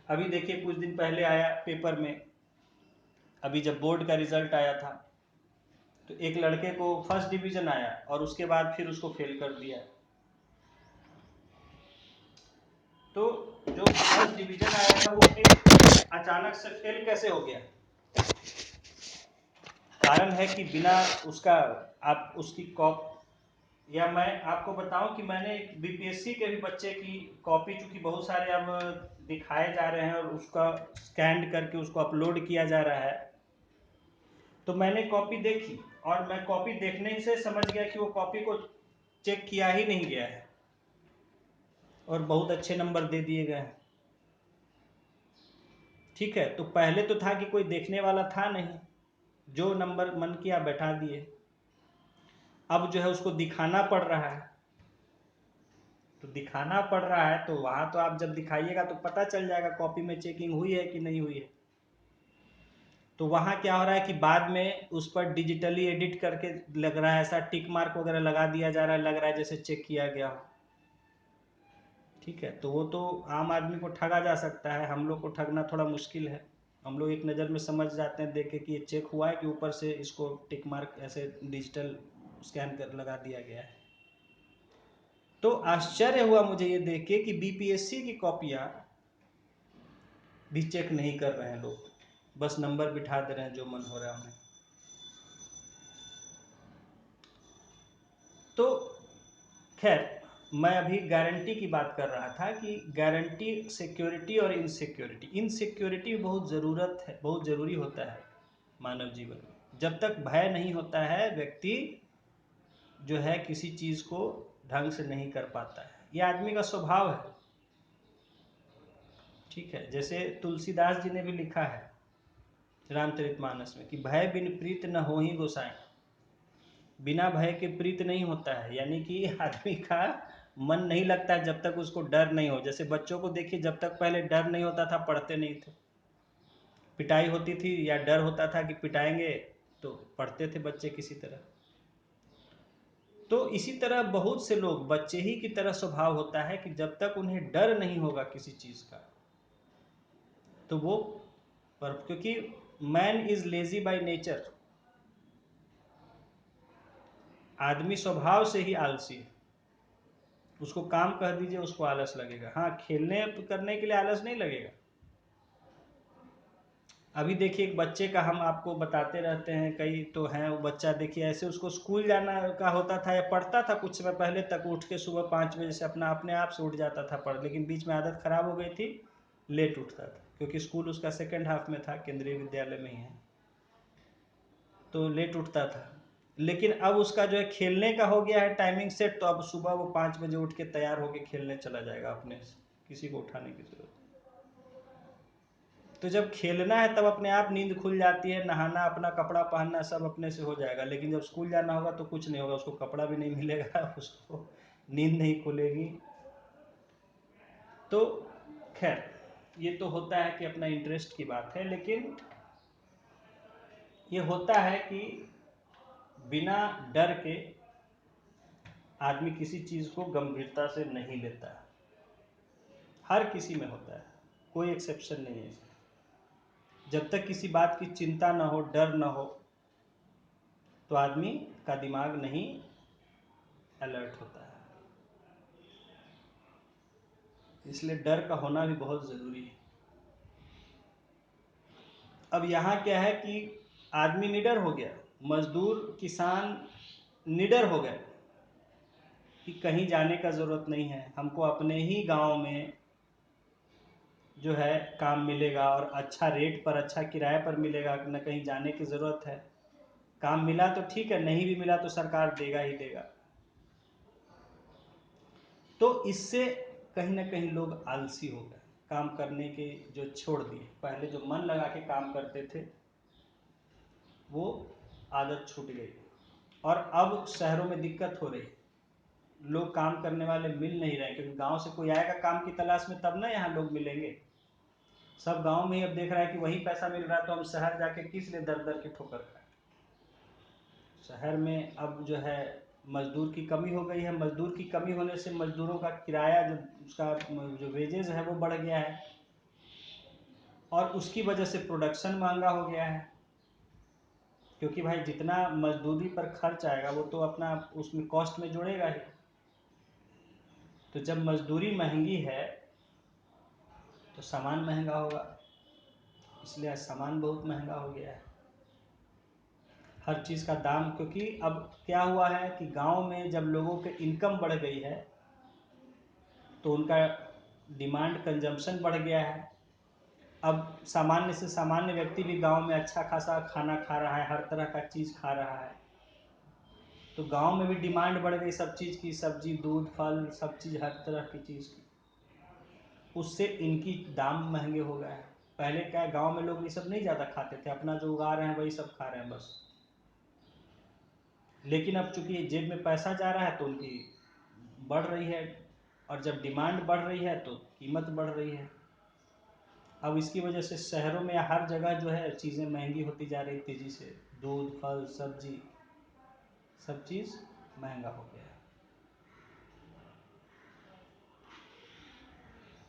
अभी देखिए कुछ दिन पहले आया पेपर में, अभी जब बोर्ड का रिजल्ट आया था, तो एक लड़के को फर्स्ट डिवीजन आया और उसके बाद फिर उसको फेल कर दिया। तो जो फर्स्ट डिवीजन आया था वो फिर अचानक से फेल कैसे हो गया? कारण है कि बिना उसका, आप उसकी कॉप, या मैं आपको बताऊं कि मैंने एक बीपीएससी के भी बच्चे की कॉपी, चूंकि बहुत सारे अब दिखाए जा रहे हैं और उसका स्कैन करके उसको अपलोड किया जा रहा है, तो मैंने कॉपी देखी और मैं कॉपी देखने ही से समझ गया कि वो कॉपी को चेक किया ही नहीं गया है और बहुत अच्छे नंबर दे दिए गए हैं। ठीक है, तो पहले तो था कि कोई देखने वाला था नहीं, जो नंबर मन किया बैठा दिए। अब जो है उसको दिखाना पड़ रहा है, तो दिखाना पड़ रहा है तो वहां तो आप जब दिखाइएगा तो पता चल जाएगा कॉपी में चेकिंग हुई है कि नहीं हुई है। तो वहां क्या हो रहा है कि बाद में उस पर डिजिटली एडिट करके लग रहा है, ऐसा टिक मार्क वगैरह लगा दिया जा रहा है, लग रहा है जैसे चेक किया गया हो। ठीक है, तो वो तो आम आदमी को ठगा जा सकता है, हम लोग को ठगना थोड़ा मुश्किल है। हम लोग एक नज़र में समझ जाते हैं देख के कि ये चेक हुआ है कि ऊपर से इसको टिक मार्क ऐसे डिजिटल स्कैन कर लगा दिया गया है। तो आश्चर्य हुआ मुझे ये देख के कि बीपीएससी की कॉपियां भी चेक नहीं कर रहे हैं लोग, बस नंबर बिठा दे रहे हैं जो मन हो रहा है उन्हें। तो खैर, मैं अभी गारंटी की बात कर रहा था कि गारंटी, सिक्योरिटी और इनसिक्योरिटी, इनसिक्योरिटी बहुत ज़रूरत है, बहुत ज़रूरी होता है मानव जीवन में। जब तक भय नहीं होता है व्यक्ति जो है किसी चीज को ढंग से नहीं कर पाता है। ये आदमी का स्वभाव है। ठीक है, जैसे तुलसीदास जी ने भी लिखा है रामचरितमानस में कि भय बिन प्रीत न होहि गोसाई। बिना भय के प्रीत नहीं होता है, यानी कि आदमी का मन नहीं लगता है जब तक उसको डर नहीं हो। जैसे बच्चों को देखिए, जब तक पहले डर नहीं होता था पढ़ते नहीं थे। पिटाई होती थी या डर होता था कि पिटाएंगे तो पढ़ते थे बच्चे किसी तरह। तो इसी तरह बहुत से लोग बच्चे ही की तरह स्वभाव होता है कि जब तक उन्हें डर नहीं होगा किसी चीज का तो वो क्योंकि man is lazy by nature. आदमी स्वभाव से ही आलसी है। उसको काम कह दीजिए उसको आलस लगेगा। हाँ, खेलने करने के लिए आलस नहीं लगेगा। अभी देखिए एक बच्चे का हम आपको बताते रहते हैं, कई तो हैं, वो बच्चा देखिए ऐसे उसको स्कूल जाना का होता था या पढ़ता था कुछ समय पहले तक, उठ के सुबह 5 बजे से अपने आप से उठ जाता था पढ़, लेकिन बीच में आदत खराब हो गई थी, लेट उठता था क्योंकि स्कूल उसका सेकेंड हाफ में था, केंद्रीय विद्यालय में ही है, तो लेट उठता था। लेकिन अब उसका जो है खेलने का हो गया है टाइमिंग सेट, तो अब सुबह वो 5 बजे उठ के तैयार होके खेलने चला जाएगा अपने से, किसी को उठाने की जरूरत। तो जब खेलना है तब अपने आप नींद खुल जाती है, नहाना अपना कपड़ा पहनना सब अपने से हो जाएगा। लेकिन जब स्कूल जाना होगा तो कुछ नहीं होगा, उसको कपड़ा भी नहीं मिलेगा, उसको नींद नहीं खुलेगी। तो खैर ये तो होता है कि अपना इंटरेस्ट की बात है, लेकिन ये होता है कि बिना डर के आदमी किसी चीज को गंभीरता से नहीं लेता है। हर किसी में होता है, कोई एक्सेप्शन नहीं है इसमें। जब तक किसी बात की चिंता ना हो, डर ना हो, तो आदमी का दिमाग नहीं अलर्ट होता है। इसलिए डर का होना भी बहुत जरूरी है। अब यहाँ क्या है कि आदमी निडर हो गया, मजदूर किसान निडर हो गए कि कहीं जाने का जरूरत नहीं है, हमको अपने ही गांव में जो है काम मिलेगा और अच्छा रेट पर, अच्छा किराए पर मिलेगा, न कहीं जाने की ज़रूरत है। काम मिला तो ठीक है, नहीं भी मिला तो सरकार देगा ही देगा। तो इससे कहीं ना कहीं लोग आलसी हो गए, काम करने के जो छोड़ दिए। पहले जो मन लगा के काम करते थे वो आदत छूट गई। और अब शहरों में दिक्कत हो रही, लोग काम करने वाले मिल नहीं रहे, क्योंकि गांव से कोई आएगा काम की तलाश में तब ना यहाँ लोग मिलेंगे। सब गांव में ही अब देख रहा है कि वही पैसा मिल रहा है, तो हम शहर जाके किस लिए दर दर की ठोकर खाएं। शहर में अब जो है मजदूर की कमी हो गई है। मजदूर की कमी होने से मजदूरों का किराया, जो उसका जो वेजेस है वो बढ़ गया है, और उसकी वजह से प्रोडक्शन महंगा हो गया है। क्योंकि भाई जितना मजदूरी पर खर्च आएगा वो तो अपना उसमें कॉस्ट में जोड़ेगा ही। तो जब मजदूरी महंगी है तो सामान महंगा होगा, इसलिए आज सामान बहुत महंगा हो गया है। हर चीज़ का दाम, क्योंकि अब क्या हुआ है कि गांव में जब लोगों के इनकम बढ़ गई है तो उनका डिमांड कंजम्पशन बढ़ गया है। अब सामान्य से सामान्य व्यक्ति भी गांव में अच्छा खासा खाना खा रहा है, हर तरह का चीज़ खा रहा है, तो गांव में भी डिमांड बढ़ गई सब चीज़ की, सब्जी दूध फल सब चीज़, हर तरह की चीज़ की। उससे इनकी दाम महंगे हो गए हैं। पहले क्या गांव में लोग ये सब नहीं ज़्यादा खाते थे, अपना जो उगा रहे हैं वही सब खा रहे हैं बस। लेकिन अब चूंकि जेब में पैसा जा रहा है तो उनकी बढ़ रही है, और जब डिमांड बढ़ रही है तो कीमत बढ़ रही है। अब इसकी वजह से शहरों में हर जगह जो है चीज़ें महंगी होती जा रही तेज़ी से। दूध फल सब्जी सब चीज़ महंगा हो गया है।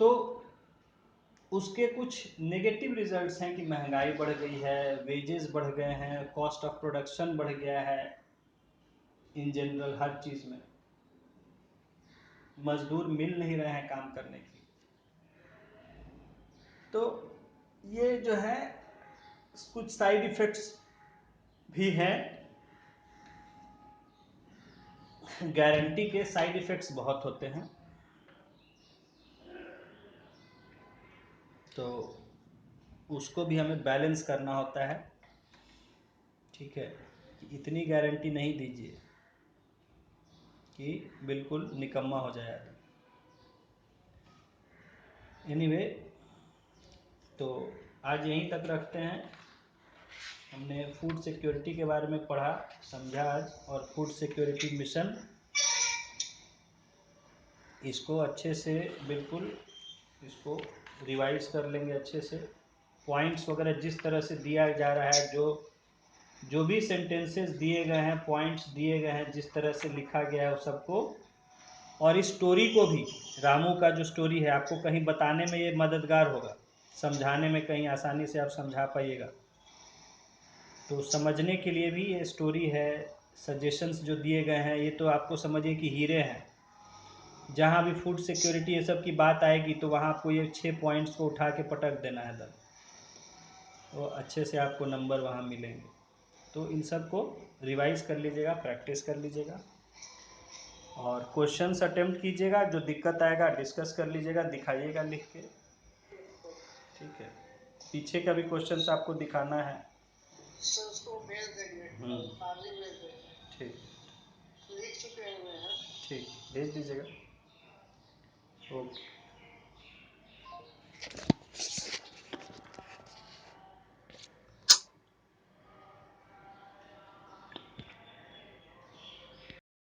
तो उसके कुछ नेगेटिव रिजल्ट्स हैं कि महंगाई बढ़ गई है, वेजेस बढ़ गए हैं, कॉस्ट ऑफ प्रोडक्शन बढ़ गया है, इन जनरल हर चीज़ में मजदूर मिल नहीं रहे हैं काम करने के लिए। तो ये जो है कुछ साइड इफ़ेक्ट्स भी हैं। गारंटी के साइड इफ़ेक्ट्स बहुत होते हैं, तो उसको भी हमें बैलेंस करना होता है। ठीक है, कि इतनी गारंटी नहीं दीजिए कि बिल्कुल निकम्मा हो जाए आदमी। एनीवे, तो आज यहीं तक रखते हैं। हमने फूड सिक्योरिटी के बारे में पढ़ा, समझा आज, और फूड सिक्योरिटी मिशन, इसको अच्छे से बिल्कुल इसको रिवाइज कर लेंगे अच्छे से। पॉइंट्स वगैरह जिस तरह से दिया जा रहा है, जो भी सेंटेंसेस दिए गए हैं, पॉइंट्स दिए गए हैं, जिस तरह से लिखा गया है, वो सबको, और इस स्टोरी को भी, रामू का जो स्टोरी है, आपको कहीं बताने में ये मददगार होगा, समझाने में कहीं आसानी से आप समझा पाइएगा। तो समझने के लिए भी ये स्टोरी है, सजेशंस जो दिए गए हैं, ये तो आपको समझिए कि हीरे हैं। जहाँ भी फूड सिक्योरिटी ये सब की बात आएगी तो वहाँ आपको ये 6 पॉइंट्स को उठा के पटक देना है दम, तो अच्छे से आपको नंबर वहाँ मिलेंगे। तो इन सब को रिवाइज कर लीजिएगा, प्रैक्टिस कर लीजिएगा, और क्वेश्चंस अटेम्प्ट कीजिएगा। जो दिक्कत आएगा डिस्कस कर लीजिएगा, दिखाइएगा लिख के। ठीक है, पीछे का भी क्वेश्चंस आपको दिखाना है। सर उसको भेज देंगे, आज ही भेज देंगे। ठीक, लिख चुके हुए हैं। ठीक, भेज दीजिएगा। ओके।